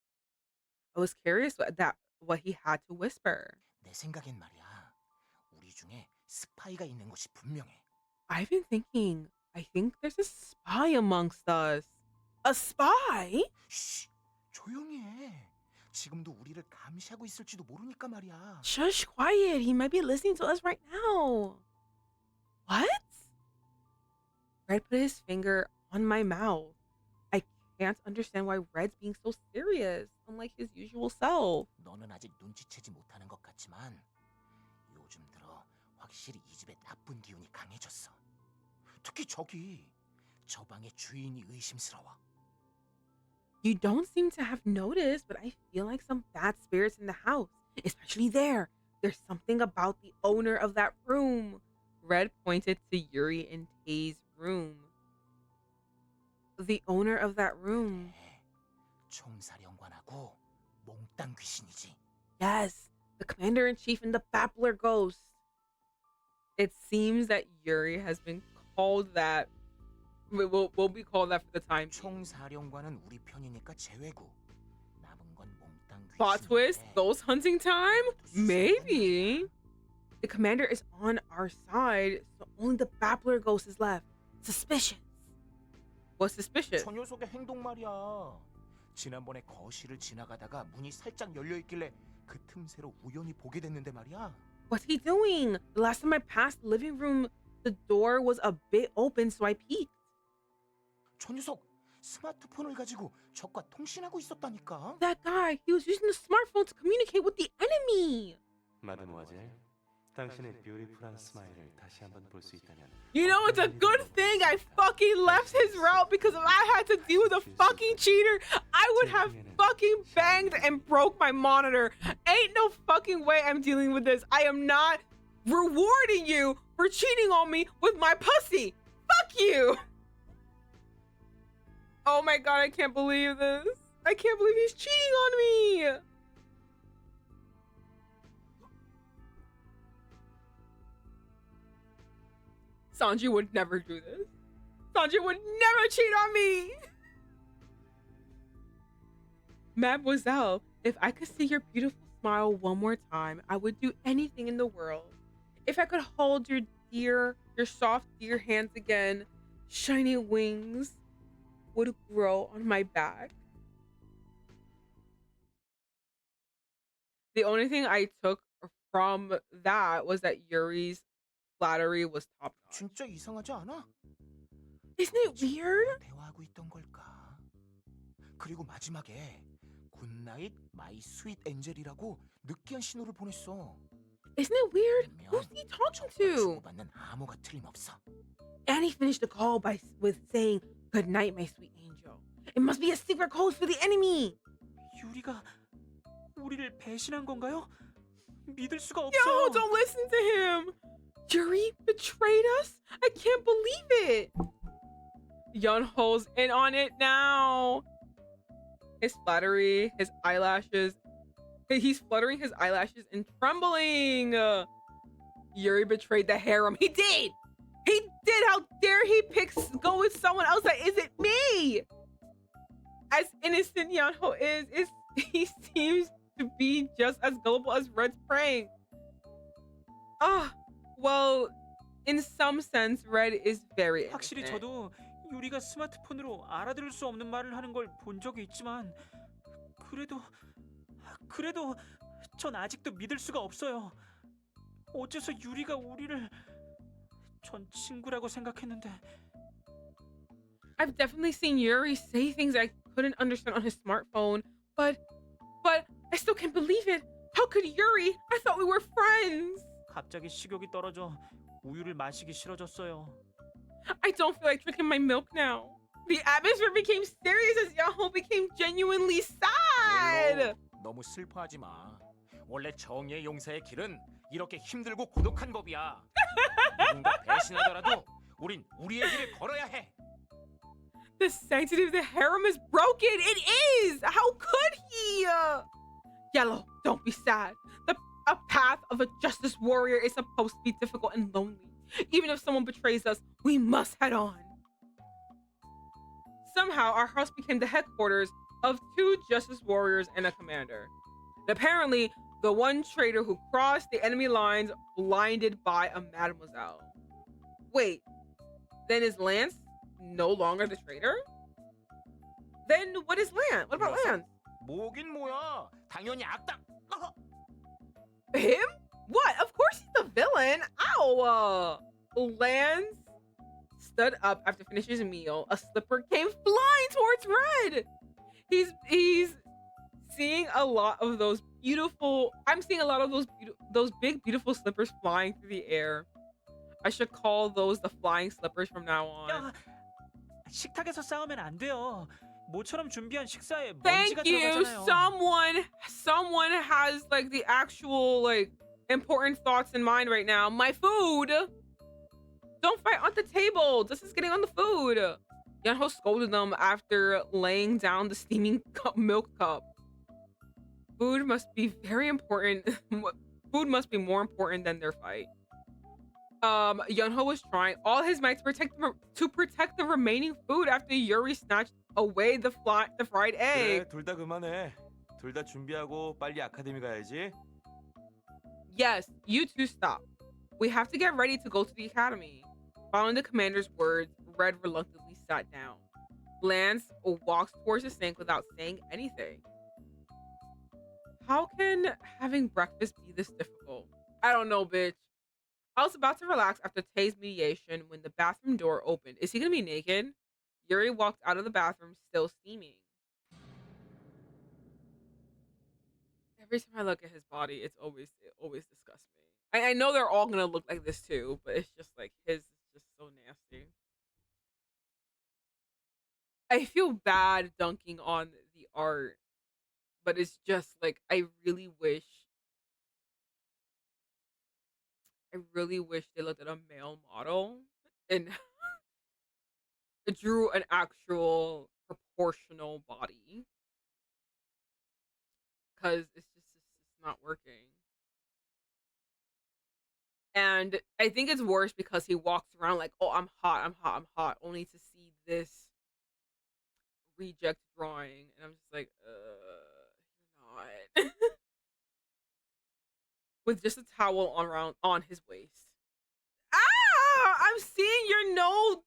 I was curious what he had to whisper. 내 생각엔 말이야. 우리 중에 스파이가 있는 것이 분명해. I've been thinking, I think there's a spy amongst us. A spy? 쉿! 조용히 해. 지금도 우리를 감시하고 있을지도 모르니까 말이야. Shush, quiet. He might be listening to us right now. What? Red put his finger on my mouth. I can't understand why Red's being so serious, unlike his usual self. 너는 아직 눈치채지 못하는 것 같지만 요즘 들어 확실히 이 집에 나쁜 기운이 강해졌어. 특히 저 방의 주인이 의심스러워. You don't seem to have noticed, but I feel like some bad spirits in the house, especially there. There's something about the owner of that room. Red pointed to Yuri and Tae's room. The owner of that room. 네, 총사령관하고 몽땅 귀신이지. Yes, the commander-in-chief and the babbler ghost. It seems that Yuri has been called that. Will be called that for the time being. 총사령관은 우리 편이니까 제외고 남은 건 몽땅 Plot twist, 귀신인데 ghost hunting time? Maybe. The commander is on our side, so only the babbler ghost is left. Suspicious. What's suspicious? 저 녀석의 행동 말이야. 지난번에 거실을 지나가다가 문이 살짝 열려 있길래 그 틈새로 우연히 보게 됐는데 말이야. What's he doing? The last time I passed the living room, the door was a bit open, so I peeked. 저 녀석 스마트폰을 가지고 적과 통신하고 있었다니까. That guy, he was using the smartphone to communicate with the enemy. 마드모아젤, 당신의 뷰티풀한 스마일을 다시 한번 볼 수 있다면 You know, it's a good thing I fucking left his route, because if I had to deal with a fucking cheater, I would have fucking banged and broke my monitor. Ain't no fucking way I'm dealing with this. I am not rewarding you for cheating on me with my pussy. Fuck you. Oh my god, I can't believe this. I can't believe he's cheating on me. Sanji would never do this. Sanji would never cheat on me. Mademoiselle, if I could see your beautiful smile one more time, I would do anything in the world. If I could hold your soft dear hands again, shiny wings would grow on my back. The only thing I took from that was that Yuri's flattery was top notch. 진짜 이상하지 않아? Isn't it 지금 weird? 누구랑 대화하고 있던 걸까? 그리고 마지막에 굿나잇 마이 스윗 엔젤이라고 느끼한 신호를 보냈어. Isn't it weird? 분명 Who's he talking 정보가 to? 주고받는 암호가 틀림없어. And he finished the call with saying, "Good night, my sweet angel." It must be a secret code for the enemy. 유리가 우리를 배신한 건가요? 믿을 수가 Yo, 없어. don't listen to him. Yuri betrayed us? I can't believe it. Yunho's in on it now. His flattery, his eyelashes. He's fluttering his eyelashes and trembling. Yuri betrayed the harem. He did. He did. How dare he go with someone else that isn't me? As innocent Yunho is he seems to be just as gullible as Red's prank. Well, in some sense, Red is very 확실히 innocent. 저도 유리가 스마트폰으로 알아들을 수 없는 말을 하는 걸 본 적이 있지만 그래도 전 아직도 믿을 수가 없어요. 어째서 유리가 우리를 전 친구라고 생각했는데 I've definitely seen Yuri say things I couldn't understand on his smartphone, but I still can't believe it. How could Yuri? I thought we were friends. 갑자기 식욕이 떨어져 우유를 마시기 싫어졌어요. I don't feel like drinking my milk now. The atmosphere became serious as Yahoo became genuinely sad. 멜로, 너무 슬퍼하지 마. 원래 정의의 용사의 길은 이렇게 힘들고 고독한 법이야. 누군가 배신하더라도 우린 우리의 길을 걸어야 해. The sanctity of the harem is broken. It is. How could he? Yellow, don't be sad. A path of a justice warrior is supposed to be difficult and lonely. Even if someone betrays us, we must head on. Somehow, our house became the headquarters of 2 justice warriors and a commander. Apparently, the one traitor who crossed the enemy lines blinded by a mademoiselle. Wait, then is Lance no longer the traitor? Then what is Lance? What about Lance? 뭐긴 뭐야. 당연히 악당. Him? What? Of course he's the villain. Ow! Lance stood up after finishing his meal. A slipper came flying towards Red. He's seeing a lot of those beautiful. I'm seeing a lot of those big beautiful slippers flying through the air. I should call those the flying slippers from now on. 야, 식탁에서 싸우면 안 돼요. 모처럼 준비한 식사에 Thank 먼지가 you. 들어가잖아요. Someone has like the actual like important thoughts in mind right now. My food. Don't fight on the table. This is getting on the food. Yunho scolded them after laying down the steaming milk cup. Food must be very important. Food must be more important than their fight. Yunho was trying all his might to protect the remaining food after Yuri snatched away the fried egg. 그래, 둘 다 그만해. 둘 다 준비하고 빨리 아카데미 가야지. Yes, you two stop. We have to get ready to go to the academy. Following the commander's words, Red reluctantly sat down. Lance walks towards the sink without saying anything. How can having breakfast be this difficult? I don't know, bitch. I was about to relax after Tay's mediation when the bathroom door opened. Is he gonna be naked? Yuri walked out of the bathroom still steaming. Every time I look at his body, it always disgusts me. I know they're all gonna look like this too, but it's just like his is just so nasty. I feel bad dunking on the art, but it's just like I really wish they looked at a male model and drew an actual proportional body, because it's not working. And I think it's worse because he walks around like, oh, I'm hot, only to see this reject drawing, and I'm just like, not. With just a towel on his waist. Ah! I'm seeing your no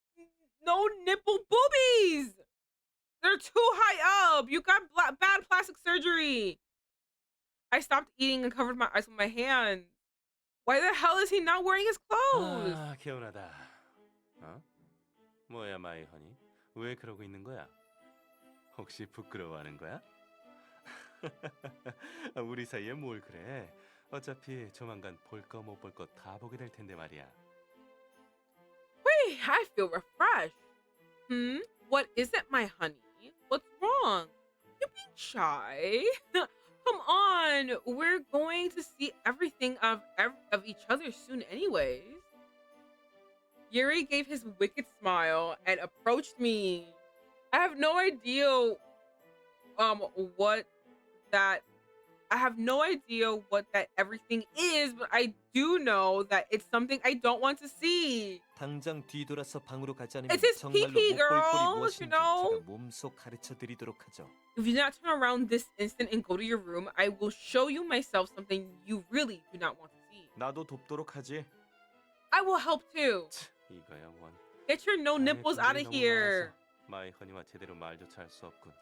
nipple boobies. They're too high up. You got bad plastic surgery. I stopped eating and covered my eyes with my hand. Why the hell is he not wearing his clothes? 아, 개운하다. 어? 뭐야, 마이 허니? 왜 그러고 있는 거야? 혹시 부끄러워하는 거야? 우리 사이에 뭘 그래? 어차피 조만간 볼 거 못 볼 거 다 보게 될 텐데 말이야. Wait, I feel refreshed. What is it, my honey? What's wrong? You're being shy. Come on, we're going to see everything of each other soon anyways. Yuri gave his wicked smile and approached me. I have no idea what that everything is, but I do know that it's something I don't want to see. 당장 뒤돌아서 방으로 가지 않으면 It's his 정말로 pee-pee, 못 볼 꼴이 girls, 무엇인지 you know? 제가 몸소 가르쳐 드리도록 하죠. If you do not turn around this instant and go to your room, I will show you myself something you really do not want to see. 나도 돕도록 하지. I will help too. 이거야 원. Get your no nipples out of 너무 here. 많아서 마이 허니와 제대로 말조차 할 수 없군.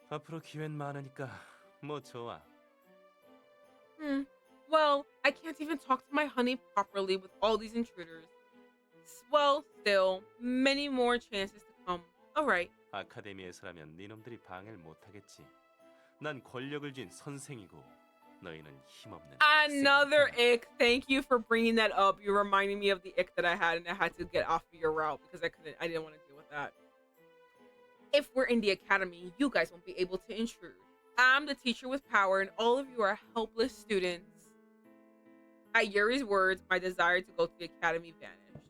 앞으로 기회는 많으니까 뭐 좋아. Well, I can't even talk to my honey properly with all these intruders. Well, still, many more chances to come. Alright. 아카데미에서라면 니놈들이 방해를 못하겠지. 난 권력을 쥔 선생이고 너희는 힘없는 Another 쌩까만. ick. Thank you for bringing that up. You're reminding me of the ick that I had, and I had to get off of your route because I didn't want to deal with that. If we're in the academy, you guys won't be able to intrude. I'm the teacher with power, and all of you are helpless students. At Yuri's words, my desire to go to the academy vanished.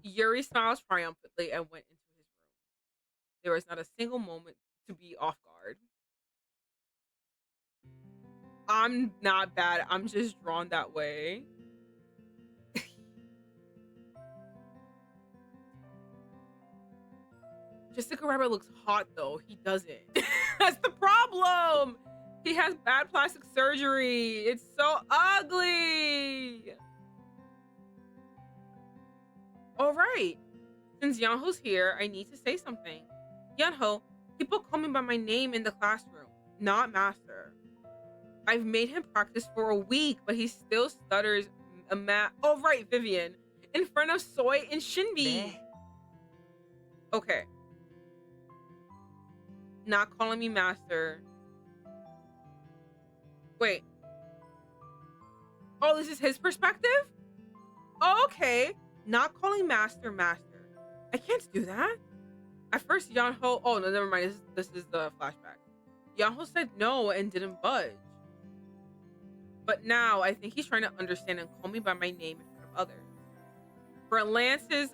Yuri smiled triumphantly and went into his room. There was not a single moment to be off guard. I'm not bad. I'm just drawn that way. Jessica Rabbit looks hot though. He doesn't. That's the problem. He has bad plastic surgery. It's so ugly. All right. Since Yeonho's here, I need to say something. Yeonho, people call me by my name in the classroom, not master. I've made him practice for a week, but he still stutters. Oh, right, Vivian. In front of Soy and Shinbi. 네. Okay. Not calling me master. Wait. Oh, this is his perspective? Oh, okay. Not calling master. I can't do that. At first, Yeonho... Oh, no, never mind. This is the flashback. Yeonho said no and didn't budge. But now, I think he's trying to understand and call me by my name in front of others. For Lance's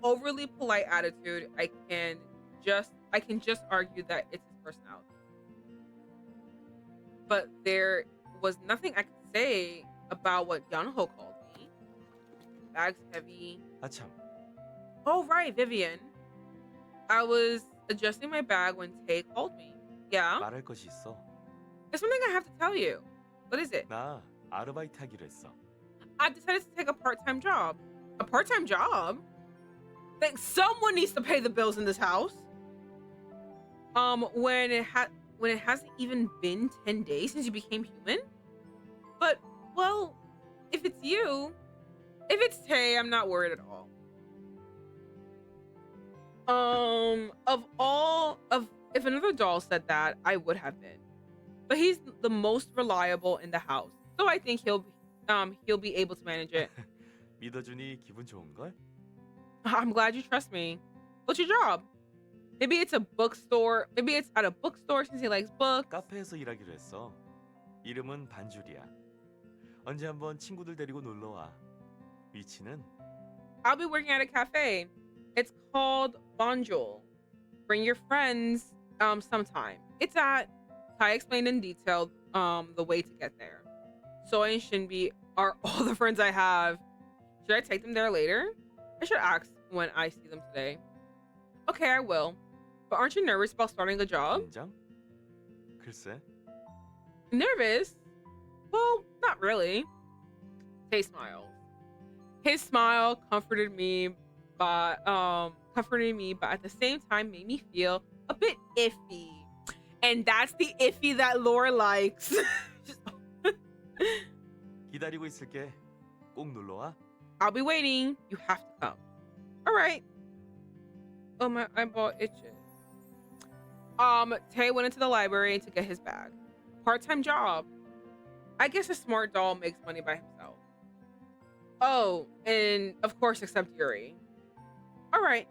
overly polite attitude, I can just argue that it's his personality. But there was nothing I could say about what Yeonho called me. Bag's heavy. 아참, Oh, right, Vivian. I was adjusting my bag when Tae called me. Yeah? 말할 것이 있어. There's something I have to tell you. What is it? 나 아르바이트 하기로 했어. I decided to take a part-time job. A part-time job? Like, someone needs to pay the bills in this house. When it hasn't even been 10 days since you became human? But, well, if it's you, if it's Tae, I'm not worried at all. If another doll said that, I would have been. But he's the most reliable in the house, so I think he'll be able to manage it. 믿어주니 기분 좋은걸? I'm glad you trust me. What's your job? Maybe it's a bookstore. Maybe it's at a bookstore since he likes books. 카페에서 일하기로 했어. 이름은 반줄이야. 언제 한번 친구들 데리고 놀러 와. 위치는 I'll be working at a cafe. It's called Bonjour. Bring your friends sometime. It's at... I explained in detail the way to get there. Soy and Shinbi are all the friends I have. Should I take them there later? I should ask when I see them today. Okay, I will. But aren't you nervous about starting a job? 긴장? 글쎄. Nervous? Well, not really. Tay smiles. His smile comforted me, but at the same time made me feel a bit iffy. And that's the iffy that Laura likes. 기다리고 있을게. 꼭 놀러 와. I'll be waiting. You have to come. All right. Oh, my eyeball itches. Tay went into the library to get his bag. Part-time job. I guess a smart doll makes money by himself. Oh, and of course, except Yuri. All right.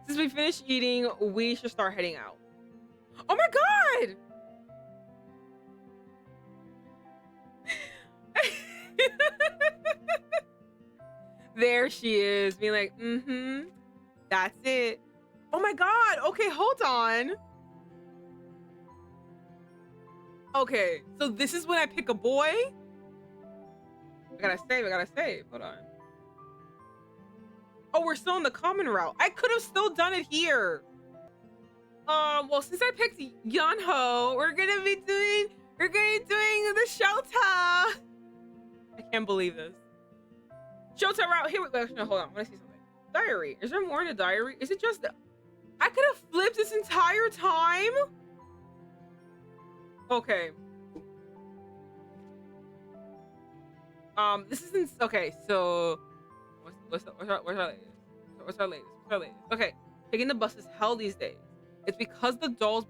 Since we finished eating, we should start heading out. Oh my god! There she is, being like, that's it. Oh my god, okay, hold on. Okay, so this is when I pick a boy? I gotta save, hold on. Oh, we're still in the common route. I could have still done it here. Well, since I picked Yunho, we're gonna be doing the SHOTA. I can't believe this. SHOTA route, here we go. No, hold on, I wanna see something. Diary, is there more in the diary? Is it just, I could have flipped this entire time? Okay. This isn't, okay, so, what's our latest? Okay, taking the bus is hell these days. It's because the dolls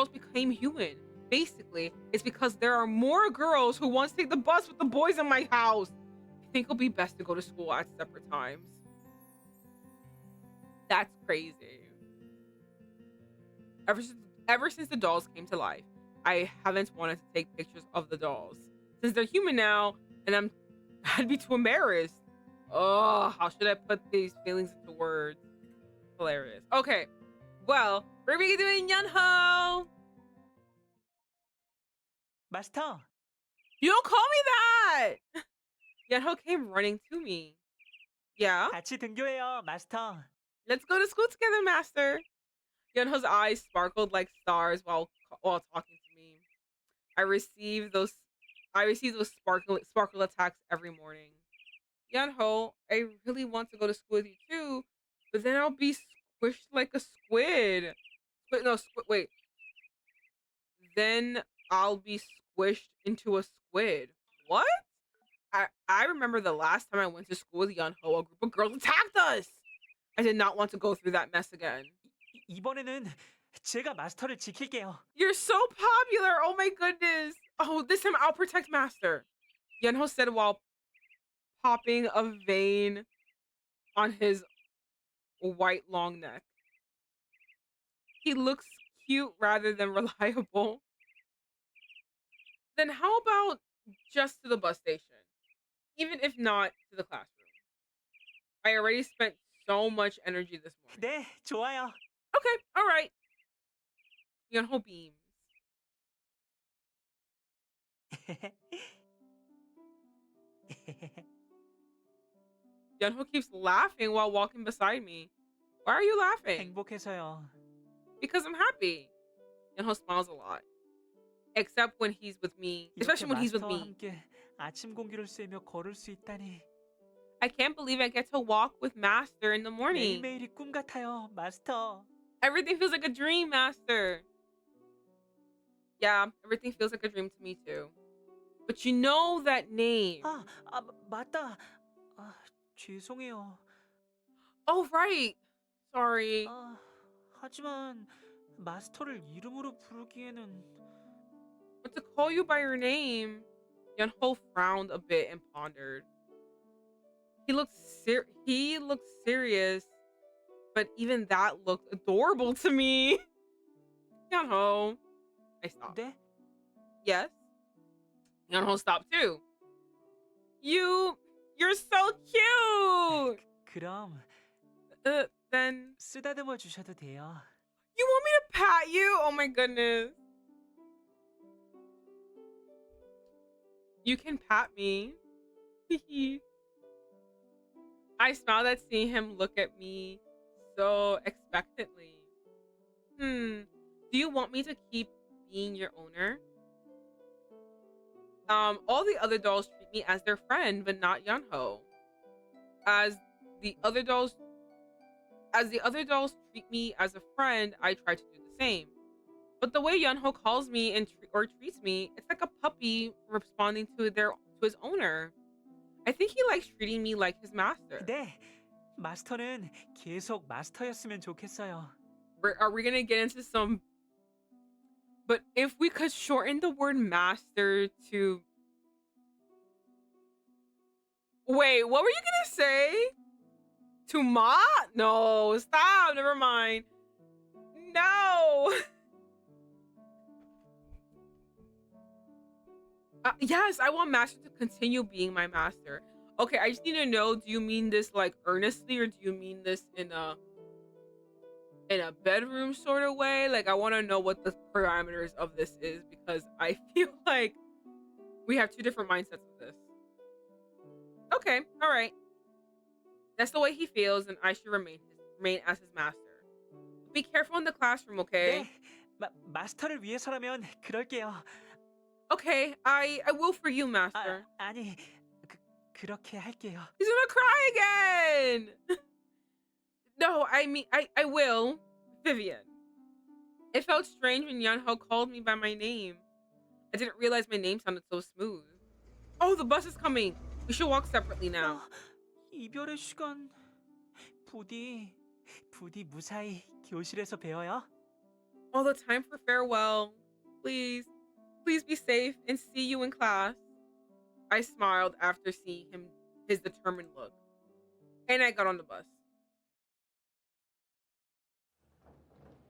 became human. Basically, it's because there are more girls who want to take the bus with the boys in my house. I think it'll be best to go to school at separate times. That's crazy. Ever since the dolls came to life, I haven't wanted to take pictures of the dolls. Since they're human now, and I'd be too embarrassed. Oh, how should I put these feelings into words? Hilarious. Okay, well, we're gonna be doing Yunho. 마스터, You don't call me that. Yunho came running to me. Yeah, 같이 등교해요, 마스터. let's go to school together, master. Yunho's eyes sparkled like stars while talking to me. I receive those sparkle attacks every morning. Yunho, I really want to go to school with you too, but then I'll be squished like a squid. Wait. Then I'll be squished into a squid. What? I remember the last time I went to school with Yunho, a group of girls attacked us. I did not want to go through that mess again. 이번에는 제가 마스터를 지킬게요. You're so popular. Oh my goodness. Oh, this time I'll protect Master. Yunho said while popping a vein on his white long neck. He looks cute rather than reliable. Then how about just to the bus station? Even if not to the classroom. I already spent so much energy this morning. 네, 좋아요. Okay, all right. Yunho beams. Yunho keeps laughing while walking beside me. Why are you laughing? 행복해서요. Because I'm happy. Yunho smiles a lot. Except when he's with me. Especially when he's with 마스터와 me. 함께 아침 공기를 쐬며 걸을 수 있다니. I can't believe I get to walk with Master in the morning. 매일매일이 꿈 같아요, 마스터. Everything feels like a dream, Master. Yeah, everything feels like a dream to me too. But you know that name. 맞다. 죄송해요. Oh, right. Sorry. 하지만 마스터를 이름으로 부르기에는 But to call you by your name, Yunho frowned a bit and pondered. He looked serious, but even that looked adorable to me. Yunho. I stopped. 네? Yes. Yunho stopped too. You're so cute. 그럼 Then 쓰다듬어 주셔도 돼요. you want me to pat you? Oh my goodness. You can pat me. I smiled at seeing him look at me so expectantly. Do you want me to keep being your owner. All the other dolls treat me as their friend, but not Yunho. As the other dolls, as the other dolls treat me as a friend, I try to do the same. But the way Yunho calls me and or treats me, it's like a puppy responding to his owner. I think he likes treating me like his master. 네, 마스터는 계속 마스터였으면 좋겠어요. Are we gonna get into some? But if we could shorten the word master to, wait, what were you gonna say? To ma? No, stop. Never mind. No. Yes, I want master to continue being my master. Okay, I just need to know, do you mean this like earnestly, or do you mean this in a bedroom sort of way? Like, I want to know what the parameters of this is, because I feel like we have two different mindsets of this. Okay, all right. That's the way he feels, and I should remain as his master. Be careful in the classroom, okay? 네, 마스터를 위해서라면 그럴게요. Okay, I will for you, master. 아니, 그렇게 할게요. He's gonna cry again. No, I mean, I will, Vivian. It felt strange when Yunho called me by my name. I didn't realize my name sounded so smooth. Oh, the bus is coming. We should walk separately now. 이별의 시간. 부디 무사히 교실에서 배워요. All the time for farewell. Please be safe and see you in class. I smiled after seeing his determined look. And I got on the bus.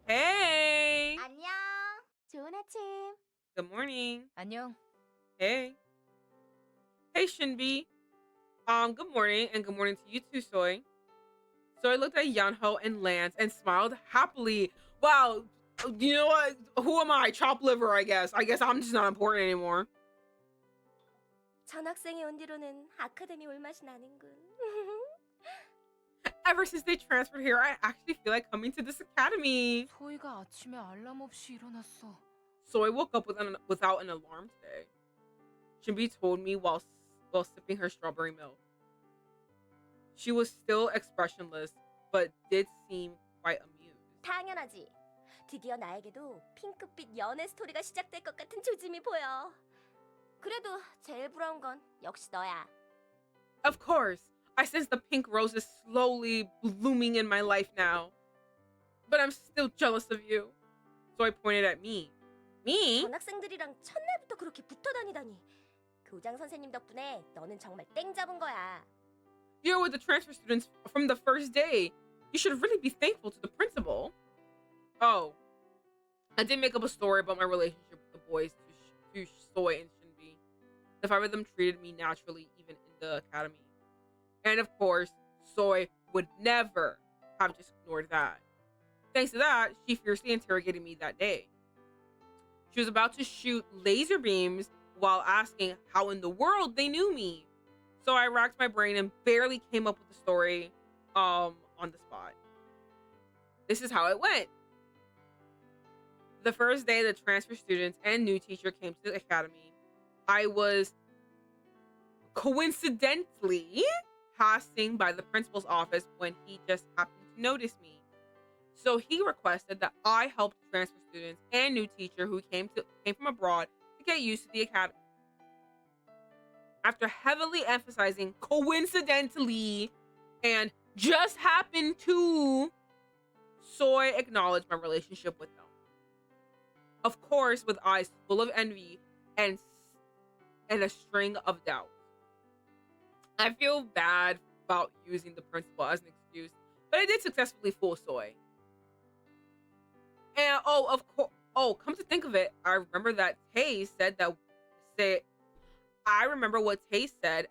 Hey! 안녕. 좋은 아침. Good morning. 안녕. Hey. Hey, Shinbi. Good morning, and good morning to you too, Soy. Soy looked at Yunho and Lance and smiled happily. Wow, you know what? Who am I? Chopped liver, I guess. I guess I'm just not important anymore. 전학생이 온 뒤로는 아카데미 올 맛이 나는군. Ever since they transferred here, I actually feel like coming to this academy. 소희가 아침에 알람 없이 일어났어. Soy woke up without an alarm today. Shinbi told me while sipping her strawberry milk. She was still expressionless, but did seem quite amused. 당연하지. 드디어 나에게도 핑크빛 연애 스토리가 시작될 것 같은 조짐이 보여. 그래도 제일 부러운 건 역시 너야. Of course, I sense the pink roses slowly blooming in my life now. But I'm still jealous of you. So I pointed at me. Me? 전학생들이랑 첫날부터 그렇게 붙어 다니다니. 교장 선생님 덕분에 너는 정말 땡 잡은 거야. You're with the transfer students from the first day. You should really be thankful to the principal. Oh, I did make up a story about my relationship with the boys to Soy and Shinbi. The five of them treated me naturally, even in the academy. And of course, Soy would never have just ignored that. Thanks to that, she fiercely interrogated me that day. She was about to shoot laser beams while asking how in the world they knew me. So I racked my brain and barely came up with the story on the spot. This is how it went. The first day the transfer students and new teacher came to the academy, I was coincidentally passing by the principal's office when he just happened to notice me. So he requested that I help the transfer students and new teacher who came from abroad to get used to the academy. After heavily emphasizing coincidentally and just happened to, Soy acknowledged my relationship with them. Of course, with eyes full of envy and a string of doubts. I feel bad about using the principal as an excuse, but I did successfully fool Soy. And come to think of it, I remember what Tay said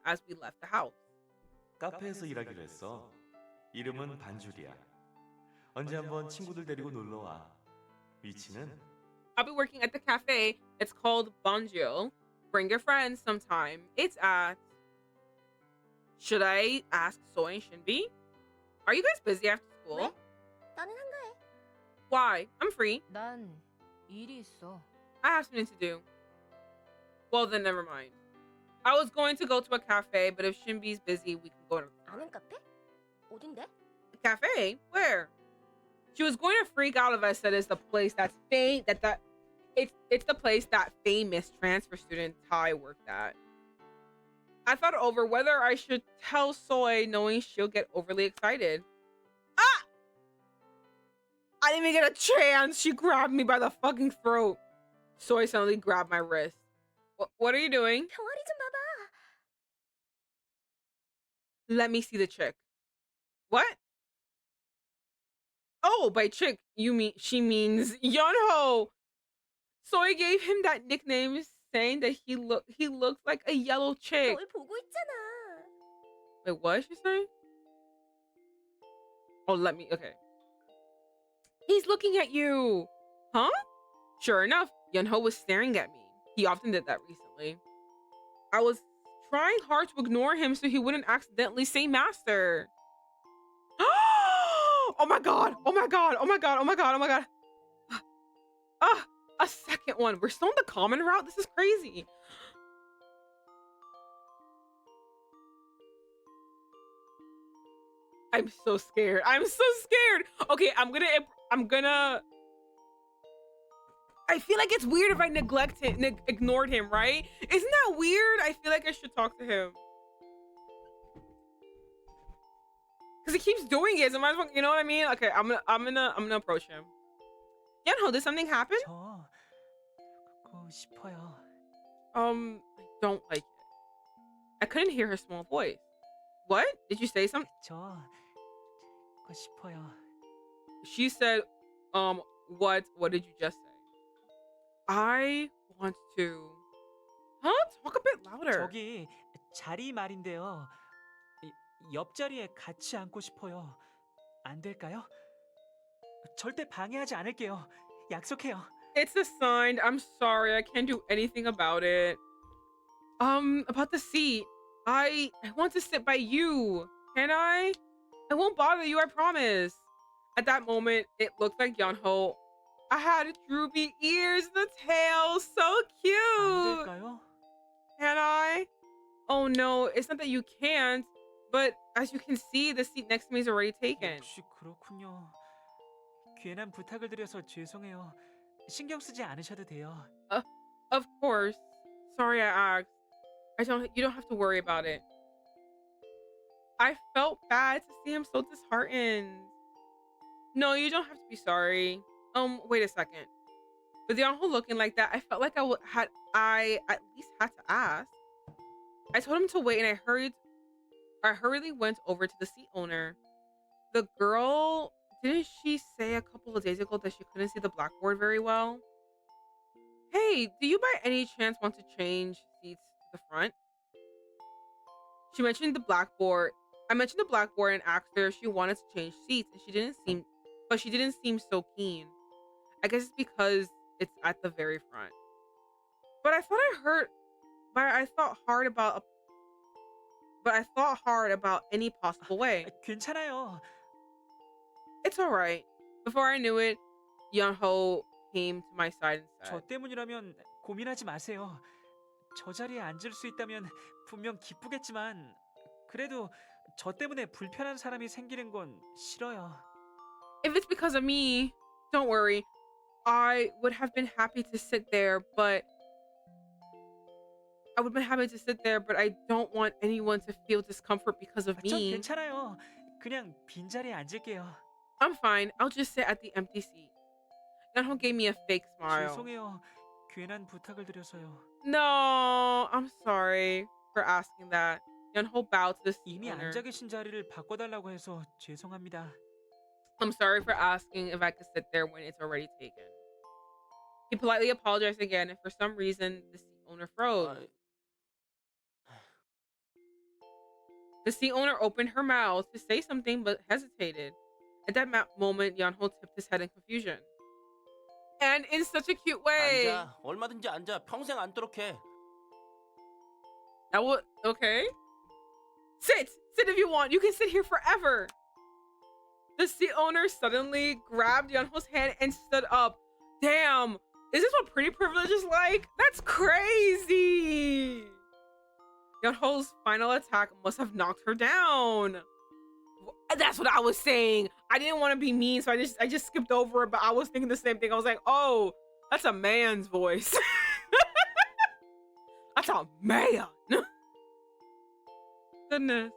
as we left the house. 카페에서 일하기로 했어. 이름은 반줄이야. 언제 한번 친구들 데리고 놀러 와. 위치는 I'll be working at the cafe. It's called Bonjour. Bring your friends sometime. It's at... Should I ask Soy and Shinbi? Are you guys busy after school? 왜? 나는 한가해. Why? I'm free. 난 일이 있어. I have something to do. Well, then never mind. I was going to go to a cafe, but if Shinbi's busy, we can go to 아는 카페? 어딘데? a cafe. Where? She was going to freak out if I said it's the place that's it's the place that famous transfer student Tai worked at. I thought over whether I should tell Soy, knowing she'll get overly excited. Ah! I didn't even get a chance. She grabbed me by the fucking throat. Soy suddenly grabbed my wrist. What are you doing? 병아리 좀 봐봐. Let me see the chick. What? Oh, by chick, she means Yunho. Soy gave him that nickname saying that he looks like a yellow chick. 널 보고 있잖아. Wait, what is she saying? Oh, okay. He's looking at you. Huh? Sure enough, Yunho was staring at me. He often did that recently. I was trying hard to ignore him so he wouldn't accidentally say master. Oh my god! Oh my god! Oh my god! Oh my god! Oh my god! Ah, a second one. We're still on the common route? This is crazy. I'm so scared. I'm so scared. Okay, I'm gonna I feel like it's weird if I ignored him, right? Isn't that weird? I feel like I should talk to him. Cause he keeps doing it. So I might as well, you know what I mean? Okay, I'm gonna approach him. Yunho, did something happen? 저 그거 싶어요. I don't like it. I couldn't hear her small voice. What? Did you say something? 저 그거 싶어요. She said, what did you just say? I want to. Huh? Talk a bit louder. 저기 자리 말인데요. 옆자리에 같이 앉고 싶어요. 안 될까요? 절대 방해하지 않을게요. 약속해요. It's a sign. I'm sorry. I can't do anything about it. About the seat. I want to sit by you. Can I? I won't bother you, I promise. At that moment, it looked like Yunho. I had droopy ears and a tail. So 안 cute. 될까요? Can I? Oh no, it's not that you can't. But as you can see, the seat next to me is already taken. 역시 그렇군요. 괜한 부탁을 드려서 죄송해요. 신경 쓰지 않으셔도 돼요. Of course. Sorry I asked. You don't have to worry about it. I felt bad to see him so disheartened. No, you don't have to be sorry. Wait a second. With Yunho looking like that, I felt like I at least had to ask. I told him to wait and I hurriedly went over to the seat owner. The girl, didn't she say a couple of days ago that she couldn't see the blackboard very well? Hey, do you by any chance want to change seats to the front? She mentioned the blackboard. I mentioned the blackboard and asked her if she wanted to change seats, and she didn't seem so keen. I guess it's because it's at the very front. But I thought hard about any possible way. 괜찮아요. It's all right. Before I knew it, Yunho came to my side and 저 said, 때문이라면 고민하지 마세요. 저 자리에 앉을 수 있다면 분명 기쁘겠지만 그래도 저 때문에 불편한 사람이 생기는 건 싫어요. if it's because of me, don't worry. I would have been happy to sit there, but I don't want anyone to feel discomfort because of 전 me. 괜찮아요. 그냥 빈자리에 앉을게요. I'm fine. I'll just sit at the empty seat. Yunho gave me a fake smile. 죄송해요. 괜한 부탁을 드려서요. No, I'm sorry for asking that. Yunho bowed to the seat 이미 owner. 앉아 계신 자리를 바꿔달라고 해서 죄송합니다. I'm sorry for asking if I could sit there when it's already taken. He politely apologized again, and for some reason, the seat owner froze. The seat owner opened her mouth to say something but hesitated. At that moment, Yunho tipped his head in confusion. And in such a cute way. 앉아. 얼마든지 앉아. 평생 앉도록 해. Okay. Sit if you want. You can sit here forever. The seat owner suddenly grabbed Yunho's hand and stood up. Damn, Is this what pretty privilege is like? That's crazy. Yeonho's final attack must have knocked her down. That's what I was saying. I didn't want to be mean, so I just skipped over it, but I was thinking the same thing. I was like, oh, that's a man's voice. That's a man. Goodness.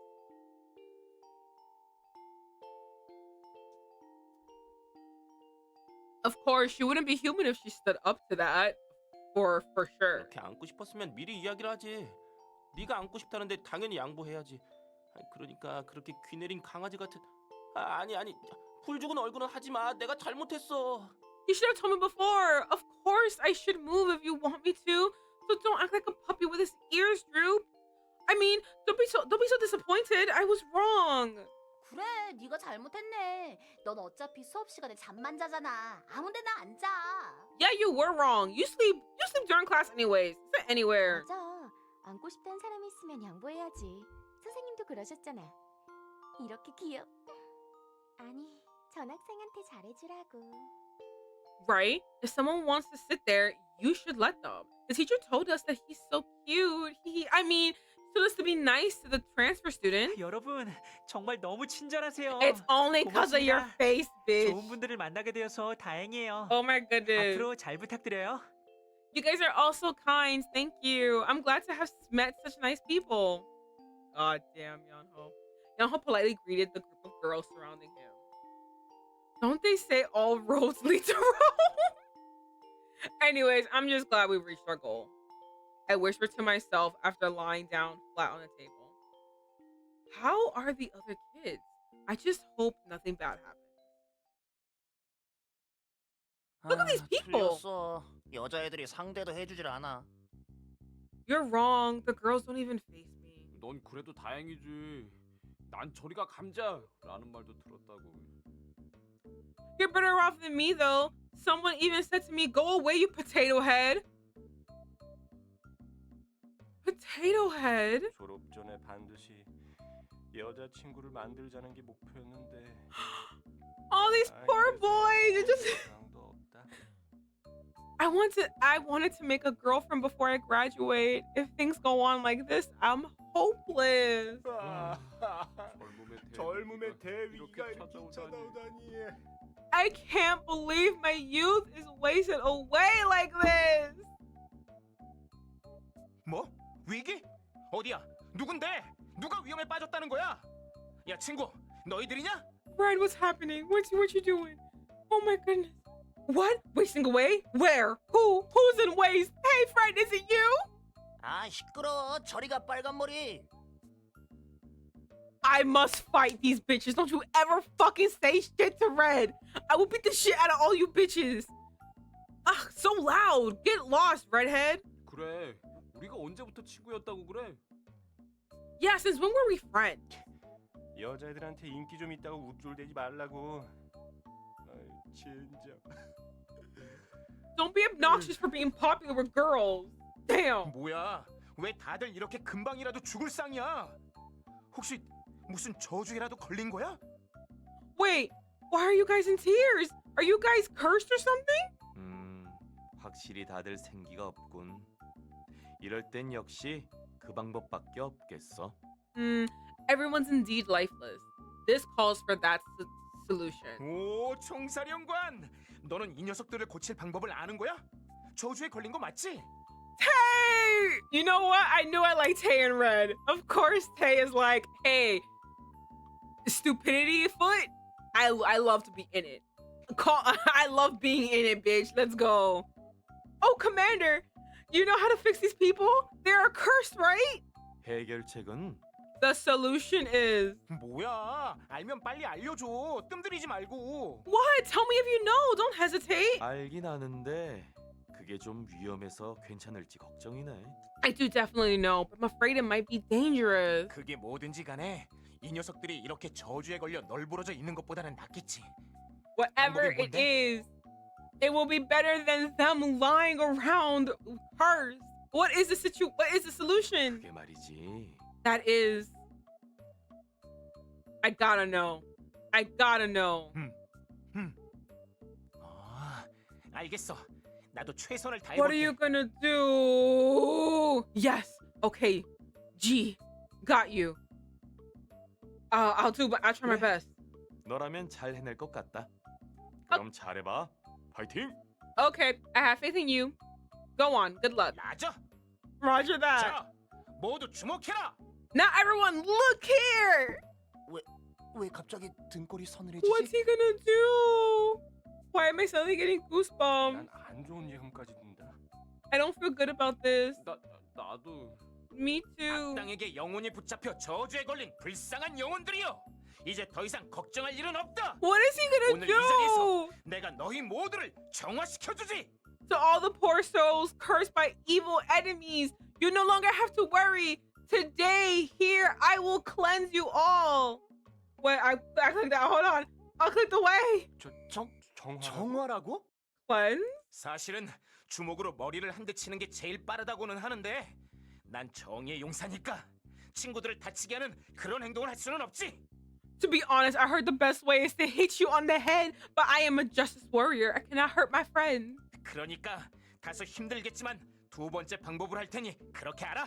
Of course, she wouldn't be human if she stood up to that. For sure. 그렇게 안고 싶었으면 미리 이야기를 하지. 네가 안고 싶다는데 당연히 양보해야지. 그러니까 그렇게 귀내린 강아지 같은. 아니 불 죽은 얼굴은 하지 마. 내가 잘못했어. You should have told me before. Of course, I should move if you want me to. So don't act like a puppy with his ears drooped. I mean, don't be so disappointed. I was wrong. 그래, 네가 잘못했네. 넌 어차피 수업 시간에 잠만 자잖아. 아무데나 앉아. Yeah, you were wrong. You sleep during class anyways. Sit anywhere. 맞아. 앉고 싶다는 사람이 있으면 양보해야지. 선생님도 그러셨잖아. 이렇게 아니, 전학생한테 잘해주라고. Right? If someone wants to sit there, you should let them. The teacher told us that he's so cute. I mean, told us to be nice to the transfer student. 여러분 정말 너무 친절하세요. It's only because of your 고맙습니다. face, bitch. 좋은 분들을 만나게 되어서 다행이에요. Oh my goodness. 앞으로 잘 부탁드려요. You guys are all so kind. Thank you. I'm glad to have met such nice people. God damn, Yeonho. Yeonho politely greeted the group of girls surrounding him. Don't they say all roads lead to Rome? Anyways, I'm just glad we reached our goal. I whispered to myself after lying down flat on the table. How are the other kids? I just hope nothing bad happens. Look at these people. 틀렸어. 여자애들이 상대도 해주질 않아. You're wrong. The girls don't even face me. 넌 그래도 다행이지. 난 저리가 감자라는 말도 들었다고. You're better off than me, though. Someone even said to me, "Go away, you potato head." Potato head? 졸업 전에 반드시 여자친구를 만들자는 게 목표였는데. All these poor boys. It just. 사랑도 없다. I wanted to make a girlfriend before I graduate. If things go on like this, I'm hopeless. 젊음의 대위가 이렇게 찾아오다니. I can't believe my youth is wasted away like this. 뭐? 위기? 어디야? 누군데? 누가 위험에 빠졌다는 거야? 야 친구, 너희들이냐? Brian, what's happening? What you doing? Oh my goodness. What? Wasting away? Where? Who's in waste? Hey, friend, is it you? 아 시끄러. 저리가 빨간 머리. I must fight these bitches. Don't you ever fucking say shit to Red. I will beat the shit out of all you bitches. Ugh, so loud. Get lost, redhead. 그래. 우리가 언제부터 친구였다고 그래? Yeah, since when were we friends? 여자애들한테 인기 좀 있다고 우쭐대지 말라고. 진짜. Don't be obnoxious for being popular with girls. Damn. 뭐야? 왜 다들 이렇게 금방이라도 죽을 상이야? 혹시 무슨 저주에라도 걸린 거야? Wait, why are you guys in tears? Are you guys cursed or something? 확실히 다들 생기가 없군. 이럴 땐 역시 그 방법밖에 없겠어. Everyone's indeed lifeless. This calls for that solution. 오, 총사령관! 너는 이 녀석들을 고칠 방법을 아는 거야? 저주에 걸린 거 맞지? Tay! You know what? I knew I liked Tay and Red. Of course, Tay is like, hey, stupidity foot. I love to be in it. I love being in it, bitch. Let's go. Oh, Commander, you know how to fix these people? They're cursed, right? 해결책은 The solution is 뭐야? 알면 빨리 알려줘. 뜸들이지 말고. what? Tell me if you know. Don't hesitate. 알긴 아는데 그게 좀 위험해서 괜찮을지 걱정이네. I do definitely know, but I'm afraid it might be dangerous. 그게 뭐든지 간에 이 녀석들이 이렇게 저주에 걸려 널브러져 있는 것보다는 낫겠지. Whatever 방법이 it 뭔데? is, it will be better than them lying around cursed. What is the solution? 그게 말이지. That is, I gotta know. 알겠어. 나도 최선을 What are you 다해볼게. gonna do? Yes. Okay. G. Got you. I'll try my best. 너라면 잘 해낼 것 같다. 그럼 잘해봐. 파이팅! Okay. I have faith in you. Go on. Good luck. 라저. Roger that. 자, 모두 주목해라. Now everyone look here. 왜 갑자기 등골이 What's 서늘해지지? he gonna do? Why am I suddenly getting goosebumps? 안 좋은 예감까지 든다. I don't feel good about this. 나도 Me too. 악당에게 영혼이 붙잡혀 저주에 걸린 불쌍한 영혼들이여. 이제 더 이상 걱정할 일은 없다. What is he gonna 오늘 이 자리에서 do? 내가 너희 모두를 정화시켜주지. To all the poor souls cursed by evil enemies, you no longer have to worry. Today, here, I will cleanse you all. Wait, I clicked that. Hold on. I clicked away. 정화라고? Cleanse? 사실은 주먹으로 머리를 한 대 치는 게 제일 빠르다고는 하는데 난 정의의 용사니까 친구들을 다치게 하는 그런 행동을 할 수는 없지. To be honest, I heard the best way is to hit you on the head, but I am a justice warrior. I cannot hurt my friend. 그러니까 다소 힘들겠지만 두 번째 방법을 할 테니 그렇게 알아?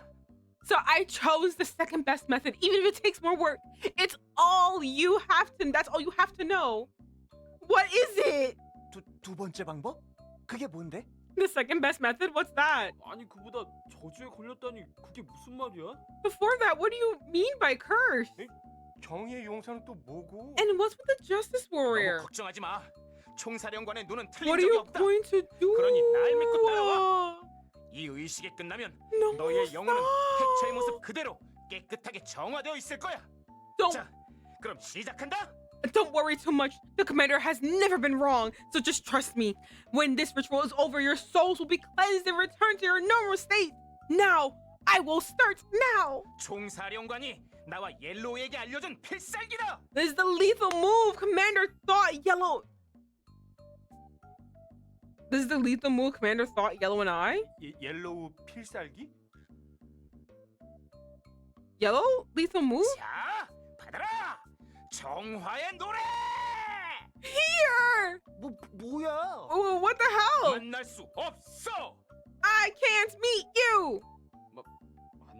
So I chose the second best method, even if it takes more work. It's all you have to, that's all you have to know. What is it? 두 번째 방법? 그게 뭔데? The second best method? What's that? 아니 그보다 저주에 걸렸다니 그게 무슨 말이야? Before that, what do you mean by curse? 정의의 용사는 또 뭐고? And what's with the justice 너무 warrior? 걱정하지 마. 총사령관의 눈은 What 틀린 are 적이 you 없다. going to do? 그러니 날 믿고 따라와. 이 의식이 끝나면 No, 너희의 영혼은 stop. 해체의 모습 그대로 깨끗하게 정화되어 있을 거야. Don't, 자, 그럼 시작한다. don't worry too much. The commander has never been wrong, so just trust me. When this ritual is over, your souls will be cleansed and return to your normal state. Now, I will start now. 총사령관이 나와 옐로우에게 알려준 필살기다. This is the lethal move, Commander Thought Yellow. This is the lethal move, Commander Thought Yellow and I? 옐로우 필살기? Yellow? Lethal move? 자, 받아라. 정화의 노래. Here! 뭐야? Oh, what the hell? 만날 수 없어. I can't meet you!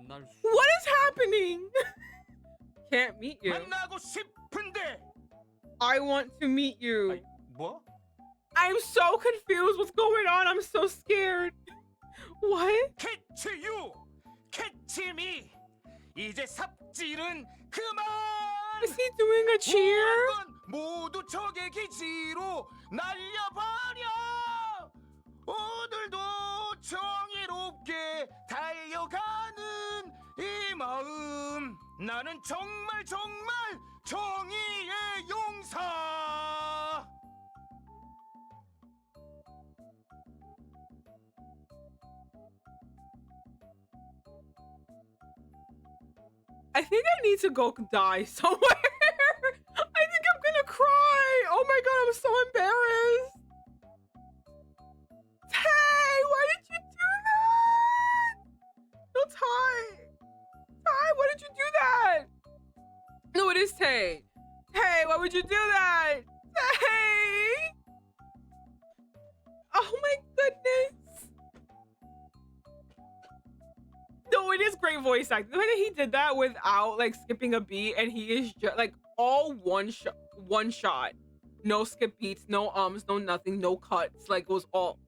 만날 수. What is happening? Can't meet you. 만나고 싶은데. I want to meet you. 뭐? I'm so confused. What's going on? I'm so scared. What? 캐치 유, 캐치 미. 이제 삽질은 그만. Is he doing a cheer? 건 모두 적의 기지로 날려버려. 오늘도 정의롭게 달려가는 이 마음. 나는 정말 정의의 용사. I think I need to go die somewhere. I think I'm gonna cry. Oh my god, I'm so embarrassed. Tay, why did you do that? No, Ty. Ty, why did you do that? No, it is Tay. Tay, why would you do that? Tay. Oh my goodness. No, it is great voice acting. The way that he did that without like skipping a beat, and he is just like all one shot, no skip beats, no ums, no nothing, no cuts. Like it was all.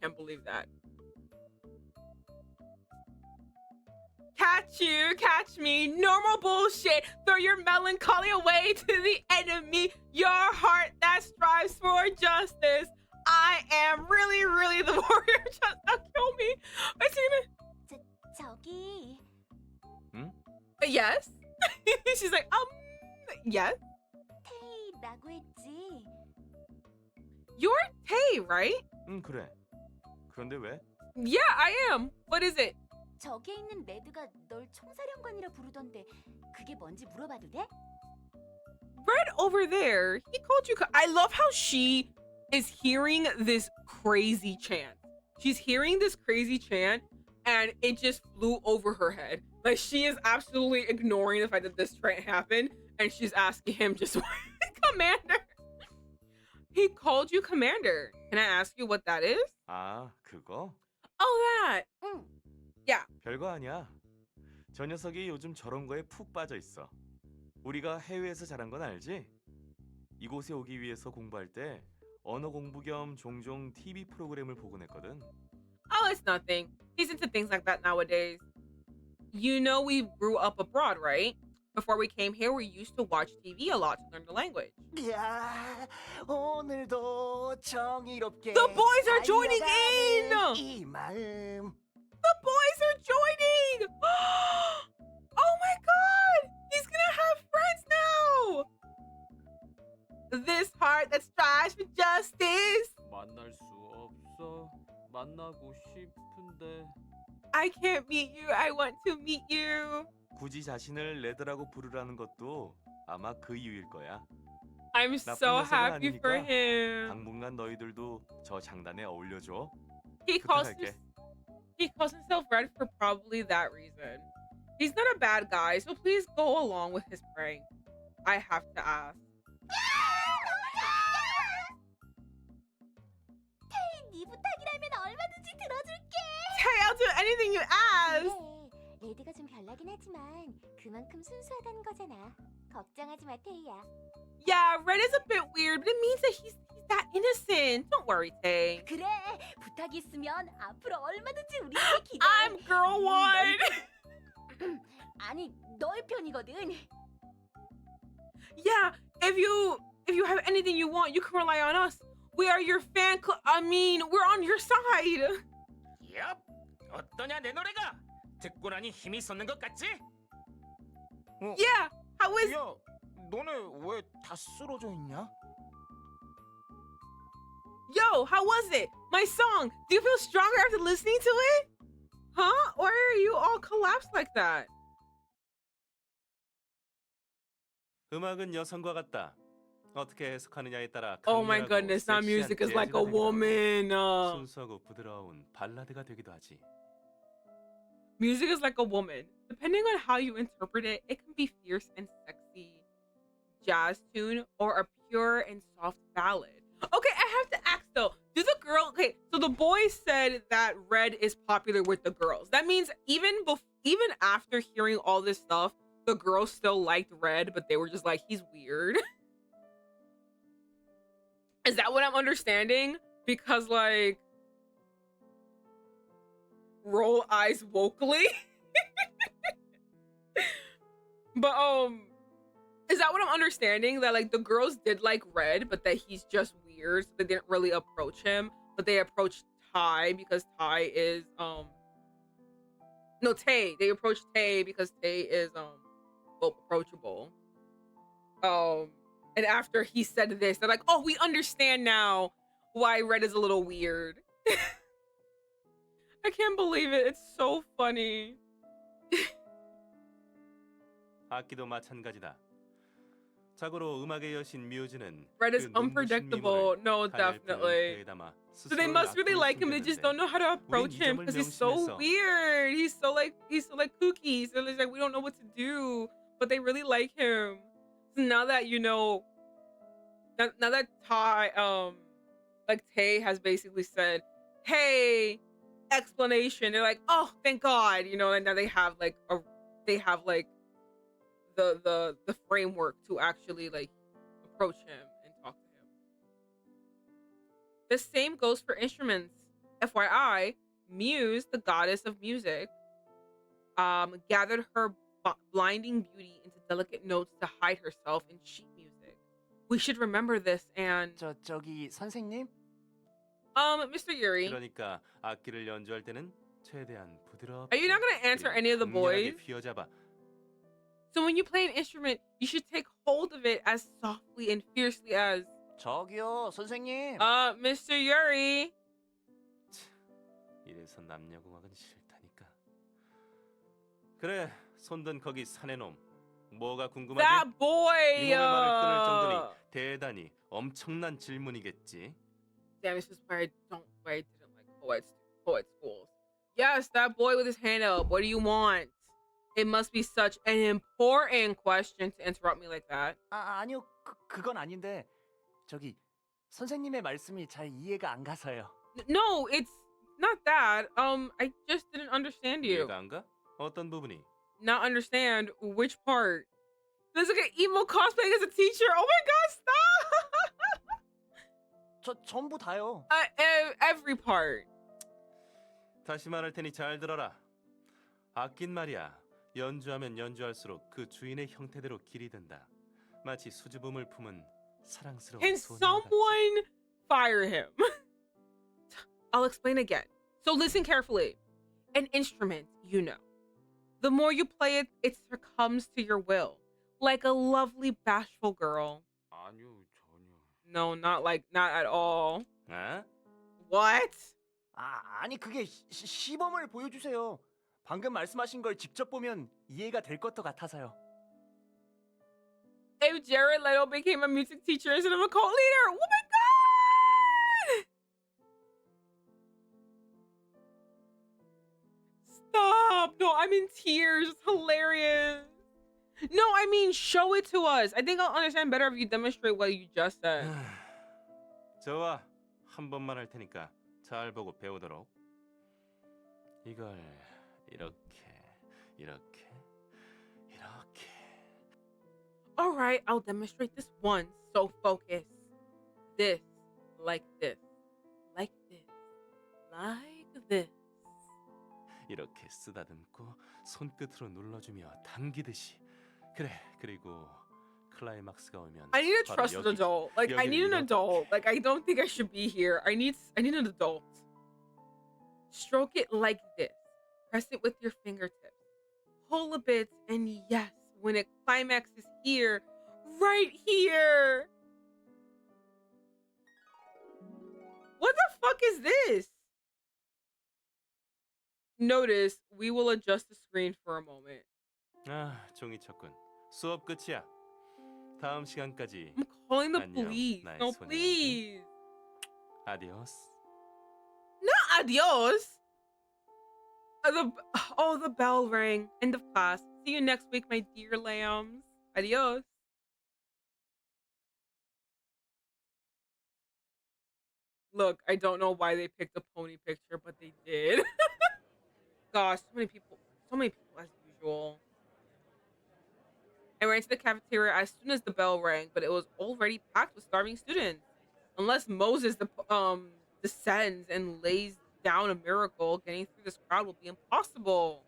Can't believe that. Catch you, catch me. Normal bullshit. Throw your melancholy away to the enemy. Your heart that strives for justice. I am really, really the warrior. Just kill me. What's he gonna? 저기 Yes. She's like, yes. 테이라고 했지. You're Tay, right? 그래. 그런데 왜? Yeah, I am. What is it? 저기에 있는 레드가 널 총사령관이라 부르던데 그게 뭔지 물어봐도 돼? Red over there. He called you. I love how she is hearing this crazy chant. She's hearing this crazy chant, and it just flew over her head. Like she is absolutely ignoring the fact that this chant happened, and she's asking him just, Commander. He called you commander. Can I ask you what that is? 아, 그거? Oh, that. 응. Yeah. 별거 아니야. 저 녀석이 요즘 저런 거에 푹 빠져 있어. 우리가 해외에서 자란 건 알지? 이곳에 오기 위해서 공부할 때 언어 공부 겸 종종 TV 프로그램을 보곤 했거든. Oh, it's nothing. He's into things like that nowadays. You know we grew up abroad, right? Before we came here, we used to watch TV a lot to learn the language. 야, 오늘도 정의롭게 The boys are joining 달려가는 in! 이 마음. The boys are joining! Oh my god! He's gonna have friends now! This heart that strives for justice! 만날 수 없어. 만나고 싶은데. I can't meet you, I want to meet you. 굳이 자신을 레드라고 부르라는 것도 아마 그 이유일 거야. I'm 나쁜 so 녀석은 happy for 아니니까 him. 당분간 너희들도 저 장단에 어울려줘. He calls, 부탁할게. he calls himself red for probably that reason. He's not a bad guy, so please go along with his prank. I have to ask. 테이, 네 부탁이라면 얼마든지 들어줄게. Hey, I'll do anything you ask. 그래, 레드가 좀 별나긴 하지만 그만큼 순수하다는 거잖아. 걱정하지 마, 테이야. Yeah, red is a bit weird, but it means that he's that innocent. Don't worry, Tay. 그래, 부탁이 있으면 앞으로 얼마든지 우리에게 기대. I'm girl one. 아니, 너의 편이거든. Yeah, if you have anything you want, you can rely on us. We are your fan club. I mean, we're on your side. 얍! 어떠냐 내 노래가? 듣고 나니 힘이 솟는 것 같지? Yeah, how is? 야, 너네 왜 다 쓰러져 있냐? Yo, how was it? My song. Do you feel stronger after listening to it? Huh? Why are you all collapsed like that? 음악은 여성과 같다. 어떻게 해석하느냐에 따라 Oh my 강렬하고 goodness, now 섹시한 music is like a 재즈가 되기도 하고 woman. 순수하고 부드러운 발라드가 되기도 하지. Music is like a woman. Depending on how you interpret it, it can be fierce and sexy jazz tune or a pure and soft ballad. Okay, I have to ask though, do the girl, okay, so the boys said that red is popular with the girls. That means even after hearing all this stuff, the girls still liked red, but they were just like, he's weird. Is that what I'm understanding? Because like, roll eyes vocally. But is that what I'm understanding? That like the girls did like red, but that he's just weird, so they didn't really approach him, but they approached Ty because Ty is no, Tay. They approached Tay because Tay is well, approachable. And after he said this, they're like, oh, we understand now why red is a little weird. I can't believe it. It's so funny. 악기도 마찬가지다. 자고로 음악의 여신 뮤즈는 Red is 그 눈부신 unpredictable. 미모를 No, 하늘 definitely. 배에 담아 So they 스스로를 must really 악보로 like him. They just 숨겼는데 don't know how to approach 우린 이 him 점을 because he's so 명심했어. weird. He's so like kooky. So it's like we don't know what to do, but they really like him. So now that you know, now that Ty like Tay has basically said, "Hey," explanation. They're like, "Oh, thank God," you know. And now they have like the framework to actually like approach him and talk to him. The same goes for instruments. FYI, Muse, the goddess of music, gathered her blinding beauty into delicate notes to hide herself in sheet music. We should remember this and 저기 선생님? Mr. Yuri, 그러니까 악기를 연주할 때는 최대한 부드럽게 are you not going to answer 그리고 any of the 강렬하게 boys? 휘어잡아. So when you play an instrument, you should take hold of it as softly and fiercely as 저기요, 선생님. Mr. Yuri. 이래서 남녀공학은 싫다니까. 그래, 손든 거기 사내놈. 뭐가 궁금하지? That boy. 이놈의 말을 끊을 정도니 대단히 엄청난 질문이겠지. Damn, this is why I didn't like co-ed schools. Yes, that boy with his hand up. What do you want? It must be such an important question to interrupt me like that. 아니요, 그건 아닌데 저기 선생님의 말씀이 잘 이해가 안 가서요. No, it's not that. I just didn't understand you. 이해가 안 가? 어떤 부분이? Not understand which part. There's like an emo cosplaying as a teacher. Oh my god, stop! 저 전부 다요. Every part. 다시 말할 테니 잘 들어라. 악긴 말이야. 연주하면 연주할수록 그 주인의 형태대로 길이 든다. 마치 수줍음을 품은 사랑스러운 Can 소녀와 같이. someone fire him? I'll explain again. So listen carefully. An instrument, you know. The more you play it, it succumbs to your will. Like a lovely bashful girl. 아니요 전혀. No, not at all. 아? What? 아니 그게 시범을 보여주세요. 방금 말씀하신 걸 직접 보면 이해가 될 것도 같아서요. If Jared Leto became a music teacher instead of a cult leader, oh my god! Stop! No, I'm in tears. It's hilarious. No, I mean, show it to us. I think I'll understand better if you demonstrate what you just said. 좋아. 한 번만 할 테니까 잘 보고 배우도록. 이걸 이렇게. All right, I'll demonstrate this once. So focus. This, like this, like this, like this. 이렇게 쓰다듬고 손끝으로 눌러주며 당기듯이. 그래. 그리고 클라이막스가 오면 I need a 바로 trusted 여기, adult. Like I 여기를 need an 이렇게. adult. Like I don't think I should be here. I need an adult. Stroke it like this. Press it with your fingertips. Pull a bit, and yes, when it climaxes here, right here. What the fuck is this? Notice we will adjust the screen for a moment. 아, 종이쳤군. 수업 끝이야. 다음 시간까지 I'm calling the 안녕, police. 나의 No, 소녀한테. please. 아디오스. Not adios. The bell rang. End of class. See you next week, my dear lambs. Adios. Look, I don't know why they picked a pony picture, but they did. Gosh, so many people as usual. I ran to the cafeteria as soon as the bell rang, but it was already packed with starving students. Unless Moses descends and lays down a miracle, getting through this crowd will be impossible.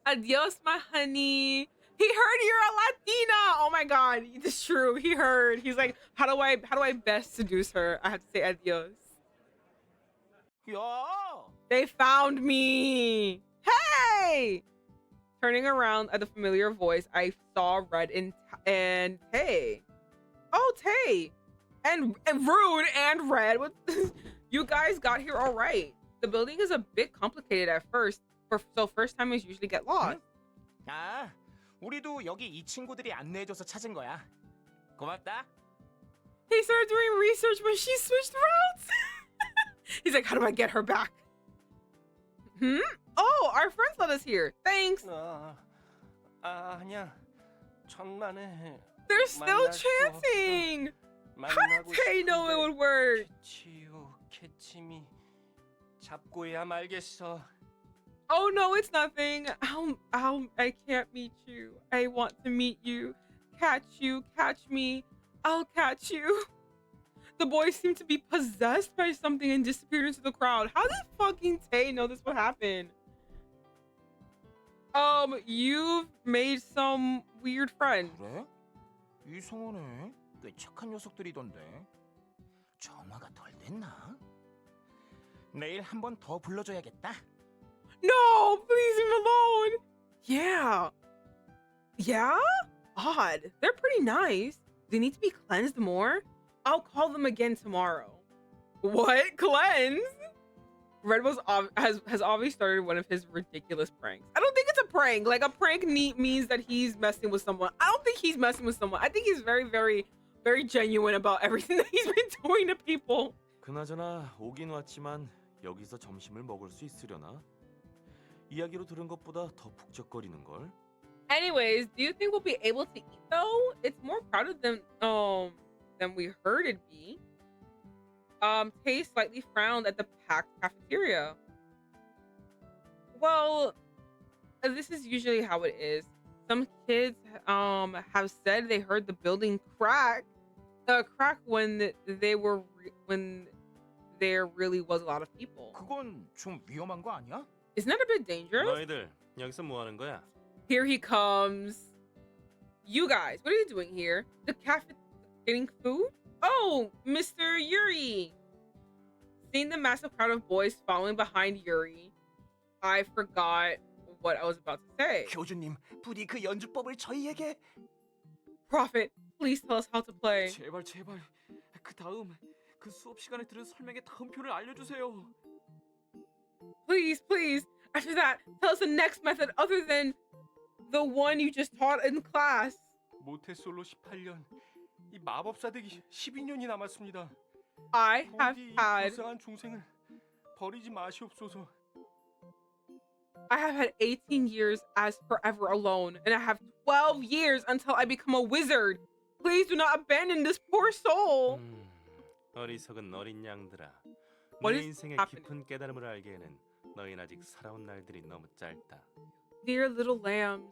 Adios, my honey. He heard you're a Latina. Oh my god, it's true. He heard. He's like, how do I best seduce her? I have to say adios. 야! They found me. Hey! Turning around at the familiar voice, I saw Red and Tay. Oh, Tay. And Rude and Red. You guys got here all right. The building is a bit complicated at first, so first timers usually get lost. 아, 우리도 여기 이 친구들이 안내해줘서 찾은 거야. 고맙다. He started doing research when she switched routes. He's like, how do I get her back? Oh, our friends let us here. Thanks. 아니야. 천만에 They're still chanting. How did Tay know it would work? 치유 캐치미 잡고야 말겠어. Oh no, it's nothing. I can't meet you. I want to meet you. Catch me. I'll catch you. The boys seem to be possessed by something and disappeared into the crowd. How did fucking Tay know this would happen? You've made some weird friends. 그래? 이상하네. 꽤 착한 녀석들이던데. 전화가 덜 됐나? 내일 한 번 더 불러줘야겠다. No, please leave him alone. Yeah. Yeah? Odd. They're pretty nice. They need to be cleansed more. I'll call them again tomorrow. What? Cleanse? Red has obviously started one of his ridiculous pranks. I don't think it's a prank. Like a prank means that he's messing with someone. I don't think he's messing with someone. I think he's very, very, very genuine about everything that he's been doing to people. 그나저나 오긴 왔지만 여기서 점심을 먹을 수 있으려나? 이야기로 들은 것보다 더 북적거리는 걸. Anyways, do you think we'll be able to eat though? It's more crowded than than we heard it'd be. Tay slightly frowned at the packed cafeteria. Well, this is usually how it is. Some kids have said they heard the building crack when when there really was a lot of people. 그건 좀 위험한 거 아니야? Isn't that a bit dangerous? 너희들 여기서 뭐 하는 거야? Here he comes. You guys, what are you doing here? The cafe getting food? Oh, Mr. Yuri. Seeing the massive crowd of boys following behind Yuri, I forgot what I was about to say. 교주님, 부디 그 연주법을 저희에게. Prophet, please tell us how to play. 제발 제발. 그 다음 그 수업 시간에 들은 설명의 다음표를 알려주세요. Please, please. After that, tell us the next method other than the one you just taught in class. 모태솔로 18년, 이 마법사 되기 12년이 남았습니다. I have 부디 이 had 불쌍한 중생을 버리지 마시옵소서. I have had 18 years as forever alone, and I have 12 years until I become a wizard. Please do not abandon this poor soul. 어리석은 어린 양들아. What 내 is 인생의 happening? 깊은 깨달음을 알기에는 너희는 아직 살아온 날들이 너무 짧다. Dear little lambs,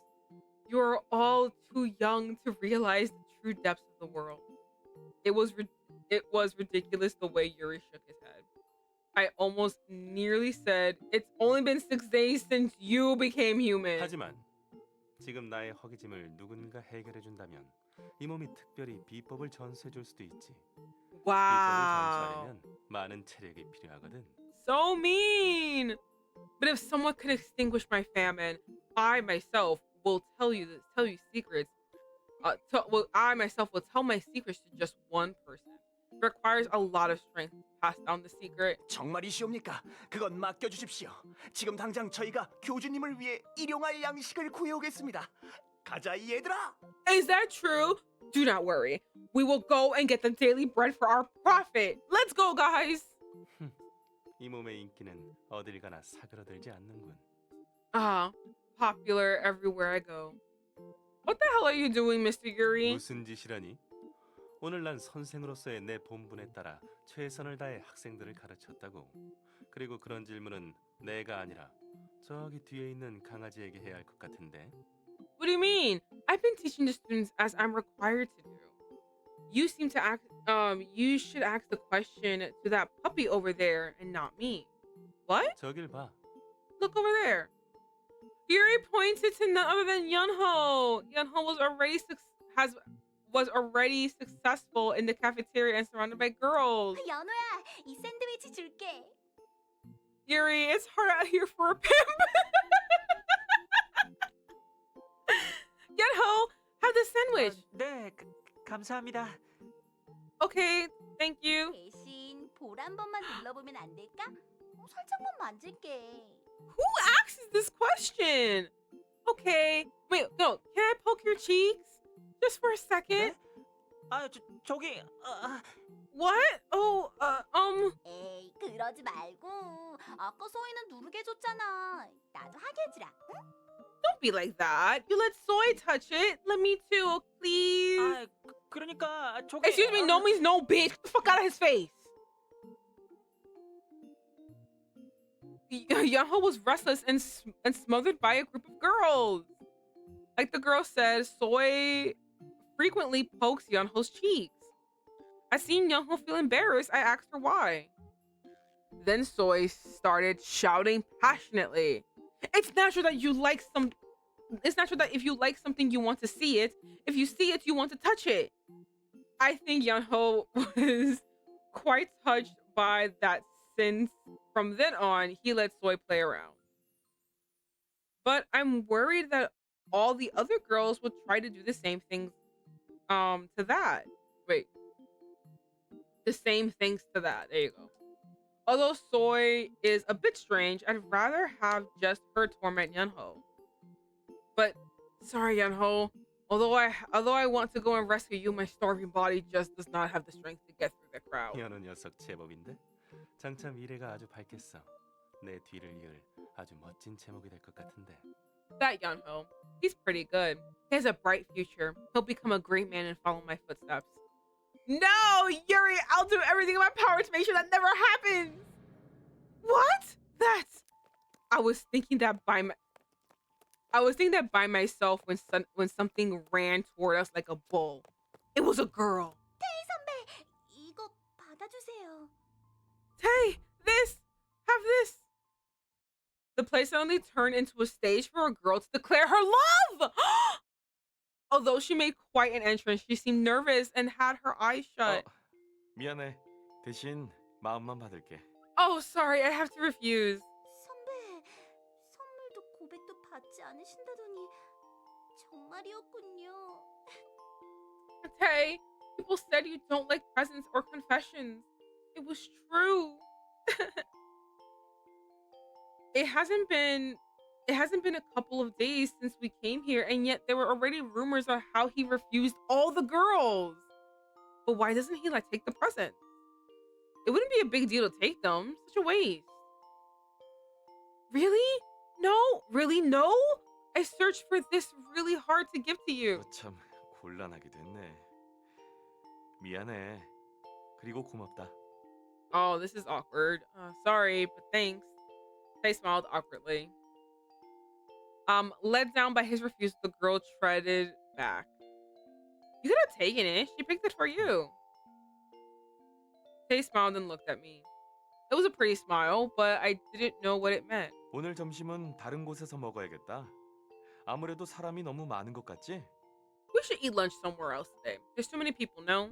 you are all too young to realize the true depths of the world. It was ridiculous the way Yuri shook his head. I almost nearly said, it's only been 6 days since you became human. 하지만 지금 나의 허기짐을 누군가 해결해 준다면 이 몸이 특별히 비법을 전수해 줄 수도 있지. 비법을 Wow. 전수하려면 많은 체력이 필요하거든. So mean. But if someone could extinguish my famine, I myself will tell you secrets. I myself will tell my secrets to just one person. It requires a lot of strength to pass down the secret. 정말이시옵니까? 그건 맡겨주십시오. 지금 당장 저희가 교주님을 위해 일용할 양식을 구해오겠습니다. 가자 얘들아. Is that true? Do not worry. We will go and get the daily bread for our prophet. Let's go, guys. 이 몸의 인기는 어딜 가나 사그러들지 않는군. Popular everywhere I go. What the hell are you doing, Mr. Yuri? 무슨 짓이라니? 오늘 난 선생으로서의 내 본분에 따라 최선을 다해 학생들을 가르쳤다고. 그리고 그런 질문은 내가 아니라 저기 뒤에 있는 강아지에게 해야 할 것 같은데. What do you mean? I've been teaching the students as I'm required to do. You seem to ask, you should ask the question to that puppy over there and not me. What? 저길 봐. Look over there. Yuri pointed to none other than Yunho. Yunho was already successful in the cafeteria and surrounded by girls. 연호야, 이 샌드위치 줄게. Yuri, it's hard out here for a pimp. Yunho, have the sandwich. 네, 감사합니다. Okay, thank you. 대신 볼 한 번만 눌러보면 안 될까? 살짝만 만질게. Who asks this question? Okay, wait, no, can I poke your cheeks? Just for a second? 저기 What? Oh, 에이, 그러지 말고 아까 소희는 누르게 해줬잖아. 나도 하게 해주라. 응? don't be like that. You let Soy touch it. Let me too, please. 그러니까 저기 Excuse me, no means no, bitch. Get the fuck out of his face. Yunho was restless and smothered by a group of girls. Like the girl said, Soy frequently pokes Yunho's cheeks. I seen Yunho feel embarrassed. I asked her why. Then Soy started shouting passionately. It's natural that if you like something, you want to see it. If you see it, you want to touch it. I think Yunho was quite touched by that since from then on, he let Soy play around. But I'm worried that all the other girls would try to do the same things to that. Wait. The same things to that. There you go. Although Soy is a bit strange, I'd rather have just her torment Yunho. But sorry, Yunho. Although I want to go and rescue you, my starving body just does not have the strength to get through the crowd. 연호 녀석 제법인데? 장차 미래가 아주 밝겠어. 내 뒤를 이을 아주 멋진 제목이 될 것 같은데. That Yunho, he's pretty good. He has a bright future. He'll become a great man and follow my footsteps. No, Yuri, I'll do everything in my power to make sure that never happens. What? I was thinking that by myself when something ran toward us like a bull. It was a girl. 테이 선배, 이거 받아주세요. Hey, have this. The place suddenly turned into a stage for a girl to declare her love. Although she made quite an entrance, she seemed nervous and had her eyes shut. 미안해. 대신 마음만 받을게. Oh, sorry, I have to refuse. 선배, 선물도 고백도 받지 않으신다더니 정말이었군요. Tay, people said you don't like presents or confessions. It was true. It hasn't been a couple of days since we came here, and yet there were already rumors of how he refused all the girls. But why doesn't he take the presents? It wouldn't be a big deal to take them. Such a waste. Really? No? Really no? I searched for this really hard to give to you. 참 곤란하게 됐네. 미안해. 그리고 고맙다. Oh, this is awkward. Sorry, but thanks. Tay smiled awkwardly. Led down by his refusal, the girl treaded back. You could have taken it. She picked it for you. Tay smiled and looked at me. It was a pretty smile, but I didn't know what it meant. 오늘 점심은 다른 곳에서 먹어야겠다. 아무래도 사람이 너무 많은 것 같지? We should eat lunch somewhere else today. There's too many people, no?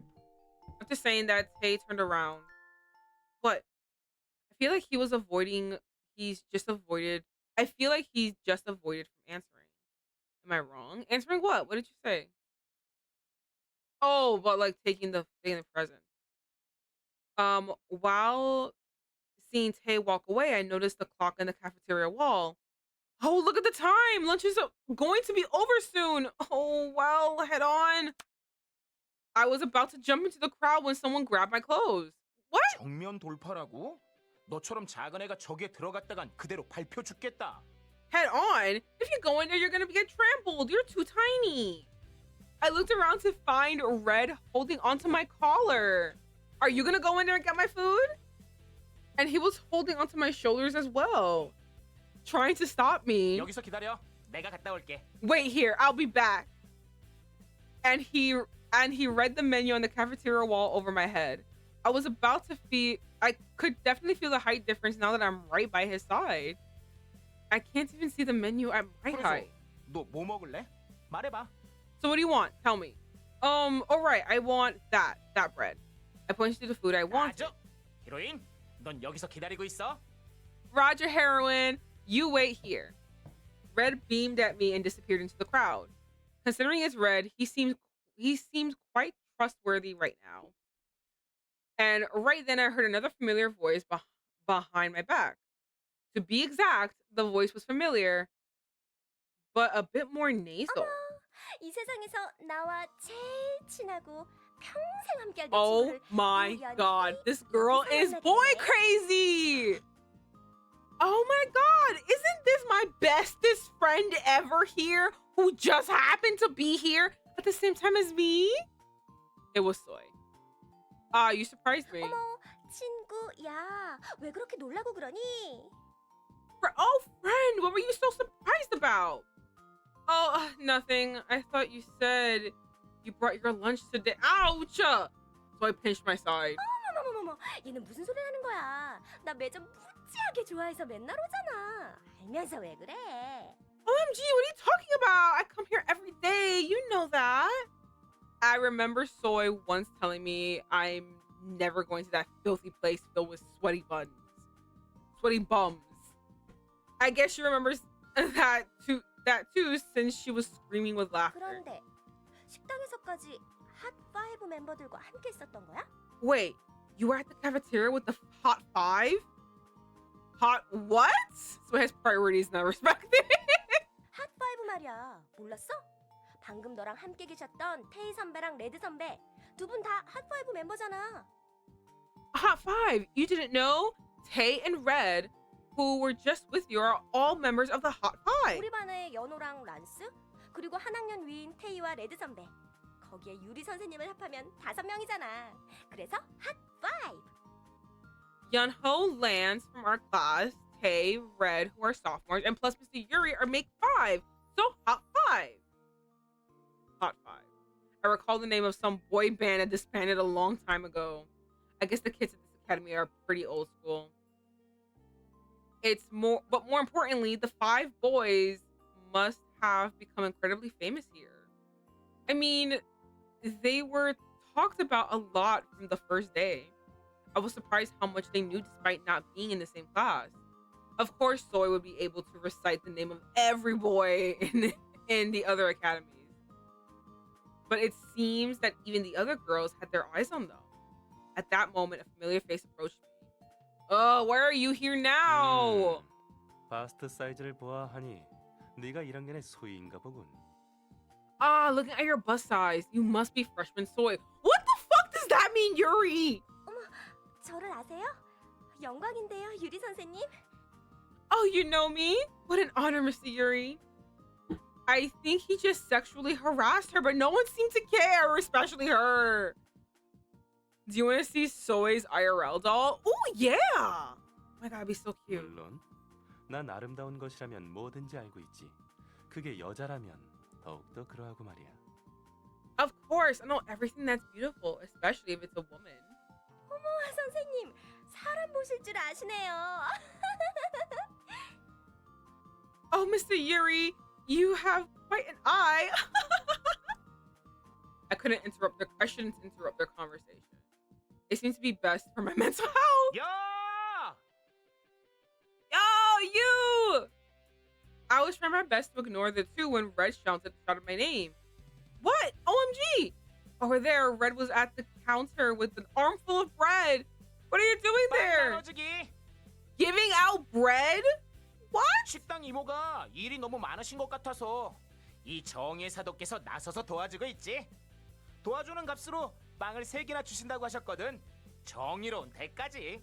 After saying that, Tay turned around. What? I feel like he's just avoided from answering. Am I wrong? Answering what? What did you say? Oh, but taking the present. While seeing Tay walk away, I noticed the clock in the cafeteria wall. Oh, look at the time! Lunch is going to be over soon. Oh, well, head on. I was about to jump into the crowd when someone grabbed my clothes. What? 정면 돌파라고? 너처럼 작은 애가 저기에 들어갔다간 그대로 밟혀 죽겠다. Head on? If you go in there, you're gonna get trampled. You're too tiny. I looked around to find Red holding onto my collar. Are you gonna go in there and get my food? And he was holding onto my shoulders as well, trying to stop me. 여기서 기다려. 내가 갔다 올게. Wait here, I'll be back. And he read the menu on the cafeteria wall over my head. I could definitely feel the height difference now that I'm right by his side. I can't even see the menu at my height. 너 뭐 먹을래? 말해봐. So what do you want? Tell me. Alright, I want that bread. I pointed to the food I wanted. 아주. 히로인, 넌 여기서 기다리고 있어. Roger, heroine. You wait here. Red beamed at me and disappeared into the crowd. Considering it's Red, he seems quite trustworthy right now. And right then I heard another familiar voice behind my back. To be exact, the voice was familiar, but a bit more nasal. 이 세상에서 나와 제일 친하고 평생 함께할 내 Oh 친구를 my 우연히 god, this girl is boy crazy! Oh my god, isn't this my bestest friend ever here who just happened to be here at the same time as me? It was Soy. You surprised me. 어머, 친구, 야, 왜 그렇게 놀라고 그러니? Oh, friend, what were you so surprised about? Oh, nothing. I thought you said you brought your lunch today. Ouch! So I pinched my side. 어머머머머, 얘는 무슨 소리 하는 거야? 나 매점 무지하게 좋아해서 맨날 오잖아. 알면서 왜 그래? OMG, what are you talking about? I come here every day. You know that. I remember Soy once telling me I'm never going to that filthy place filled with sweaty bums. I guess she remembers that too since she was screaming with laughter. 그런데 식당에서까지 핫5 멤버들과 함께 있었던 거야? Wait, you were at the cafeteria with the Hot Five? Hot what? So his priorities not respected. 핫5 말이야. 몰랐어? 방금 너랑 함께 계셨던 테이 선배랑 레드 선배 두 분 다 핫5 멤버잖아. Hot Five? You didn't know? Tay and Red, who were just with you, are all members of the Hot Five. 우리 반의 연호랑 란스 그리고 한 학년 위인 테이와 레드 선배 거기에 유리 선생님을 합하면 5명이잖아. 그래서 핫 파이브. Yunho, Lance from our class, Tay, Red, who are sophomores, and plus Mr. Yuri are make 5. So hot 5. Hot 5. I recall the name of some boy band that disbanded a long time ago. I guess the kids at this academy are pretty old school. But more importantly, the 5 boys must have become incredibly famous here. I mean, they were talked about a lot from the first day. I was surprised how much they knew despite not being in the same class. Of course, Soy would be able to recite the name of every boy in the other academies. But it seems that even the other girls had their eyes on them. At that moment, a familiar face approached me. Oh, why are you here now? 바스트 사이즈를 보아하니 네가 1학년의 소희인가 보군. Ah, looking at your bust size, you must be freshman Soy. What the fuck does that mean, Yuri? 어머, 저를 아세요? 영광인데요, 유리 선생님. Oh, you know me? What an honor, Mr. Yuri. I think he just sexually harassed her, but no one seemed to care, especially her. Do you want to see Soy's IRL doll? Oh, yeah! Oh my god, it'd be so cute. 물론 난 아름다운 것이라면 뭐든지 알고 있지. 그게 여자라면 더욱더 그러하고 말이야. Of course, I know everything that's beautiful, especially if it's a woman. 어머, 선생님, 사람 보실 줄 아시네요. Oh, Mr. Yuri, you have quite an eye. I shouldn't interrupt their conversation. It seems to be best for my mental health. 야! Yo, you! I was trying my best to ignore the two when Red shouted my name. What? OMG! Over there, Red was at the counter with an armful of bread. What are you doing 빵 there? 나눠주기. Giving out bread? What? 식당 이모가 일이 너무 많으신 것 같아서 이 정의 사도께서 나서서 도와주고 있지. 도와주는 값으로 빵을 3개나 주신다고 하셨거든. 정의로운 대가지.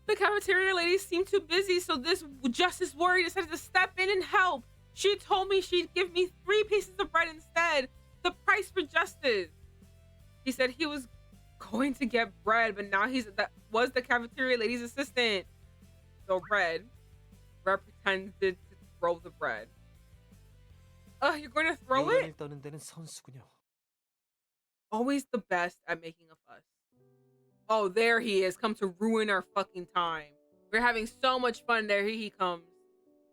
The cafeteria lady seemed too busy, so this Justice Warrior decided to step in and help. She told me she'd give me 3 pieces of bread instead. The price for justice. He said he was going to get bread, but now that was the cafeteria lady's assistant. So Red pretended to throw the bread. You're going to throw it? 요란을 떠는 데는 선수군요. Always the best at making a fuss. Oh, there he is, come to ruin our fucking time. We're having so much fun. There he comes.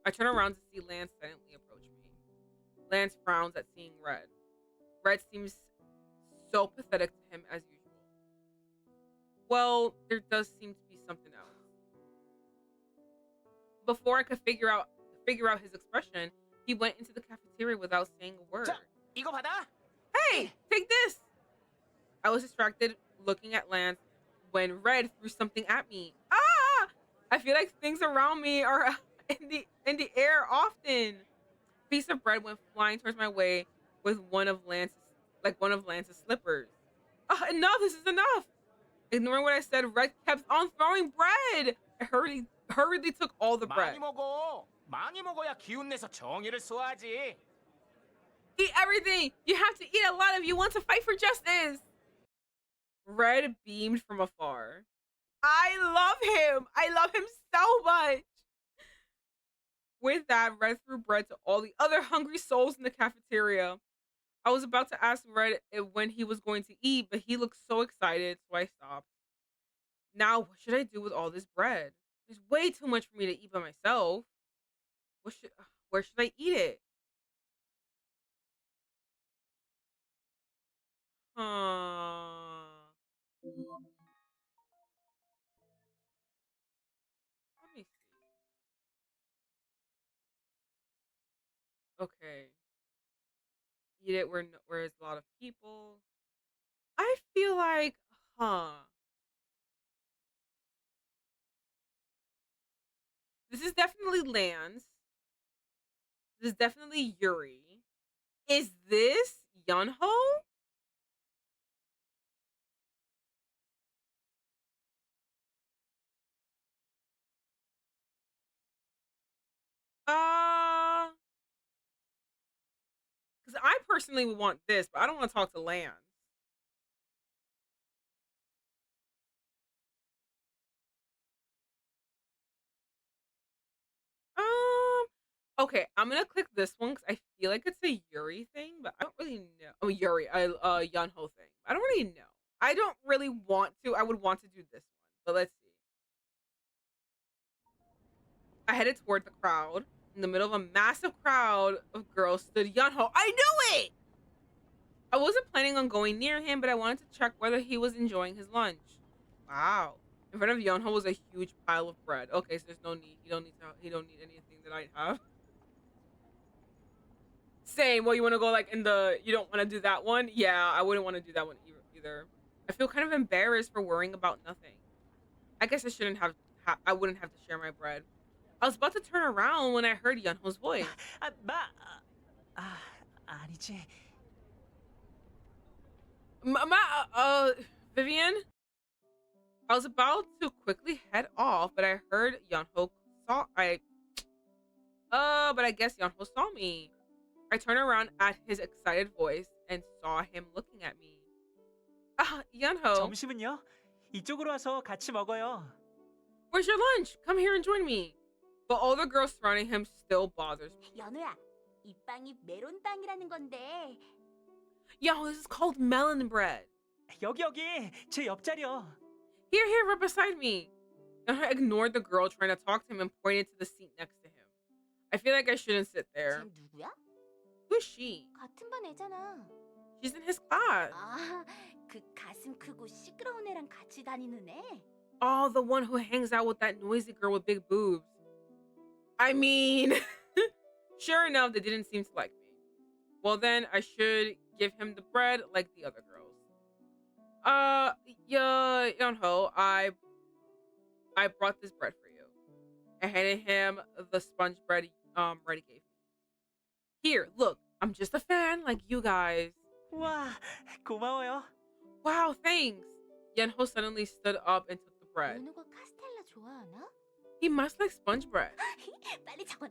I turn around to see Lance silently approach me. Lance frowns at seeing Red. Red seems so pathetic to him as usual. Well, there does seem to be something else. Before I could figure out his expression, he went into the cafeteria without saying a word. 자, 이거 받아. Hey, take this! I was distracted looking at Lance when Red threw something at me. Ah! I feel like things around me are in the air often. A piece of bread went flying towards my way with one of Lance's slippers. Enough! This is enough! Ignoring what I said, Red kept on throwing bread. I hurriedly took all the bread. 많이 먹어. 많이 먹어야 기운 내서 정의를 소화하지. Eat everything! You have to eat a lot if you want to fight for justice! Red beamed from afar. I love him! I love him so much! With that, Red threw bread to all the other hungry souls in the cafeteria. I was about to ask Red when he was going to eat, but he looked so excited, so I stopped. Now, what should I do with all this bread? There's way too much for me to eat by myself. Where should I eat it? Let me see. Okay. Eat it where there's a lot of people. I feel like, this is definitely Lance. This is definitely Yuri. Is this Yunho? Because I personally would want this, but I don't want to talk to Lance. Okay, I'm gonna click this one because I feel like it's a Yuri thing, but I don't really know. Oh, Yuri, Yunho thing. I don't really know. I don't really want to. I would want to do this one, but let's see. I headed toward the crowd. In the middle of a massive crowd of girls stood Yunho. I knew it! I wasn't planning on going near him, but I wanted to check whether he was enjoying his lunch. Wow. In front of Yunho was a huge pile of bread. Okay, so there's no need. He don't need anything that I have. Same. Well, you want to go like in the, you don't want to do that one? Yeah, I wouldn't want to do that one either. I feel kind of embarrassed for worrying about nothing. I guess I shouldn't have, I wouldn't have to share my bread. I was about to turn around when I heard Yunho's voice. 아니지. Vivian? I was about to quickly head off, but I heard Yunho but I guess Yunho saw me. I turned around at his excited voice and saw him looking at me. Yunho. 점심은요? 이쪽으로 와서 같이 먹어요. Where's your lunch? Come here and join me. But all the girls surrounding him still bothers me. 연우야, 이 빵이 메론빵이라는 건데. Yo, this is called melon bread. 여기 제 옆자리요. Here, right beside me. Yunho ignored the girl trying to talk to him and pointed to the seat next to him. I feel like I shouldn't sit there. 쟤 누구야? Who's she? 같은 반 애잖아. She's in his class. 아, 그 가슴 크고 시끄러운 애랑 같이 다니는 애? Oh, the one who hangs out with that noisy girl with big boobs. I mean, sure enough, they didn't seem to like me. Well, then I should give him the bread like the other girls. Yeah, Yunho, I brought this bread for you. I handed him the sponge bread Reddy gave me. Here, look, I'm just a fan like you guys. 와, 고마워요. Wow, thanks. Yunho suddenly stood up and took the bread. 연우가 카스텔라 좋아하나? He must like sponge bread. 빨리 적어놔.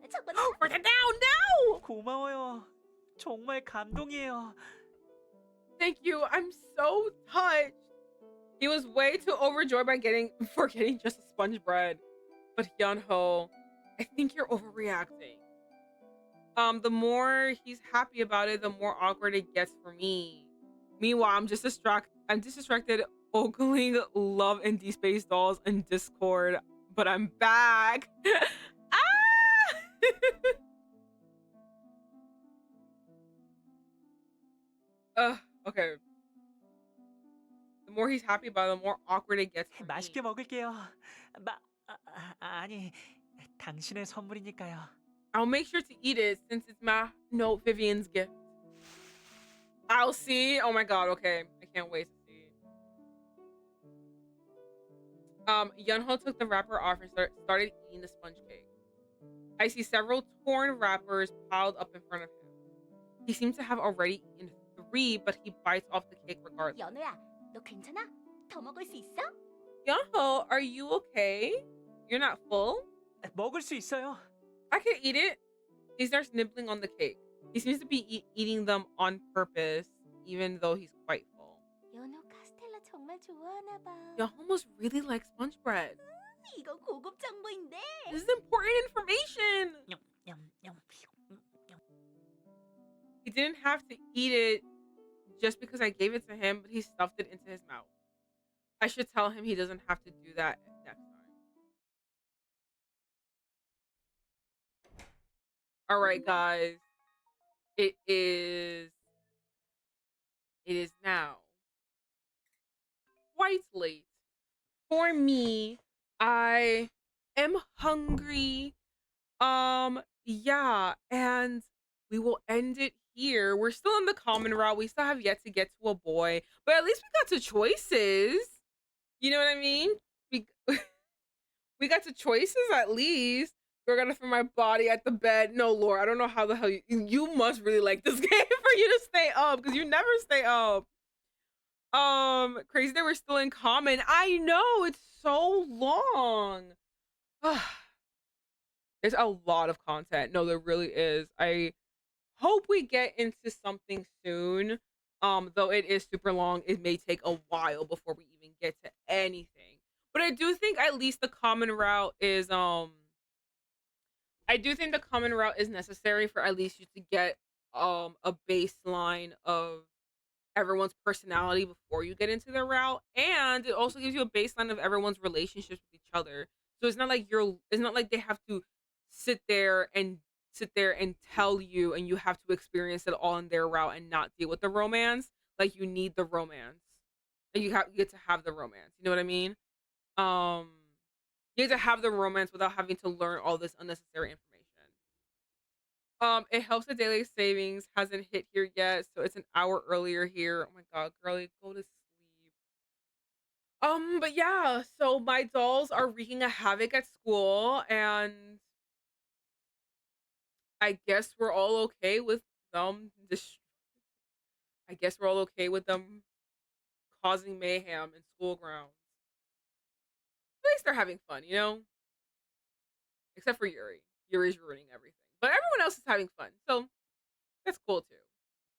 Write it down now! 고마워요. 정말 감동이에요. Thank you. I'm so touched. He was way too overjoyed by for getting just a sponge bread. But Yunho, I think you're overreacting. The more he's happy about it, the more awkward it gets for me. Meanwhile, I'm distracted ogling love and D-Space dolls and Discord, but I'm back. Okay. The more he's happy about it, the more awkward it gets for 맛있게 me. 먹을게요. 아니, 당신의 선물이니까요. I'll make sure to eat it since it's Vivian's gift. I'll see. Oh my god, okay. I can't wait to see. Yunho took the wrapper off and started eating the sponge cake. I see several torn wrappers piled up in front of him. He seems to have already eaten 3, but he bites off the cake regardless. 연우야, 너 괜찮아? 더 먹을 수 있어? Yunho, are you okay? You're not full? 먹을 수 있어요. I can eat it. He starts nibbling on the cake. He seems to be eating them on purpose, even though he's quite full. 연우 카스텔라 정말 좋아하나 봐. Yunho must really like sponge bread. 이거 고급 정보인데. This is important information. He didn't have to eat it just because I gave it to him, but he stuffed it into his mouth. I should tell him he doesn't have to do that next time. All right, guys. It is now quite late. For me, I am hungry. Yeah, and we will end it here. We're still in the common route. We still have yet to get to a boy, but at least we got to choices. You know what I mean? We got to choices at least. We're gonna throw my body at the bed. No, Laura, I don't know how the hell you must really like this game for you to stay up because you never stay up. Crazy that we're still in common. I know it's so long. There's a lot of content. No, there really is. I hope we get into something soon. Though it is super long, it may take a while before we even get to anything. But I do think at least the common route is I do think the common route is necessary for at least you to get a baseline of everyone's personality before you get into their route, and it also gives you a baseline of everyone's relationships with each other. So it's not like they have to sit there and tell you, and you have to experience it all in their route and not deal with the romance. Like, you need the romance, and you get to have the romance, you know what I mean? um you get to have the romance without having to learn all this unnecessary information. It helps the daily savings hasn't hit here yet, so it's an hour earlier here. Oh my god, girlie, go to sleep. But yeah, so my dolls are wreaking a havoc at school, and I guess we're all okay with them. I guess we're all okay with them causing mayhem in school grounds. At least they're having fun, you know. Except for Yuri. Yuri's ruining everything, but everyone else is having fun, so that's cool too.